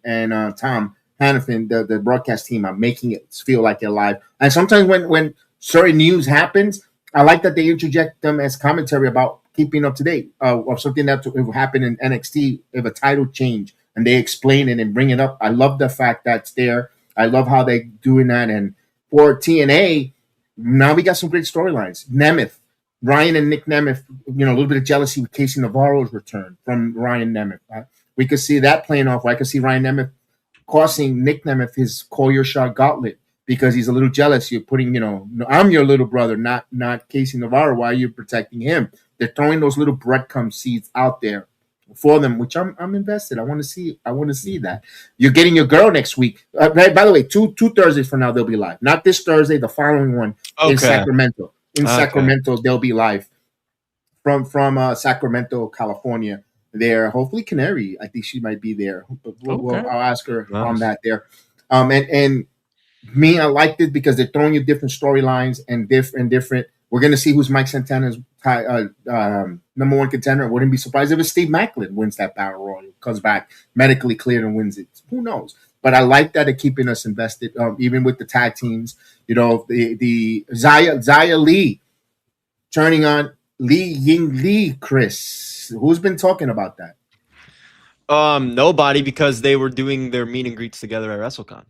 Tom Hannafin, the broadcast team, are making it feel like they're live. And sometimes when certain news happens, I like that they interject them as commentary about keeping up to date of something that will happen in NXT if a title change, and they explain it and bring it up. I love the fact that's there. I love how they're doing that. And for TNA, now we got some great storylines. Nemeth, Ryan and Nick Nemeth, a little bit of jealousy with Casey Navarro's return from Ryan Nemeth. We could see that playing off. I could see Ryan Nemeth costing Nick Nemeth his call your shot gauntlet because he's a little jealous. You're putting, I'm your little brother, not Casey Navarro. Why are you protecting him? They're throwing those little breadcrumb seeds out there for them, which I'm invested. I want to see that. You're getting your girl next week. Right, by the way, two Thursdays from now they'll be live. Not this Thursday, the following one in Sacramento. Sacramento, they'll be live from Sacramento, California. There, hopefully Canary. I think she might be there. I'll ask her on that there. And me, I liked it because they're throwing you different storylines and different. We're going to see who's Mike Santana's number one contender. Wouldn't be surprised if Steve Macklin wins that battle royal, comes back medically cleared and wins it. Who knows? But I like that they're keeping us invested, even with the tag teams. The Xia Li turning on Li Ying Li. Chris, who's been talking about that? Nobody, because they were doing their meet and greets together at WrestleCon.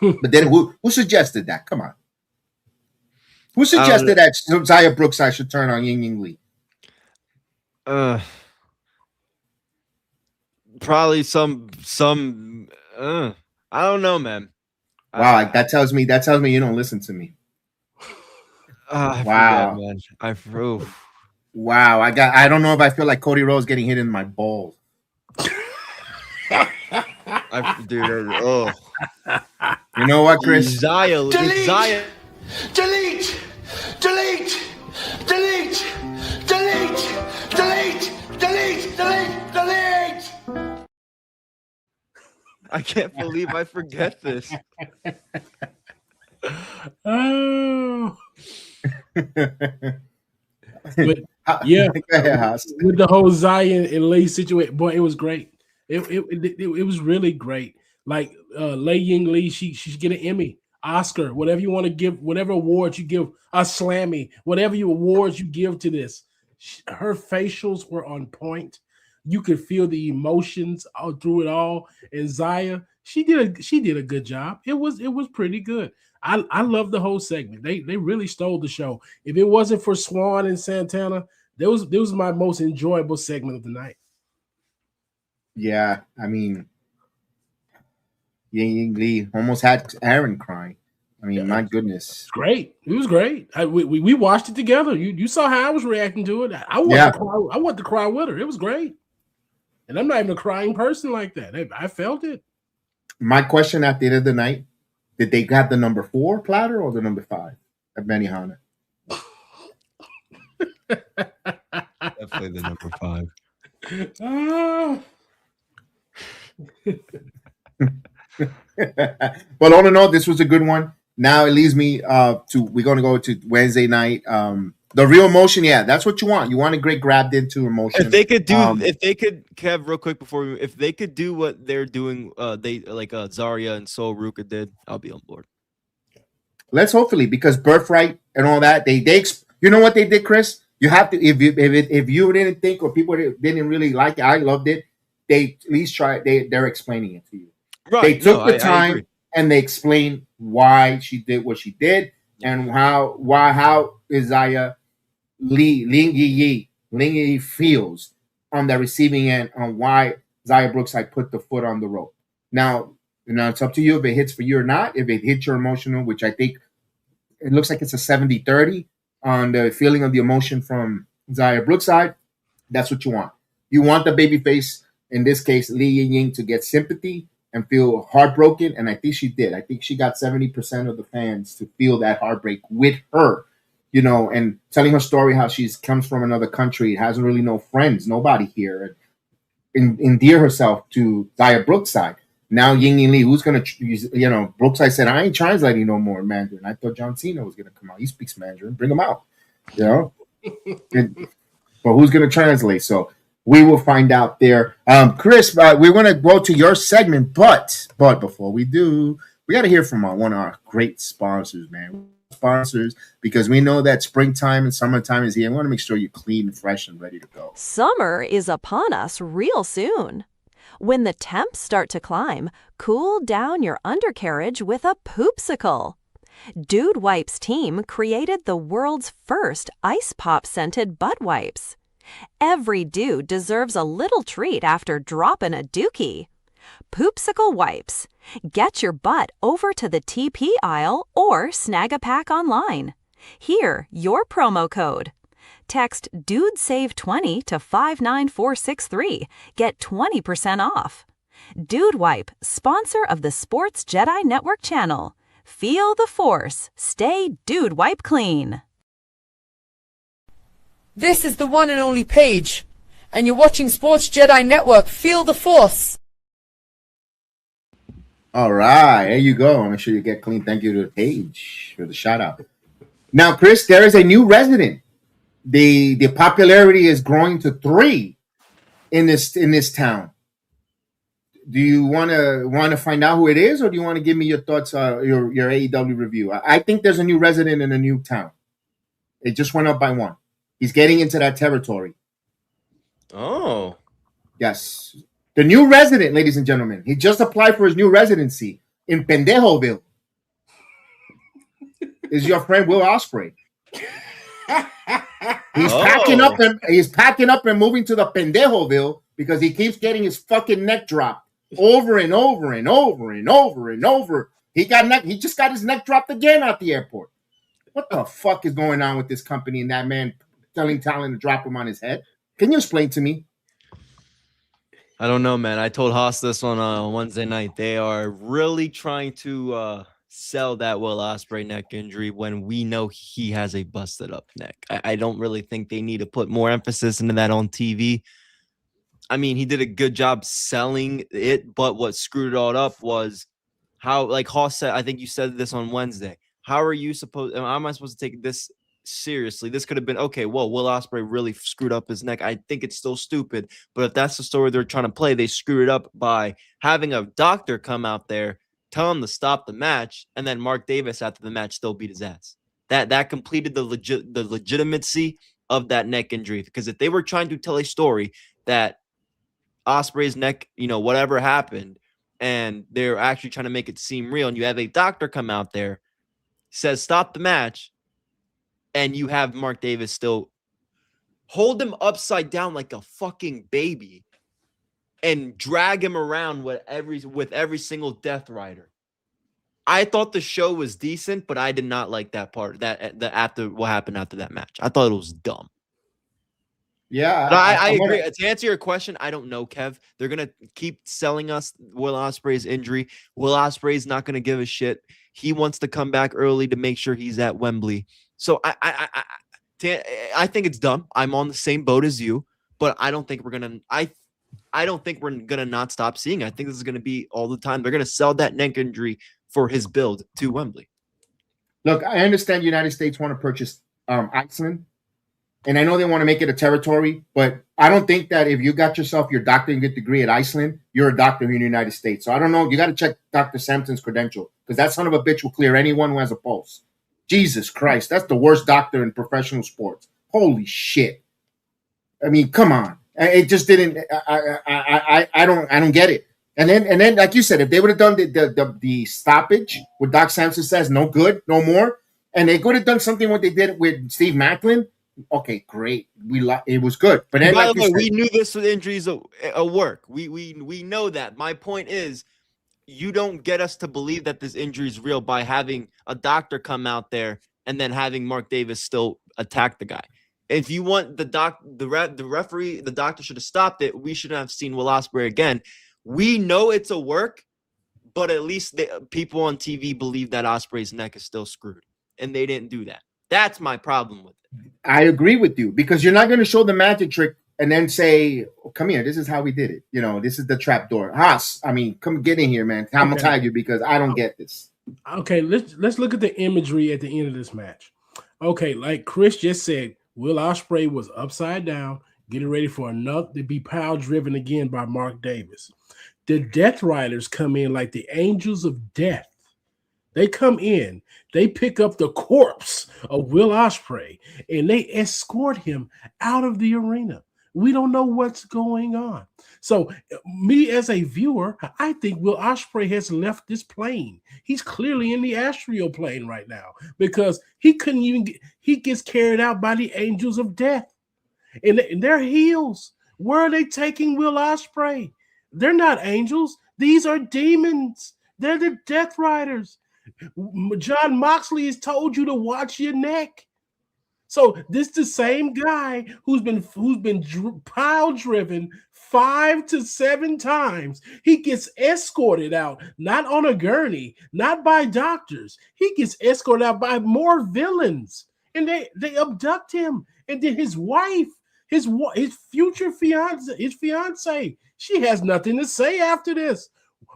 But then who suggested that? Come on. Who suggested that Xia Brookside should turn on Ying Ying Li? Probably some I don't know, man. Wow, that tells me you don't listen to me. Wow, man. Wow, I don't know if I feel like Cody Rhodes getting hit in my balls. Dude, You know what, Chris? Xia. Delete! I can't believe I forget this. Oh. But yeah, with the whole Zion and Lei situation, boy, it was great. It was really great. Like Lei Ying Li, she should get an Emmy, Oscar, whatever you want to give, whatever awards you give, a Slammy, whatever awards you give to this. Her facials were on point. You could feel the emotions all through it all. And Xia, she did a good job. It was pretty good. I love the whole segment. They really stole the show. If it wasn't for Swann and Santana, that was my most enjoyable segment of the night. Yeah, I mean, Ying Ying Li almost had Aaron crying. I mean, my goodness. It's great. It was great. We watched it together. You saw how I was reacting to it. I want to cry with her. It was great. And I'm not even a crying person like that. I felt it. My question at the end of the night, did they have the number 4 platter or the number 5 at Benihana? Definitely the number 5. But all in all, this was a good one. Now it leads me we're going to go to Wednesday night. The real emotion, yeah, that's what you want. You want to get grabbed into emotion. If they could Kev, real quick if they could do what they're doing, they like Zarya and Sol Ruka did, I'll be on board. Let's hopefully, because Birthright and all that, they you know what they did, Chris? You have to, if you didn't think or people didn't really like it, I loved it. They at least they're explaining it to you. Right. They took the time and they explained why she did what she did and how Isaiah Ling Yi feels on the receiving end on why Xia Brookside put the foot on the rope. Now it's up to you if it hits for you or not. If it hits your emotional, which I think it looks like it's a 70-30 on the feeling of the emotion from Xia Brookside, that's what you want. You want the babyface, in this case, Li Ying, to get sympathy and feel heartbroken, and I think she did. I think she got 70% of the fans to feel that heartbreak with her, and telling her story, how she comes from another country, hasn't really no friends, nobody here, and endear herself to Xia Brookside. Now Ying Lee, who's going to, Brookside said, I ain't translating no more in Mandarin. I thought John Cena was going to come out. He speaks Mandarin. Bring him out, but who's going to translate? So we will find out there. Chris, we're going to go to your segment, but before we do, we got to hear from one of our great sponsors, man. Sponsors, because we know that springtime and summertime is here. I want to make sure you're clean, fresh, and ready to go. Summer is upon us real soon. When the temps start to climb, cool down your undercarriage with a poopsicle. Dude Wipes team created the world's first ice pop scented butt wipes. Every dude deserves a little treat after dropping a dookie. Poopsicle Wipes. Get your butt over to the TP aisle or snag a pack online. Here, your promo code. Text DUDESAVE20 to 59463. Get 20% off. Dude Wipe, sponsor of the Sports Jedi Network channel. Feel the force. Stay Dude Wipe clean. This is the one and only Paige, and you're watching Sports Jedi Network. Feel the force. All right, there you go. Make sure you get clean. Thank you to Paige for the shout out. Now, Chris, there is a new resident. The popularity is growing to 3 in this town. Do you want to find out who it is, or do you want to give me your thoughts, your AEW review? I think there's a new resident in a new town. It just went up by 1. He's getting into that territory. Oh, yes, the new resident, ladies and gentlemen. He just applied for his new residency in Pendejoville. Is your friend Will Ospreay? He's packing up and moving to the Pendejoville because he keeps getting his fucking neck dropped over and over and over and over and over. He just got his neck dropped again at the airport. What the fuck is going on with this company and that man telling talent to drop him on his head? Can you explain to me? I don't know, man. I told Haas this on Wednesday night. They are really trying to sell that Will Ospreay neck injury when we know he has a busted up neck. I don't really think they need to put more emphasis into that on TV. I mean, he did a good job selling it, but what screwed it all up was how, like Haas said, I think you said this on Wednesday. How are you supposed? How am I supposed to take this seriously? This could have been okay. Well, Will Ospreay really screwed up his neck. I think it's still stupid, but if that's the story they're trying to play, they screwed it up by having a doctor come out there, tell him to stop the match, and then Mark Davis after the match still beat his ass. That completed the legitimacy of that neck injury. Because if they were trying to tell a story that Ospreay's neck, whatever happened, and they're actually trying to make it seem real, and you have a doctor come out there, says stop the match, and you have Mark Davis still hold him upside down like a fucking baby and drag him around with every single Death Rider. I thought the show was decent, but I did not like that part. After what happened after that match, I thought it was dumb. Yeah, But I agree. To answer your question, I don't know, Kev. They're gonna keep selling us Will Ospreay's injury. Will Ospreay's not gonna give a shit. He wants to come back early to make sure he's at Wembley. So I think it's dumb. I'm on the same boat as you, but I don't think we're gonna. I don't think we're gonna not stop seeing. I think this is gonna be all the time. They're gonna sell that neck injury for his build to Wembley. Look, I understand the United States want to purchase Iceland. And I know they want to make it a territory, but I don't think that if you got yourself your doctorate degree at Iceland, you're a doctor in the United States. So I don't know. You got to check Dr. Sampson's credential because that son of a bitch will clear anyone who has a pulse. Jesus Christ. That's the worst doctor in professional sports. Holy shit. I mean, come on. It just didn't. I don't get it. And then, like you said, if they would have done the stoppage, what Doc Sampson says, no good, no more, and they could have done something what they did with Steve Macklin. Okay, great. It was good, but then, by like the way, said, we knew this with injuries a work. We know that. My point is, you don't get us to believe that this injury is real by having a doctor come out there and then having Mark Davis still attack the guy. If you want the referee, the doctor should have stopped it. We shouldn't have seen Will Ospreay again. We know it's a work, but at least people on TV believe that Ospreay's neck is still screwed, and they didn't do that. That's my problem with it. I agree with you because you're not going to show the magic trick and then say, oh, come here, this is how we did it. You know, this is the trap door. Haas, I mean, come get in here, man. I'm going to tag you because I don't get this. Okay, let's look at the imagery at the end of this match. Okay, like Chris just said, Will Ospreay was upside down, getting ready for another to be power driven again by Mark Davis. The Death Riders come in like the angels of death. They come in, they pick up the corpse of Will Ospreay, and they escort him out of the arena. We don't know what's going on. So, me as a viewer, I think Will Ospreay has left this plane. He's clearly in the astral plane right now because he couldn't even he gets carried out by the angels of death. And they're heels. Where are they taking Will Ospreay? They're not angels. These are demons. They're the Death Riders. John Moxley has told you to watch your neck. So this the same guy who's been pile driven 5 to 7 times. He gets escorted out, not on a gurney, not by doctors. He gets escorted out by more villains, and they abduct him. And then his wife, his future fiance, she has nothing to say after this.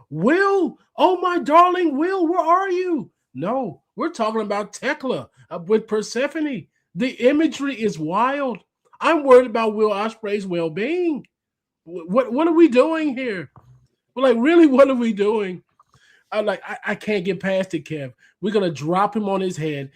Will, oh my darling Will, where are you? No, we're talking about Tekla with Persephone. The imagery is wild. I'm worried about Will Ospreay's well-being. What are we doing here? Like, really, what are we doing? I can't get past it, Kev. We're gonna drop him on his head.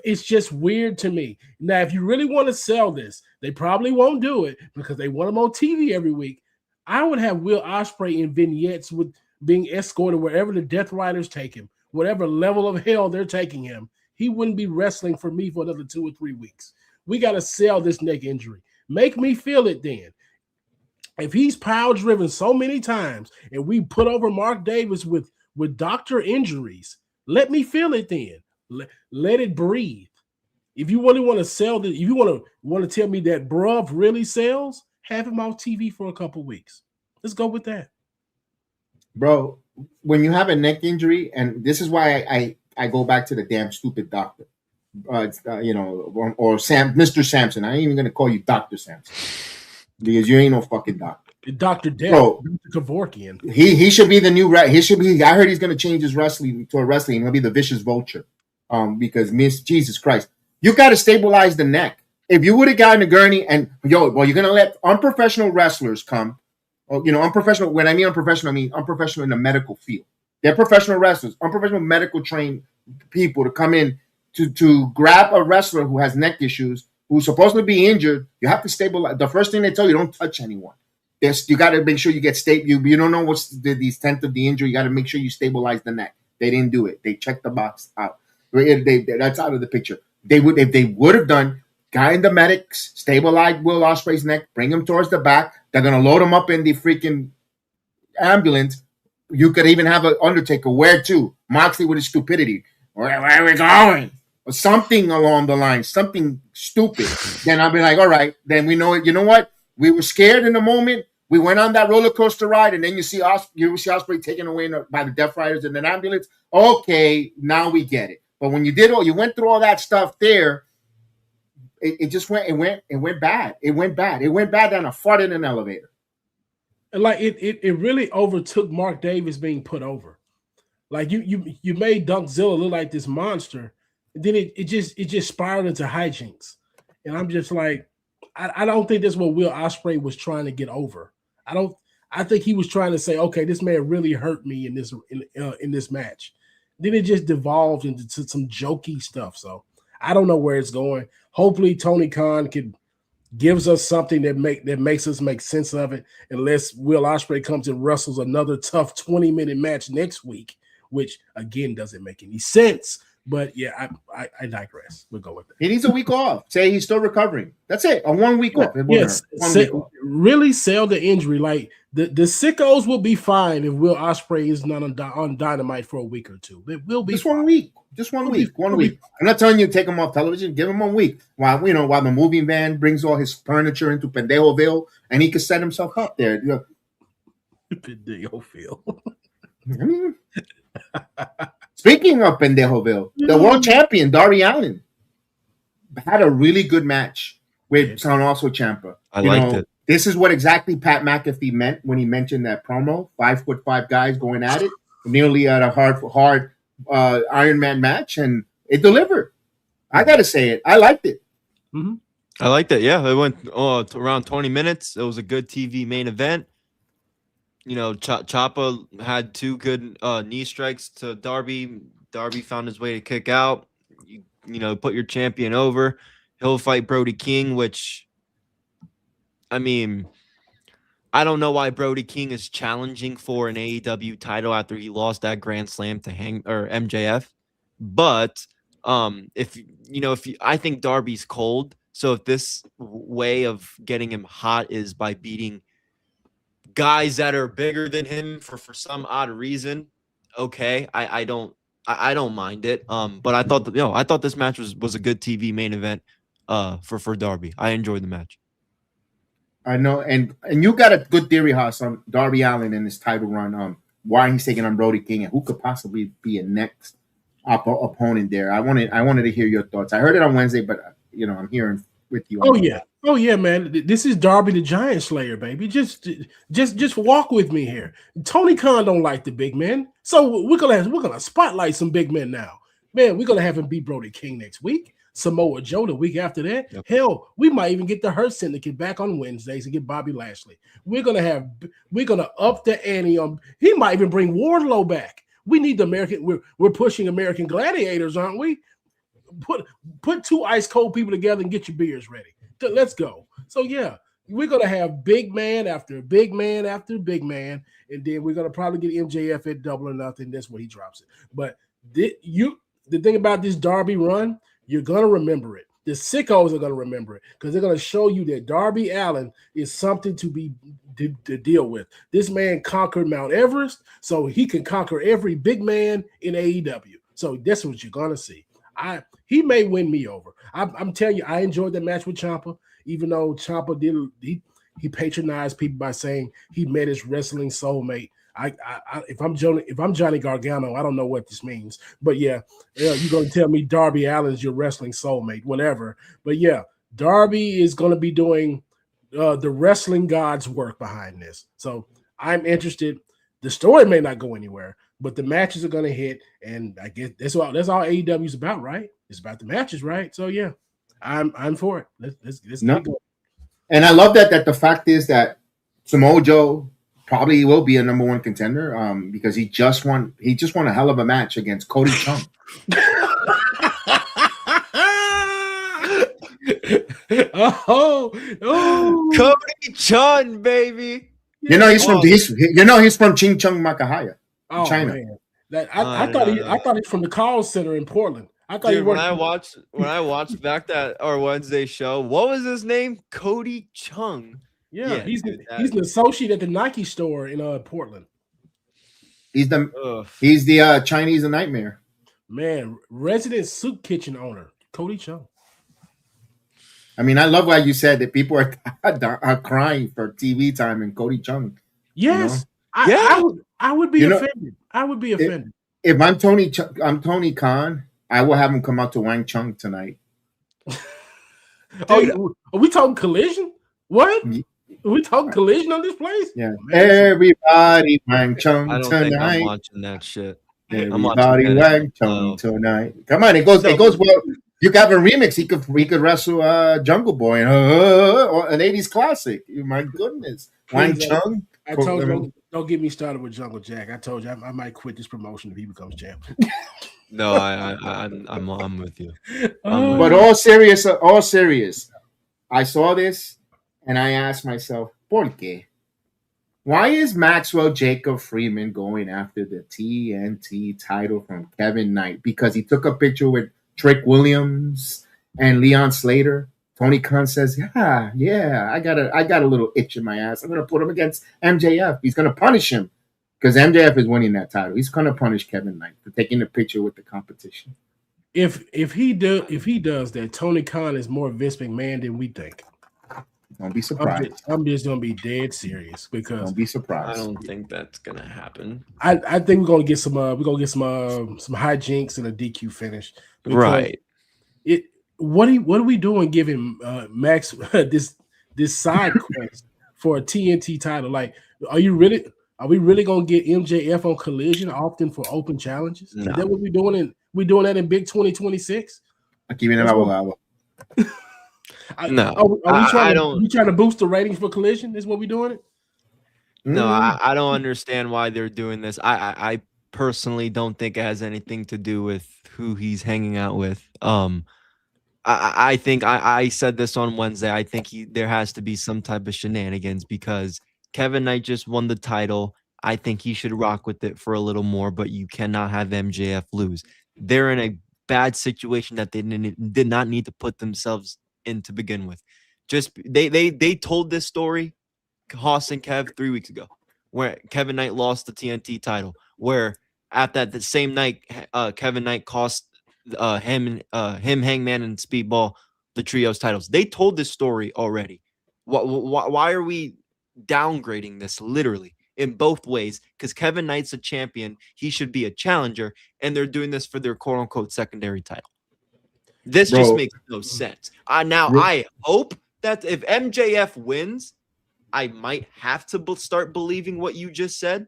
It's just weird to me. Now, if you really want to sell this, they probably won't do it because they want him on TV every week. I would have Will Ospreay in vignettes with being escorted wherever the Death Riders take him, whatever level of hell they're taking him. He wouldn't be wrestling for me for another 2 or 3 weeks. We got to sell this neck injury. Make me feel it then. If he's power driven so many times and we put over Mark Davis with doctor injuries, let me feel it then. Let it breathe. If you really want to sell this, if you want to tell me that bruv really sells, have him off TV for a couple weeks. Let's go with that. Bro, when you have a neck injury, and this is why I go back to the damn stupid doctor, or Mr. Sampson. I ain't even going to call you Dr. Sampson because you ain't no fucking doctor. Dr. Death, bro, Dr. Kevorkian. He should be the new he should be. I heard he's going to change his wrestling to a wrestling. He'll be the Vicious Vulture. Because Jesus Christ, you got to stabilize the neck. If you would have gotten a gurney and you're going to let unprofessional wrestlers come, unprofessional. When I mean unprofessional, I mean unprofessional in the medical field. They're professional wrestlers, unprofessional medical trained people to come in to grab a wrestler who has neck issues, who's supposed to be injured. You have to stabilize. The first thing they tell you, don't touch anyone. You got to make sure you get stable. You don't know what's the extent of the injury. You got to make sure you stabilize the neck. They didn't do it. They checked the box out. That's out of the picture. If they would have done, guy in the medics, stabilize Will Ospreay's neck, bring him towards the back. They're gonna load him up in the freaking ambulance. You could even have an Undertaker. Where to? Moxley with his stupidity. Where are we going? Or something along the line, something stupid. Then I'll be like, all right, then we know it. You know what? We were scared in the moment. We went on that roller coaster ride, and then you see Ospreay taken away by the Death Riders in an ambulance. Okay, now we get it. But when you went through all that stuff there, it just went bad. It went bad. It went bad down a fart in an elevator. Like it really overtook Mark Davis being put over. Like you made Dunkzilla look like this monster, and then it just spiraled into hijinks. And I'm just like, I don't think that's what Will Ospreay was trying to get over. I think he was trying to say, okay, this man really hurt me in this match. Then it just devolved into some jokey stuff. So I don't know where it's going. Hopefully Tony Khan gives us something that makes us make sense of it, unless Will Ospreay comes and wrestles another tough 20-minute match next week, which again doesn't make any sense. But yeah, I digress. We'll go with that. He needs a week off. Say he's still recovering. That's it. A 1 week off. Yes, really sell the injury. Like the sickos will be fine if Will Ospreay is not on Dynamite for a week or two. It will be just 1 week. Just 1 week. 1 week. I'm not telling you to take him off television. Give him 1 week while the moving van brings all his furniture into Pendejoville, and he can set himself up there. Pendejoville. Speaking of Pendejoville, the world champion Darby Allin had a really good match with San Also Ciampa. I liked it. This is what exactly Pat McAfee meant when he mentioned that promo: 5'5" guys going at it, nearly at a hard Iron Man match, and it delivered. I gotta say it. I liked it. Mm-hmm. I liked it. Yeah, it went around 20 minutes. It was a good TV main event. Ciampa had 2 good knee strikes to Darby. Darby found his way to kick out. Put your champion over. He'll fight Brody King, which, I mean, I don't know why Brody King is challenging for an AEW title after he lost that Grand Slam to MJF. But I think Darby's cold. So if this way of getting him hot is by beating guys that are bigger than him for some odd reason, okay, I don't mind it. But I thought this match was a good TV main event for Darby. I enjoyed the match. I know, and you got a good theory, Haas, on Darby Allin in his title run. Why he's taking on Brody King and who could possibly be a next opponent there. I wanted to hear your thoughts. I heard it on Wednesday, but I'm hearing with you. Oh yeah, man. This is Darby the Giant Slayer, baby. Just walk with me here. Tony Khan don't like the big men, so we're gonna spotlight some big men now. Man, we're gonna have him beat Brody King next week. Samoa Joe the week after that. Yep. Hell, we might even get the Hurt Syndicate back on Wednesdays and get Bobby Lashley. We're gonna up the ante on. He might even bring Wardlow back. We need the American. We're pushing American Gladiators, aren't we? Put 2 ice cold people together and get your beers ready. Let's go. So yeah, we're gonna have big man after big man after big man, and then we're gonna probably get MJF at Double or Nothing. That's where he drops it. But the thing about this Darby run, you're gonna remember it. The sickos are gonna remember it because they're gonna show you that Darby Allin is something to deal with. This man conquered Mount Everest, so he can conquer every big man in AEW. So that's what you're gonna see. He may win me over. I'm telling you, I enjoyed that match with Ciampa, even though Ciampa he patronized people by saying he met his wrestling soulmate. If I'm Johnny Gargano, I don't know what this means, but yeah, you're gonna tell me Darby Allin's your wrestling soulmate, whatever. But yeah, Darby is gonna be doing the wrestling god's work behind this. So I'm interested. The story may not go anywhere, but the matches are gonna hit, and I guess that's all AEW is about, right? It's about the matches, right? So yeah, I'm for it. Let's get going. And I love that the fact is that Samoa Joe probably will be a number 1 contender because he just won a hell of a match against Cody Chung. Cody Chung, baby. He's from Ching Chung Makahaya, China. Man. I thought he's from the call center in Portland. I thought when I watched back that our Wednesday show, what was his name? Cody Chung. Yeah, he's an associate at the Nike store in Portland. He's the Chinese nightmare. Man, resident soup kitchen owner, Cody Chung. I mean, I love why you said that people are crying for TV time and Cody Chung. Yes, you know? I would be offended. I would be offended. If I'm Tony Khan, I will have him come out to Wang Chung tonight. Oh, are we talking Collision? What? Are we talking Collision on this place? Yeah. Everybody Wang Chung I don't tonight. think I'm watching that shit. Everybody Wang Chung tonight. Come on, it goes well. You got a remix. He could wrestle Jungle Boy or an 80s classic. My goodness. Wang Chung. I told you, don't get me started with Jungle Jack. I told you I might quit this promotion if he becomes champ. No, I'm with you. But all serious, I saw this and I asked myself, ¿Por qué? Why is Maxwell Jacob Freeman going after the TNT title from Kevin Knight? Because he took a picture with Trick Williams and Leon Slater. Tony Khan says, yeah, I got a little itch in my ass. I'm gonna put him against MJF. He's gonna punish him because MJF is winning that title. He's gonna punish Kevin Knight for taking the picture with the competition. If he does that, Tony Khan is more Vince McMahon than we think. Don't be surprised. I'm just gonna be dead serious because don't be surprised. I don't think that's gonna happen. I think we're gonna get some hijinks and a DQ finish. Right. What are we doing giving Max this side quest for a TNT title? Like, are we really gonna get MJF on Collision often for open challenges? No. Is that what we're doing? We doing that in Big 2026? Aquí viene la abogada. No, are we trying to boost the ratings for Collision? Is what we're doing it? No, I don't understand why they're doing this. I personally don't think it has anything to do with who he's hanging out with. I think I said this on Wednesday. I think there has to be some type of shenanigans because Kevin Knight just won the title. I think he should rock with it for a little more, but you cannot have MJF lose. They're in a bad situation that they did not need to put themselves in to begin with. Just they told this story, Haas and Kev, 3 weeks ago, where Kevin Knight lost the TNT title, where at the same night, Kevin Knight cost him, Hangman, and Speedball the trios titles. They told this story already. Why are we downgrading this literally in both ways? Because Kevin Knight's a champion, he should be a challenger, and they're doing this for their quote unquote secondary title. This just makes no sense. I hope that if MJF wins, I might have to start believing what you just said.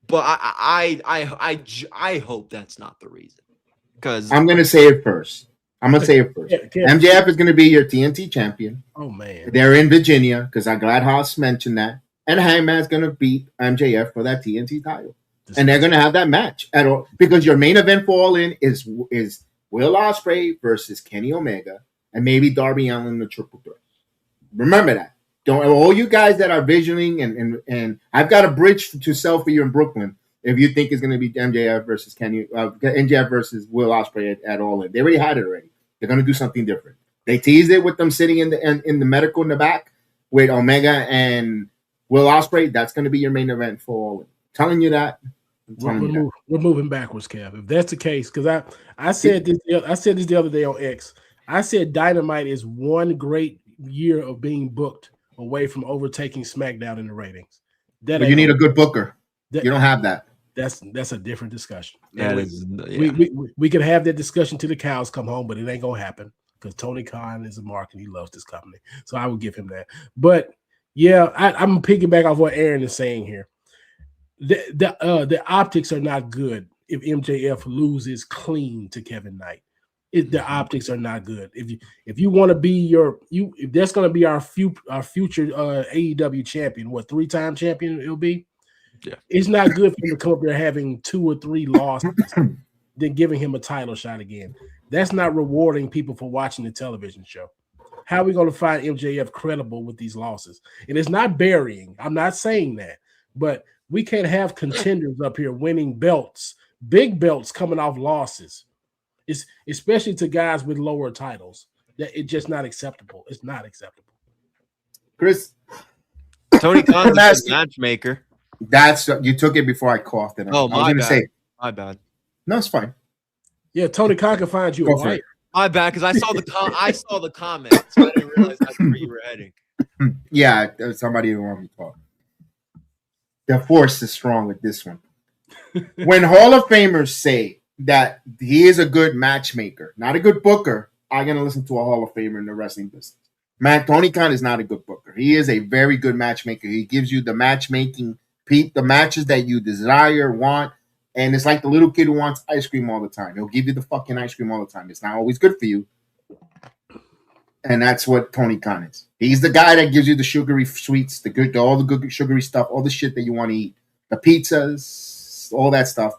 But I hope that's not the reason. Because I'm gonna say it first. MJF is gonna be your TNT champion. Oh man, they're in Virginia because I'm glad Haas mentioned that. And Hangman's gonna beat MJF for that TNT title, and they're gonna have that match at all because your main event for All In is Will Ospreay versus Kenny Omega and maybe Darby Allin in the triple threat. Remember that. Don't all you guys that are visioning and I've got a bridge to sell for you in Brooklyn. If you think it's going to be MJF versus MJF versus Will Ospreay at All In, they already had it already. They're going to do something different. They teased it with them sitting in the medical in the back with Omega and Will Ospreay. That's going to be your main event for All In. Telling you that. We're moving backwards, Kev. If that's the case, because I said this the other day on X. I said Dynamite is one great year of being booked away from overtaking SmackDown in the ratings. But you need a good booker. You don't have that. That's a different discussion. We could have that discussion till the cows come home, but it ain't gonna happen because Tony Khan is a mark and he loves this company. So I would give him that. But yeah, I'm piggyback off what Aaron is saying here. The optics are not good if MJF loses clean to Kevin Knight. The optics are not good. If you want to be if that's going to be our future AEW champion, 3-time champion it'll be. Yeah. It's not good for him to come up there having 2 or 3 losses, then giving him a title shot again. That's not rewarding people for watching the television show. How are we going to find MJF credible with these losses? And it's not burying. I'm not saying that, but we can't have contenders up here winning belts, big belts coming off losses. It's especially to guys with lower titles. That it's just not acceptable. It's not acceptable. Chris, Tony Khan's a matchmaker. That's you took it before I coughed. And Oh, I was going to say, my bad. no, it's fine. Yeah, Tony Khan can find you a Go for wife. it. My bad, because I saw the comment, so I didn't realize that's where you were heading. Yeah, somebody didn't want me to talk. The force is strong with this one. When Hall of Famers say that he is a good matchmaker, not a good booker, I'm going to listen to a Hall of Famer in the wrestling business. Tony Khan is not a good booker. He is a very good matchmaker. He gives you the matchmaking, the matches that you desire, want, and it's like the little kid who wants ice cream all the time. He'll give you the fucking ice cream all the time. It's not always good for you. And that's what Tony Khan is. He's the guy that gives you the sugary sweets, all the good sugary stuff, all the shit that you want to eat, the pizzas, all that stuff.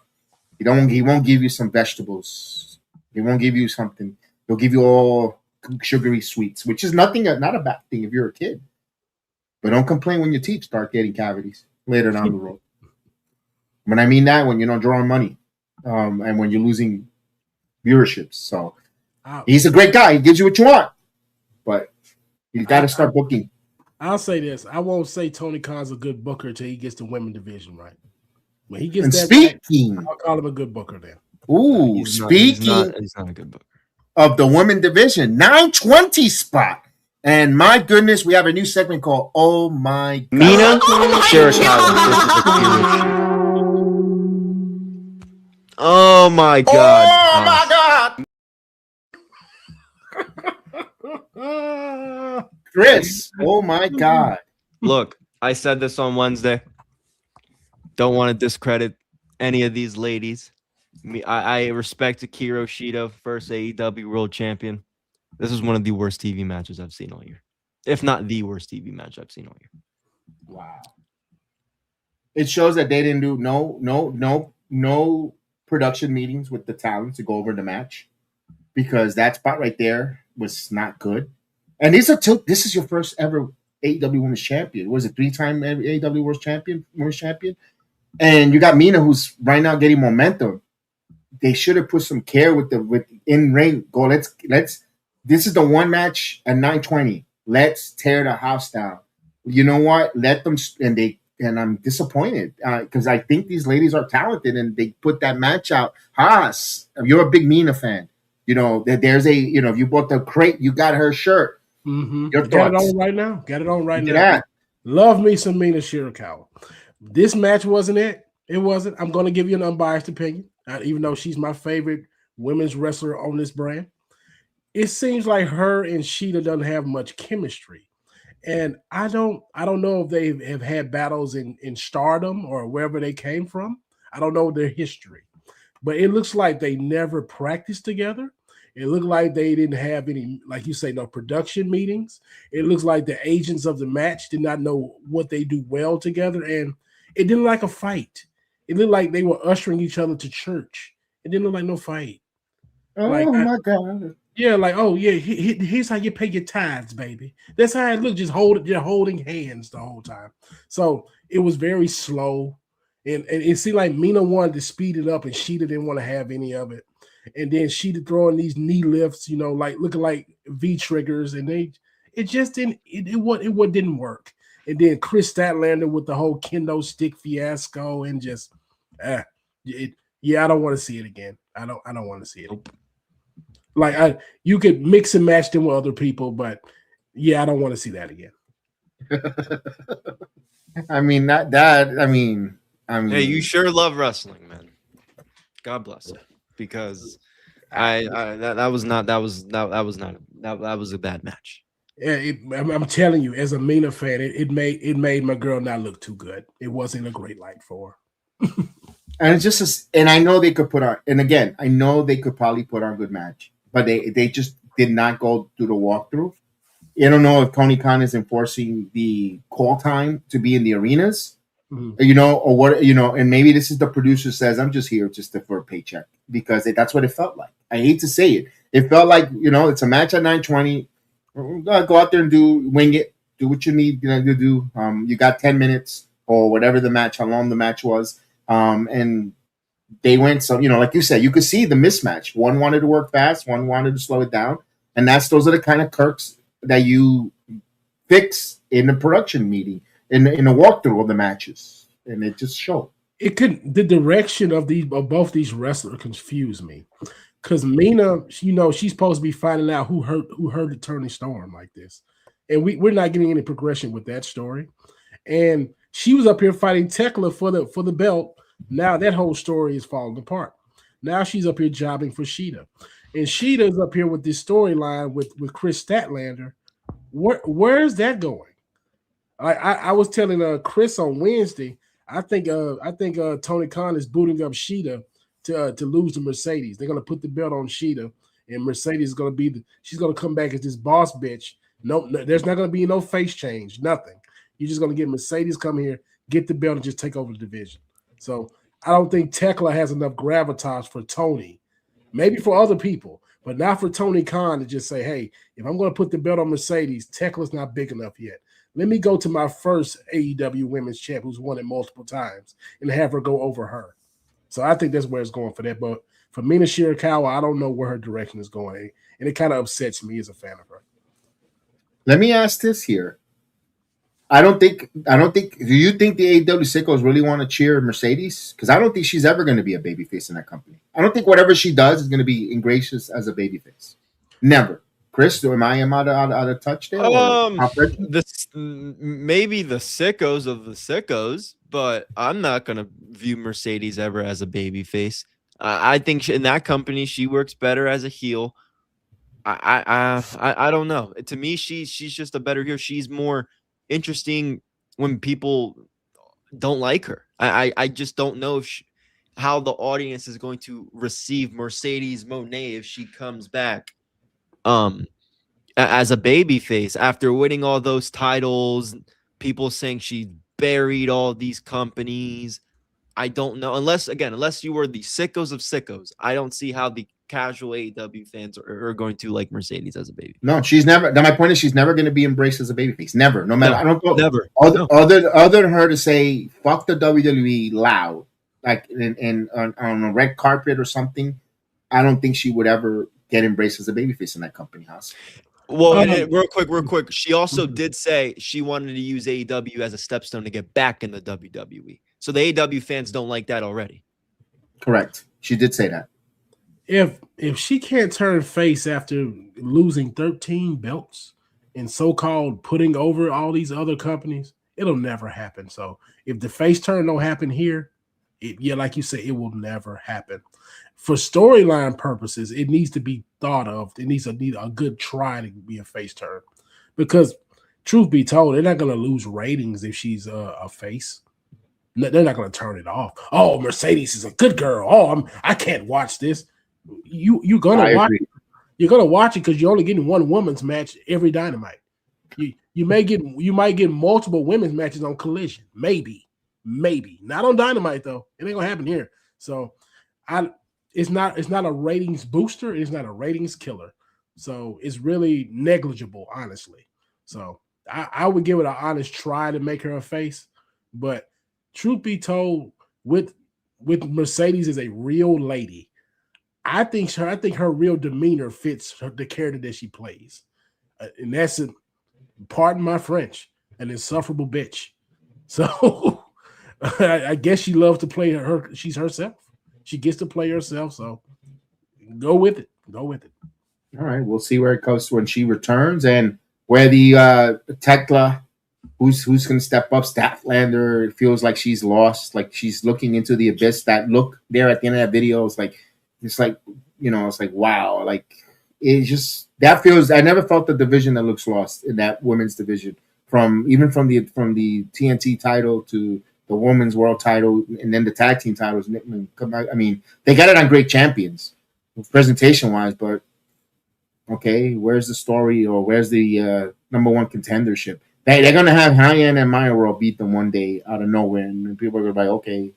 He won't give you some vegetables. He won't give you something. He'll give you all sugary sweets, which is not a bad thing if you're a kid. But don't complain when your teeth start getting cavities later down the road. When I mean that, when you're not drawing money, and when you're losing viewerships. So he's a great guy. He gives you what you want. But you got to start booking. I'll say this. I won't say Tony Khan's a good booker until he gets the women's division right. When he gets speaking, right, I'll call him a good booker then. Ooh, He's not a good booker. Of the women division, 920 spot. And my goodness, we have a new segment called Oh My God. Mina Shirakawa versus Akira. Oh my God. Oh my God. Chris, oh my God. Look, I said this on Wednesday. Don't want to discredit any of these ladies. I respect Akira Shida, first AEW World Champion. This is one of the worst TV matches I've seen all year, if not the worst TV match I've seen all year. Wow! It shows that they didn't do no production meetings with the talent to go over the match, because that spot right there was not good. And this is your first ever AEW Women's Champion. Was it 3-time AEW World Champion, Women's Champion? And you got Mina, who's right now getting momentum. They should have put some care with in ring. Go, let's. This is the one match at 920. Let's tear the house down. You know what? Let them, and I'm disappointed because I think these ladies are talented and they put that match out. Haas, you're a big Mina fan. You know that there's if you bought the crate, you got her shirt. Mm-hmm. Your got thoughts? it on right now. Got it on right now. Yeah. Love me some Mina Shirakawa. This match wasn't it. It wasn't. I'm going to give you an unbiased opinion, even though she's my favorite women's wrestler on this brand. It seems like her and Shida doesn't have much chemistry. And I don't know if they have had battles in Stardom or wherever they came from. I don't know their history. But it looks like they never practiced together. It looked like they didn't have any, like you say, no production meetings. It looks like the agents of the match did not know what they do well together. And it didn't look like a fight. It looked like they were ushering each other to church. It didn't look like no fight. Oh, my God. Yeah, like, oh, yeah, here's how you pay your tithes, baby. That's how it looked, just holding hands the whole time. So it was very slow. And it seemed like Mina wanted to speed it up and Shida didn't want to have any of it. And then Shida throwing these knee lifts, like looking like V-triggers. And it just didn't, it didn't work. And then Chris Statlander with the whole kendo stick fiasco and just, I don't want to see it again. I don't want to see it. Like you could mix and match them with other people, but yeah, I don't want to see that again. I mean, I mean, hey, you sure love wrestling, man. God bless you, because that was a bad match. Yeah, I'm telling you, as a Mina fan, it made my girl not look too good. It wasn't a great light for her. And it's just, and I know they could put on, and again, I know they could probably put on a good match, but they just did not go through the walkthrough. I don't know if Tony Khan is enforcing the call time to be in the arenas, or what, and maybe this is the producer says, I'm just here just for a paycheck, because that's what it felt like. I hate to say it. It felt like, it's a match at 920. Go out there and wing it, do what you need to do. You got 10 minutes or whatever how long the match was. And they went, so, like you said, you could see the mismatch. One wanted to work fast, one wanted to slow it down. And those are the kind of quirks that you fix in the production meeting, in the walkthrough of the matches. and it just showed. It could, the direction of both these wrestlers confuse me. Because Mina, she's supposed to be finding out who hurt Tony Storm like this. And we're not getting any progression with that story. And she was up here fighting Tekla for the belt. Now that whole story is falling apart. Now she's up here jobbing for Sheeta. And Sheeta's up here with this storyline with Chris Statlander. Where's that going? I was telling Chris on Wednesday, I think Tony Khan is booting up Sheeta to lose to Mercedes. They're gonna put the belt on Sheeta, and Mercedes is gonna she's gonna come back as this boss bitch. No, there's not gonna be no face change, nothing. You're just gonna get Mercedes come here, get the belt, and just take over the division. So I don't think Tekla has enough gravitas for Tony. Maybe for other people, but not for Tony Khan to just say, hey, if I'm gonna put the belt on Mercedes, Tekla's not big enough yet. Let me go to my first AEW women's champ who's won it multiple times and have her go over her. So I think that's where it's going for that. But for Mina Shirakawa, I don't know where her direction is going. And it kind of upsets me as a fan of her. Let me ask this here. Do you think the AEW sickos really want to cheer Mercedes? Because I don't think she's ever going to be a babyface in that company. I don't think whatever she does is going to be ingracious as a babyface. Never. Chris, am I out of touch there? Maybe the sickos of the sickos, but I'm not gonna view Mercedes ever as a babyface. I think in that company she works better as a heel. I don't know. To me, she's just a better heel. She's more interesting when people don't like her. I just don't know how the audience is going to receive Mercedes Moné if she comes back. As a babyface after winning all those titles, people saying she buried all these companies. I don't know, unless you were the sickos of sickos. I don't see how the casual AEW fans are going to like Mercedes as a baby. No, she's never. My point is, she's never going to be embraced as a babyface. Never, no matter. Never. Other than her to say "fuck the WWE" loud, like on a red carpet or something, I don't think she would ever get embraced as a babyface in that company house. Well, real quick. She also did say she wanted to use AEW as a stepstone to get back in the WWE. So the AEW fans don't like that already. Correct. She did say that. If she can't turn face after losing 13 belts and so-called putting over all these other companies, it'll never happen. So if the face turn don't happen here, like you say, it will never happen. For storyline purposes, it needs to be thought of. It needs a good try to be a face turn. Because truth be told, they're not going to lose ratings if she's a face. They're not going to turn it off. Oh, Mercedes is a good girl. Oh, I can't watch this. You're going to watch it. You're going to watch it because you're only getting one women's match every Dynamite. You might get multiple women's matches on Collision. Maybe. Not on Dynamite, though. It ain't going to happen here. So it's not a ratings booster. It's not a ratings killer. So it's really negligible, honestly. So I would give it an honest try to make her a face. But truth be told, with Mercedes as a real lady, I think her real demeanor fits the character that she plays. And that's, pardon my French, an insufferable bitch. So I guess she loves to play her. She's herself. She gets to play herself. So go with it. All right. We'll see where it goes when she returns and where the Tekla, who's going to step up. Statlander, it feels like she's lost. Like she's looking into the abyss. That look there at the end of that video is like, it's like, it's like, wow. Like it just, that feels, I never felt the division that looks lost in that women's division from the TNT title to the women's world title and then the tag team titles. I mean, they got it on great champions presentation wise, but okay, where's the story or where's the number one contendership? They're going to have High-End and Maya World beat them one day out of nowhere. And people are going to be like, okay,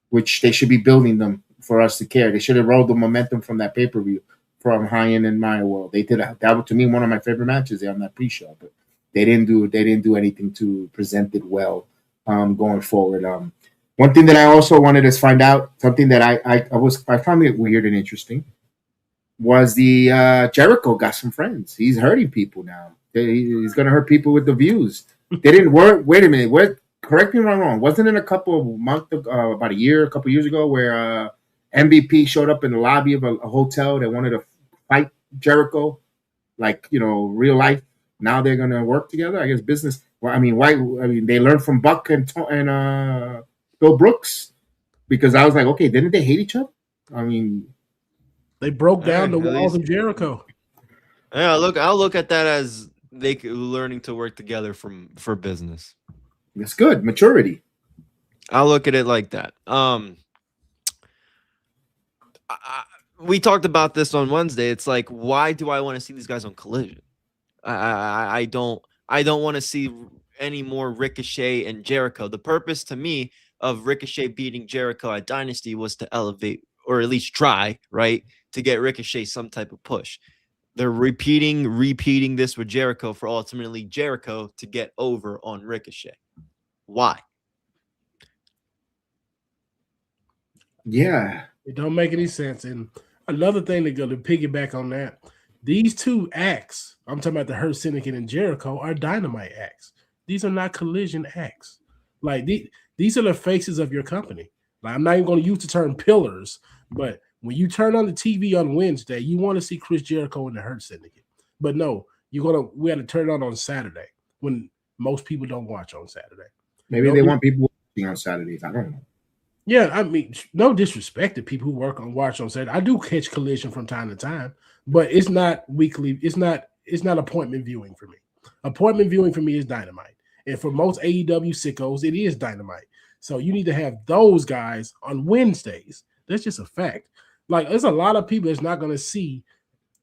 which they should be building them for us to care. They should have rolled the momentum from that pay-per-view from High-End and Maya World. They did that was, to me, one of my favorite matches there on that pre-show, but they didn't do anything to present it well going forward. One thing that I also wanted to find out, something that I found it weird and interesting, was the Jericho got some friends. He's hurting people now. He's going to hurt people with the views. They didn't work. Wait a minute. correct me if I'm wrong. Wasn't it a couple of months, about a couple years ago, where MVP showed up in the lobby of a hotel that wanted to fight Jericho, like real life. Now they're gonna work together. I guess business. Well, I mean, they learned from Buck and Bill Brooks, because I was like, okay, didn't they hate each other? I mean, they broke down the walls of Jericho. Yeah, I'll look at that as they learning to work together for business. It's good maturity. I'll look at it like that. We talked about this on Wednesday. It's like, why do I want to see these guys on Collision? I don't want to see any more Ricochet and Jericho. The purpose to me of Ricochet beating Jericho at Dynasty was to elevate, or at least try, right, to get Ricochet some type of push. They're repeating this with Jericho for ultimately Jericho to get over on Ricochet. Why? Yeah. It don't make any sense. And another thing to go to piggyback on that, these two acts, I'm talking about the Hurt Syndicate and Jericho, are Dynamite acts. These are not Collision acts. Like these are the faces of your company. Like, I'm not even going to use the term pillars, but when you turn on the TV on Wednesday, you want to see Chris Jericho and the Hurt Syndicate. But no, we had to turn it on Saturday when most people don't watch on Saturday. Maybe they want people watching on Saturdays. I don't know. Yeah, I mean, no disrespect to people who watch on Saturday. I do catch Collision from time to time, but it's not weekly. It's not appointment viewing for me. Appointment viewing for me is Dynamite. And for most AEW sickos, it is Dynamite. So you need to have those guys on Wednesdays. That's just a fact. Like, there's a lot of people that's not going to see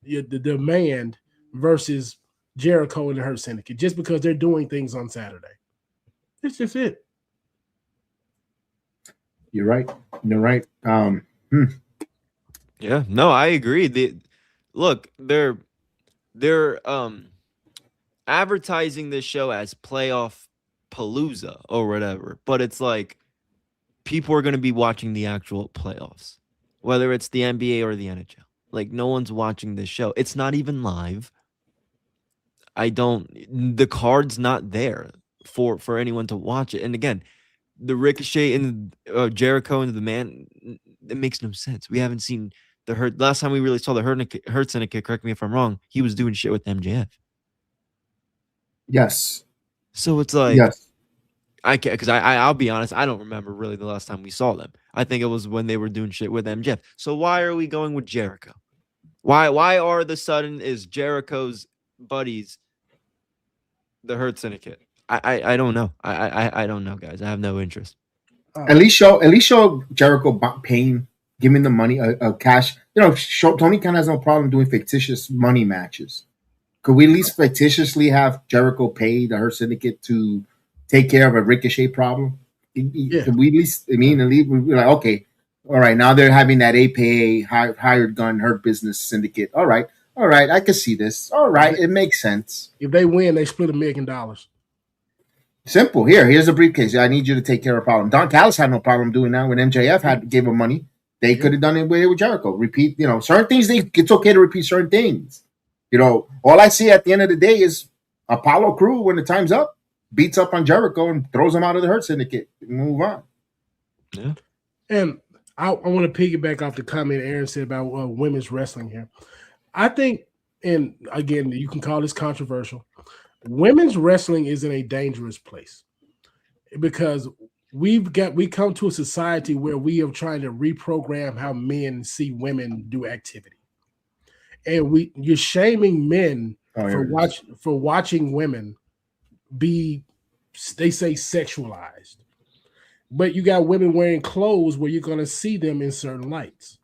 the Demand versus Jericho and the Hurt Syndicate just because they're doing things on Saturday. It's just it. You're right. You're right. Yeah, no, I agree. They're advertising this show as Playoff Palooza or whatever, but it's like people are going to be watching the actual playoffs, whether it's the NBA or the NHL. Like, no one's watching this show. It's not even live. The card's not there for anyone to watch it. And again, the Ricochet and Jericho and the Man, it makes no sense. We haven't seen the Hurt. Last time we really saw the Hurt Syndicate, correct me if I'm wrong, he was doing shit with MJF. Yes. So it's like, yes. I can't, because I'll be honest, I don't remember really the last time we saw them. I think it was when they were doing shit with MJF. So why are we going with Jericho? Why are the sudden is Jericho's buddies the Hurt Syndicate? I don't know. I don't know, guys. I have no interest. At least show Jericho paying, give him the money, cash. Tony Khan has no problem doing fictitious money matches. Could we at least fictitiously have Jericho pay the Hurt Syndicate to take care of a Ricochet problem? Yeah. Could we at least? We're like, okay, all right. Now they're having that APA hired gun Hurt Business Syndicate. All right. I can see this. All right, it makes sense. If they win, they split $1 million. Simple. Here's a briefcase. I need you to take care of a problem. Don Callis had no problem doing that when MJF gave him money. They could have done it with Jericho. Repeat, certain things. It's okay to repeat certain things. All I see at the end of the day is Apollo Crew, when the time's up, beats up on Jericho and throws him out of the Hurt Syndicate. Move on. Yeah. And I want to piggyback off the comment Aaron said about women's wrestling here. I think, and again, you can call this controversial, women's wrestling is in a dangerous place because we come to a society where we are trying to reprogram how men see women do activity. And you're shaming men for watching women be, they say, sexualized. But you got women wearing clothes where you're going to see them in certain lights.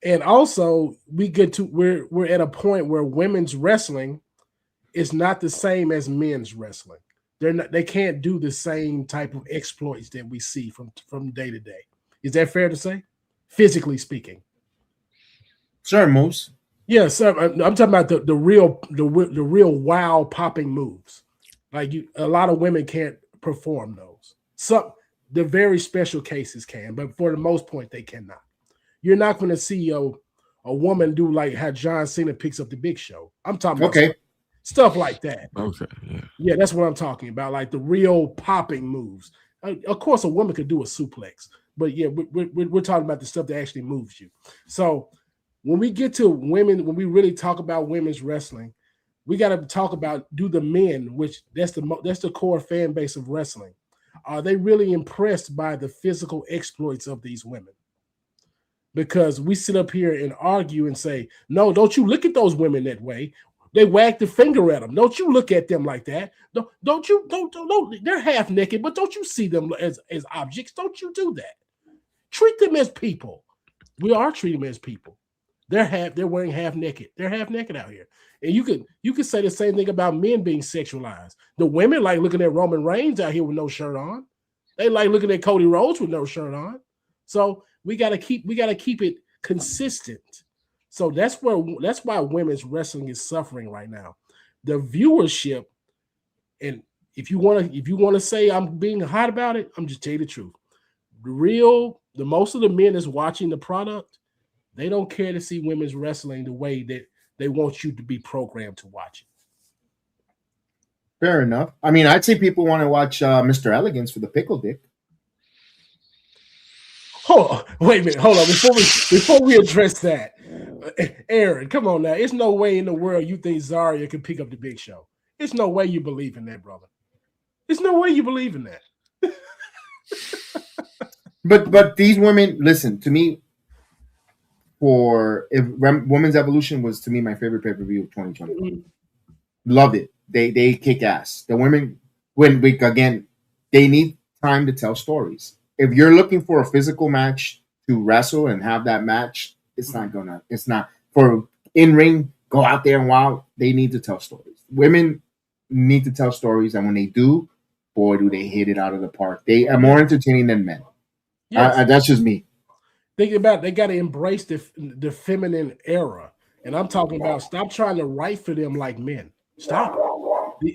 And also, we're at a point where women's wrestling is not the same as men's wrestling. They can't do the same type of exploits that we see from day to day. Is that fair to say? Physically speaking. Certain moves. Yeah, so I'm talking about the real wow popping moves. Like a lot of women can't perform those. The very special cases can, but for the most part, they cannot. You're not going to see a woman do like how John Cena picks up the Big Show. I'm talking about Stuff like that. Okay, yeah. Yeah, that's what I'm talking about. Like the real popping moves. Of course, a woman could do a suplex, but yeah, we're talking about the stuff that actually moves you. So when we get to women, when we really talk about women's wrestling, we got to talk about do the men, which that's the core fan base of wrestling. Are they really impressed by the physical exploits of these women? Because we sit up here and argue and say, no, don't you look at those women that way. They wag the finger at them. Don't you look at them like that. Don't they're half naked, but don't you see them as objects? Don't you do that. Treat them as people. We are treating them as people. They're wearing half naked. They're half naked out here. And you could say the same thing about men being sexualized. The women like looking at Roman Reigns out here with no shirt on. They like looking at Cody Rhodes with no shirt on. So we gotta keep it consistent. So that's why women's wrestling is suffering right now. The viewership, and if you want to say I'm being hot about it, I'm just telling you the truth. The most of the men that's watching the product, they don't care to see women's wrestling the way that they want you to be programmed to watch it. Fair enough. I mean, I'd say people want to watch Mr. Elegance for the pickle dick. Wait a minute. Hold on. Before we address that, Aaron, come on now. There's no way in the world you think Zarya can pick up the Big Show. There's no way you believe in that, brother. There's no way you believe in that. But these women, listen to me. Women's Evolution was to me my favorite pay-per-view of 2020. Mm-hmm. Loved it. They kick ass. The women they need time to tell stories. If you're looking for a physical match to wrestle and have that match, it's not for in-ring, go out there and wow. They need to tell stories. Women need to tell stories, and when they do, boy, do they hit it out of the park. They are more entertaining than men. Yes. That's just me. Think about it, they got to embrace the feminine era. And I'm talking about stop trying to write for them like men. Stop.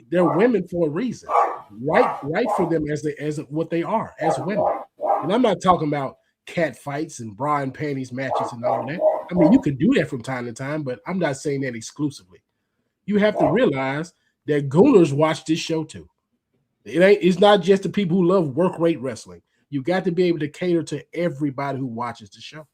They're women for a reason. Write for them as what they are, as women. And I'm not talking about cat fights and bra and panties matches and all that. I mean, you can do that from time to time, but I'm not saying that exclusively. You have to realize that gooners watch this show too. It's not just the people who love work rate wrestling. You got to be able to cater to everybody who watches the show.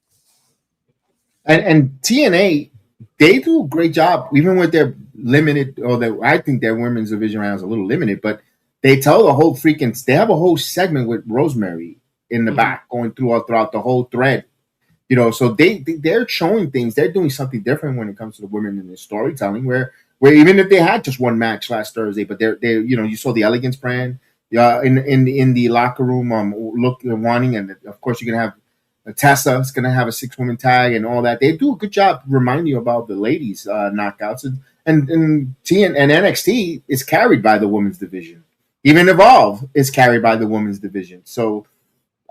And TNA, they do a great job, even with their limited, I think their women's division right now is a little limited, but they tell the whole they have a whole segment with Rosemary in the back going throughout the whole thread. So they're showing things. They're doing something different when it comes to the women in the storytelling, where even if they had just one match last Thursday, but they're you saw the Elegance brand. In the locker room, wanting, and of course you're gonna have Tessa. It's gonna have a 6-woman tag and all that. They do a good job reminding you about the ladies' knockouts, and TNA and NXT is carried by the women's division. Even Evolve is carried by the women's division. So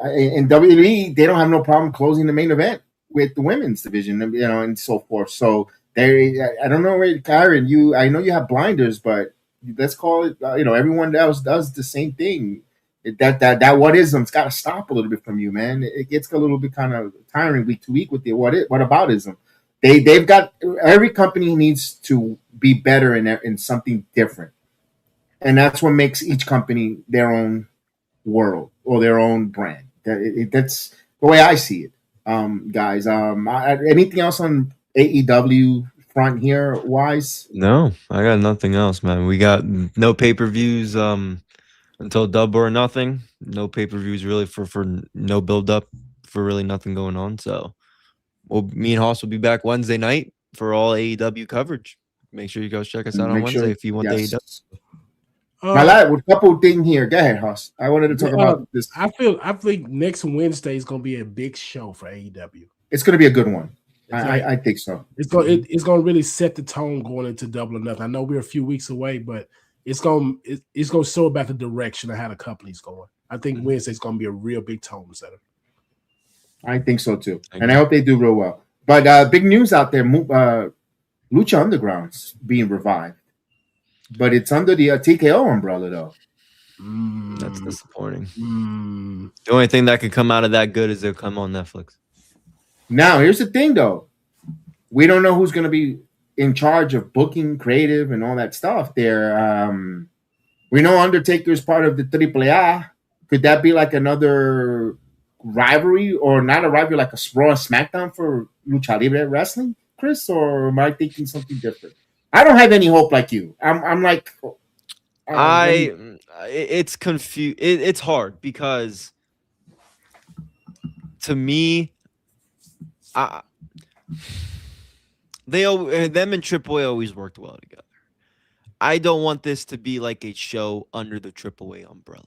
in WWE, they don't have no problem closing the main event with the women's division, and so forth. So I don't know where Kyron. I know you have blinders, but let's call it, everyone else does the same thing. That whatism's got to stop a little bit from you, man. It gets a little bit kind of tiring week to week with the whataboutism. They've got, every company needs to be better in something different, and that's what makes each company their own world or their own brand. That's the way I see it, guys. Anything else on AEW? Front here wise? No, I got nothing else, man. We got no pay-per-views until Double or Nothing. No pay-per-views really for no build-up, for really nothing going on. So me and Hoss will be back Wednesday night for all AEW coverage. Make sure you guys check us out on Wednesday if you want the AEW. My lad, with a couple things here. Go ahead, Hoss. I wanted to talk about this. I think next Wednesday is going to be a big show for AEW. It's going to be a good one. I think so. It's going to really set the tone going into Double or Nothing. I know we're a few weeks away, but it's going to show about the direction of how the company's going. I think Wednesday's going to be a real big tone setter. I think so too, and I hope they do real well. But big news out there: Lucha Underground's being revived, but it's under the TKO umbrella, though. That's disappointing. The only thing that could come out of that good is it'll come on Netflix. Now, here's the thing, though. We don't know who's going to be in charge of booking, creative, and all that stuff there. We know Undertaker's part of the AAA. Could that be like another rivalry, or not a rivalry, like a Raw and SmackDown for Lucha Libre Wrestling, Chris? Or am I thinking something different? I don't have any hope like you. I'm like, it's confused. It's hard because to me, them and AAA always worked well together. I don't want this to be like a show under the AAA umbrella.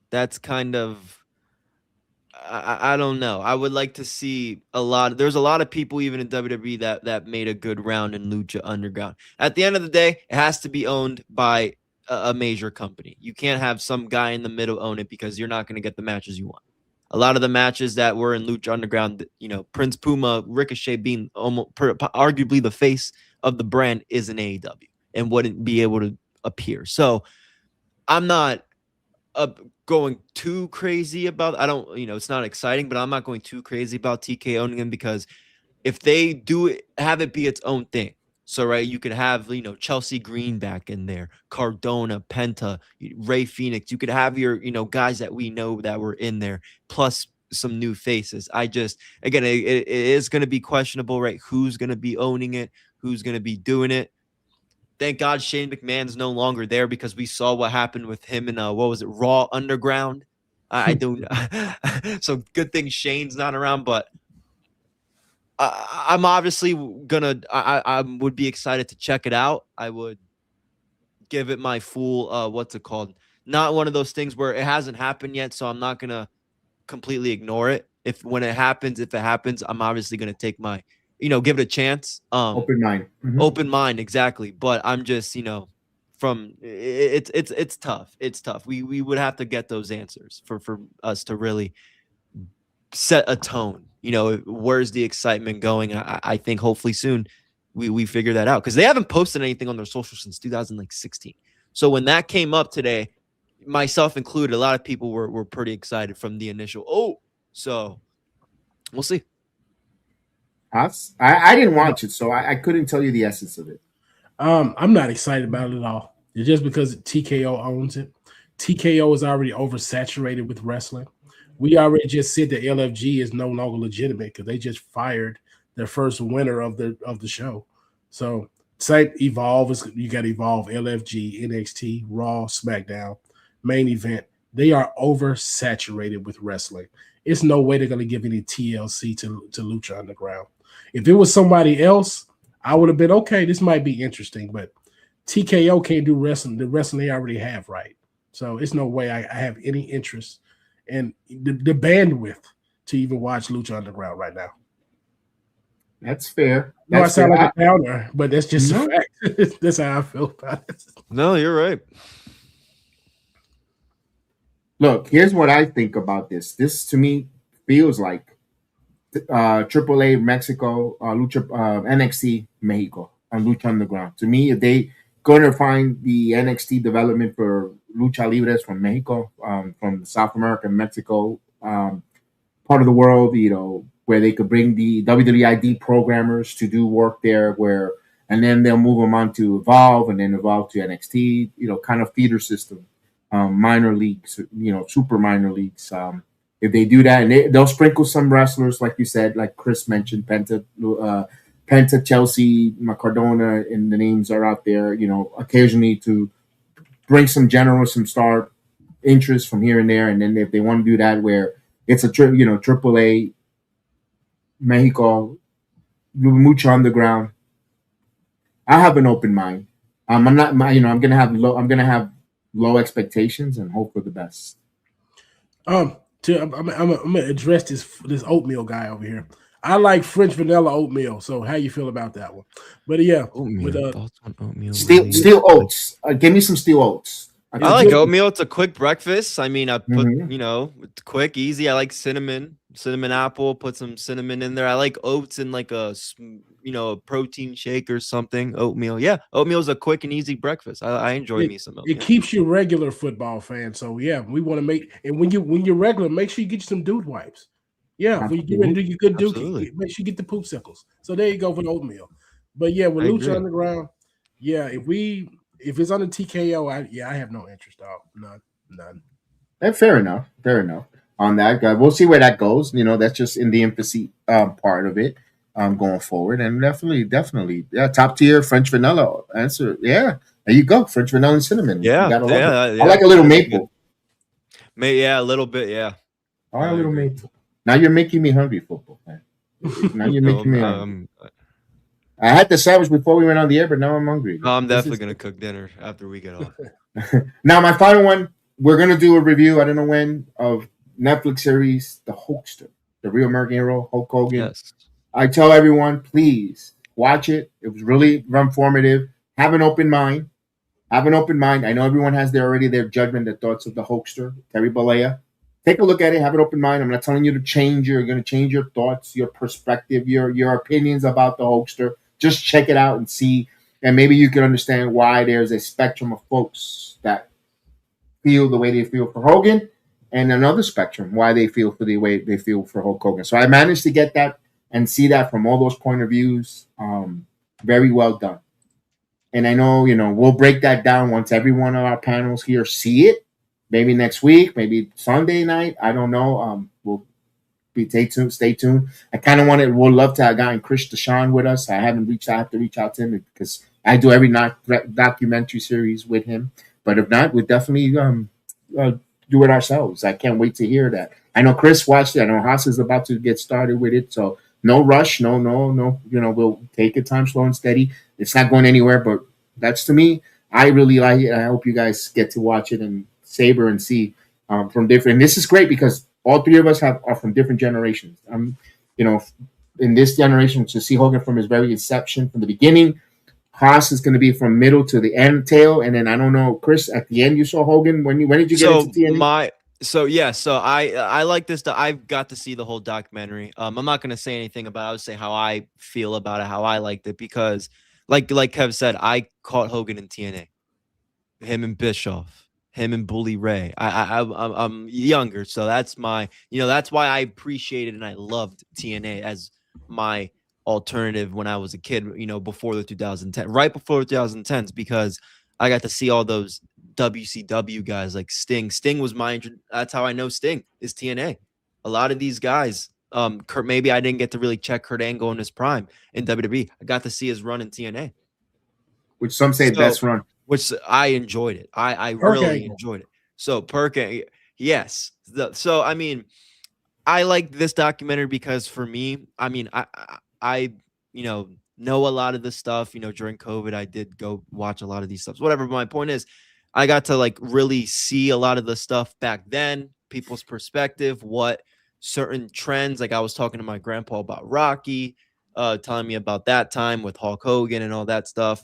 That's kind of, I don't know. I would like to see there's a lot of people even in WWE that made a good round in Lucha Underground. At the end of the day, it has to be owned by a major company. You can't have some guy in the middle own it, because you're not going to get the matches you want. A lot of the matches that were in Lucha Underground, Prince Puma, Ricochet being arguably the face of the brand, is in AEW and wouldn't be able to appear. So I'm not going too crazy about, it's not exciting, but I'm not going too crazy about TK owning him, because if they do it, have it be its own thing. So, right, you could have, Chelsea Green back in there, Cardona, Penta, Ray Phoenix. You could have your, guys that we know that were in there, plus some new faces. Again, it is going to be questionable, right? Who's going to be owning it? Who's going to be doing it? Thank God Shane McMahon's no longer there, because we saw what happened with him in Raw Underground. I don't. So good thing Shane's not around, but I'm obviously gonna. I would be excited to check it out. I would give it my full. What's it called? Not one of those things where it hasn't happened yet, so I'm not gonna completely ignore it. If it happens, I'm obviously gonna take my. Give it a chance. Open mind. Mm-hmm. Open mind, exactly. But I'm just, from it's tough. It's tough. We would have to get those answers for us to really set a tone. Where's the excitement going? I think hopefully soon we figure that out, because they haven't posted anything on their social since 2016. So when that came up today, myself included, a lot of people were pretty excited from the initial. So we'll see. I didn't watch it, so I couldn't tell you the essence of it. I'm not excited about it at all. It's just because TKO owns it. TKO is already oversaturated with wrestling. We already just said that LFG is no longer legitimate because they just fired their first winner of the show. So same Evolve, you got Evolve, LFG, NXT, Raw, SmackDown, main event. They are oversaturated with wrestling. It's no way they're going to give any TLC to Lucha Underground. If it was somebody else, I would have been, okay, this might be interesting, but TKO can't do wrestling, the wrestling they already have, right? So it's no way I have any interest in the bandwidth to even watch Lucha Underground right now. That's fair. No, I sound like a downer, but that's just a fact. That's how I feel about it. No, you're right. Look, here's what I think about this. This to me feels like AAA Mexico, NXT Mexico, and Lucha Underground. To me, if they gonna find the NXT development for Lucha Libres from Mexico, from South America, Mexico, part of the world, where they could bring the WWID programmers to do work there, and then they'll move them on to Evolve, and then Evolve to NXT, kind of feeder system, minor leagues, super minor leagues. If they do that, and they'll sprinkle some wrestlers, like you said, like Chris mentioned, Penta, Chelsea, Cardona, and the names are out there, occasionally to bring some some star interest from here and there. And then if they want to do that, where it's a AAA Mexico, Lucha Underground, I have an open mind. I'm not, I'm gonna have low expectations and hope for the best. I'm gonna address this oatmeal guy over here. I like French vanilla oatmeal. So how you feel about that one? But yeah, oatmeal. Steel oats. Give me some steel oats. I like oatmeal. It's a quick breakfast. I mean, I put it's quick, easy. I like cinnamon apple. Put some cinnamon in there. I like oats in like a a protein shake or something. Oatmeal, yeah. Oatmeal is a quick and easy breakfast. I enjoy me some oatmeal. It keeps you regular football fan. So yeah, we want to make, and when you're regular, make sure you get you some dude wipes. Yeah, when you get ready to do your good dude, make sure you get the poopsicles. So there you go for the oatmeal. But yeah, with I Lucha agree. Underground, yeah, if it's on the TKO, I have no interest at all. None. And fair enough. On that, we'll see where that goes. That's just in the infancy part of it going forward. And definitely, yeah, top tier French vanilla answer. Yeah, there you go, French vanilla and cinnamon. You Yeah, gotta love it. yeah. I like a little That's maple. Yeah, a little bit. Yeah. I like a I little agree. maple. Now you're making me hungry, football man. Now you're making me hungry. I had the sandwich before we went on the air, but now I'm hungry. I'm definitely gonna cook dinner after we get off. Now, my final one, we're going to do a review, I don't know when, of Netflix series, The Hulkster, the real American hero, Hulk Hogan. Yes. I tell everyone, please watch it. It was really informative. Have an open mind. I know everyone has their judgment, their thoughts of the Hulkster, Terry Bollea. Take a look at it. Have an open mind. I'm not telling you to change. You're going to change your thoughts, your perspective, your opinions about the Hulkster. Just check it out and see. And maybe you can understand why there's a spectrum of folks that feel the way they feel for Hogan, and another spectrum why they feel for the way they feel for Hulk Hogan. So I managed to get that and see that from all those point of views. Very well done. And I know, we'll break that down once every one of our panels here see it. Maybe next week, maybe Sunday night. I don't know. We'll stay tuned. I kind of would love to have gotten Chris Deshawn with us. I have to reach out to him because I do every documentary series with him. But if not, we'll definitely do it ourselves. I can't wait to hear that. I know Chris watched it. I know Haas is about to get started with it. So no rush. No. We'll take it time, slow and steady. It's not going anywhere, but that's, to me, I really like it. I hope you guys get to watch it and savor and see from different. And this is great because all three of us are from different generations. In this generation, to see Hogan from his very inception, from the beginning. Haas is going to be from middle to the end tail, and then I don't know, Chris. At the end, you saw Hogan. When did you get into TNA? So I like this. I've got to see the whole documentary. I'm not going to say anything about it. I'll say how I feel about it, how I liked it, because like Kev said, I caught Hogan in TNA. Him and Bischoff, him and Bully Ray. I'm younger, so that's my. That's why I appreciated and I loved TNA as my alternative when I was a kid, before the 2010, right before the 2010s, because I got to see all those WCW guys like Sting. Sting was that's how I know Sting is TNA. A lot of these guys, maybe I didn't get to really check Kurt Angle in his prime in WWE. I got to see his run in TNA, which some say best run. Which I enjoyed it. I really enjoyed it. So yes. So I mean, I like this documentary because for me, I mean, I know a lot of this stuff. During COVID, I did go watch a lot of these stuff. Whatever. But my point is, I got to really see a lot of the stuff back then, people's perspective, what certain trends. Like I was talking to my grandpa about Rocky, telling me about that time with Hulk Hogan and all that stuff.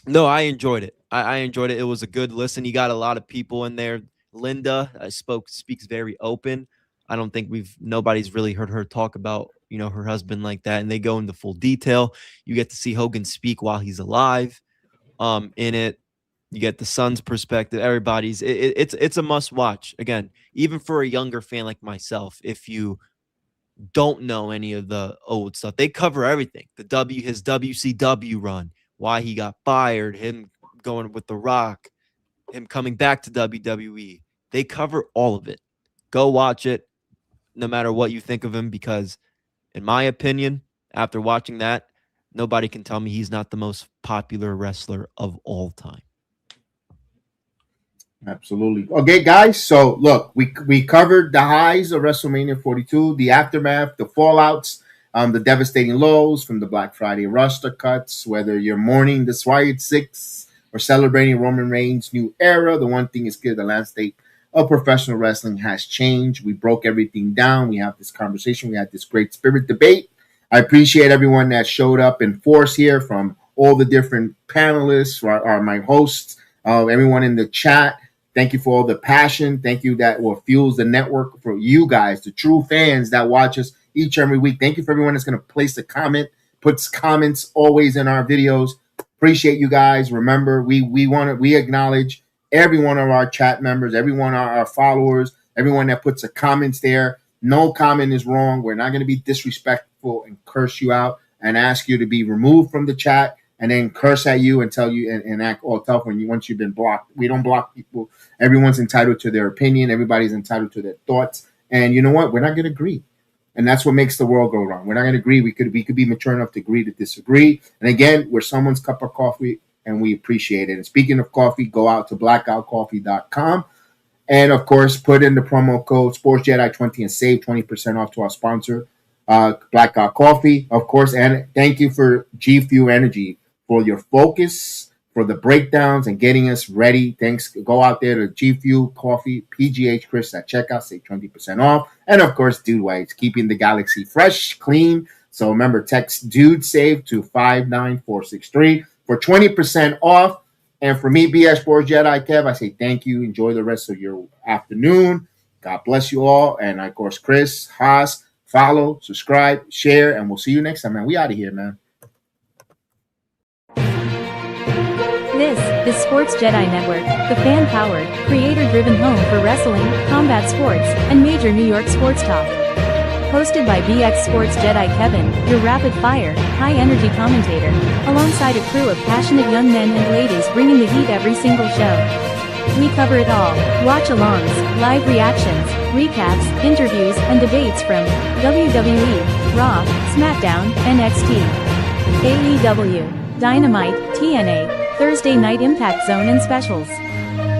No, I enjoyed it. I enjoyed it. It was a good listen. You got a lot of people in there. Linda speaks very open. I don't think nobody's really heard her talk about, her husband like that. And they go into full detail. You get to see Hogan speak while he's alive. In it, you get the son's perspective. It's a must watch. Again, even for a younger fan like myself, if you don't know any of the old stuff, they cover everything. His WCW run, why he got fired, him going with The Rock, him coming back to WWE. They cover all of it. Go watch it, no matter what you think of him, because in my opinion, after watching that, nobody can tell me he's not the most popular wrestler of all time. Absolutely. Okay, guys. So look, we covered the highs of WrestleMania 42, the aftermath, the fallouts, the devastating lows from the Black Friday roster cuts, whether you're mourning the Wyatt 6 or celebrating Roman Reigns' new era. The one thing is clear: the landscape of professional wrestling has changed. We broke everything down. We have this conversation. We had this great spirit debate. I appreciate everyone that showed up in force here, from all the different panelists, my hosts, everyone in the chat. Thank you for all the passion. Thank you that fuels the network, for you guys, the true fans that watch us each and every week. Thank you for everyone that's going to place a comment, puts comments always in our videos. Appreciate you guys. Remember, we acknowledge every one of our chat members, every one of our followers, everyone that puts a comments there. No comment is wrong. We're not going to be disrespectful and curse you out. and ask you to be removed from the chat and then curse at you and tell you and act all tough once you've been blocked. We don't block people. Everyone's entitled to their opinion. Everybody's entitled to their thoughts. And you know what? We're not going to agree. And that's what makes the world go wrong. We're not going to agree. We could be mature enough to agree to disagree. And again, we're someone's cup of coffee, and we appreciate it. And speaking of coffee, go out to blackoutcoffee.com. And, of course, put in the promo code SportsJedi20 and save 20% off to our sponsor, Blackout Coffee, of course. And thank you for G Fuel Energy for your focus, for the breakdowns, and getting us ready. Thanks. Go out there to G Fuel Coffee, PGH Chris at checkout, save 20% off. And, of course, Dude White's keeping the galaxy fresh, clean. So remember, text Dude Save to 59463 for 20% off. And for me, BS Sports Jedi Kev, I say thank you. Enjoy the rest of your afternoon. God bless you all. And, of course, Chris, Haas, follow, subscribe, share, and we'll see you next time, man. We out of here, man. This is Sports Jedi Network, the fan-powered, creator-driven home for wrestling, combat sports, and major New York sports talk. Hosted by BX Sports Jedi Kevin, your rapid-fire, high-energy commentator, alongside a crew of passionate young men and ladies bringing the heat every single show. We cover it all: watch-alongs, live reactions, recaps, interviews, and debates from WWE, RAW, SmackDown, NXT, AEW, Dynamite, TNA, Thursday Night Impact Zone and specials,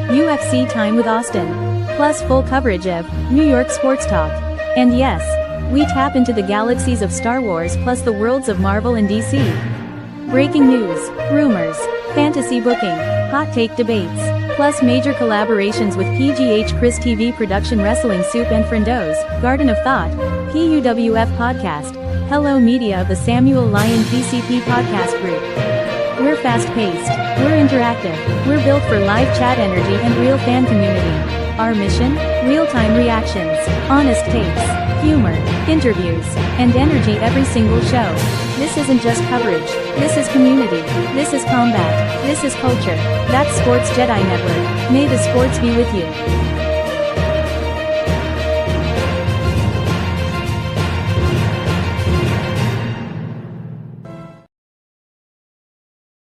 UFC Time with Austin, plus full coverage of New York sports talk. And yes, we tap into the galaxies of Star Wars plus the worlds of Marvel and DC. Breaking news, rumors, fantasy booking, hot take debates, plus major collaborations with PGH Chris TV Production Wrestling Soup and Friendos, Garden of Thought, PUWF Podcast, Hello Media of the Samuel Lyon TCP Podcast Group. We're fast-paced, we're interactive, we're built for live chat energy and real fan community. Our mission? Real-time reactions, honest takes, humor, interviews, and energy every single show. This isn't just coverage, this is community, this is combat, this is culture. That's Sports Jedi Network. May the sports be with you.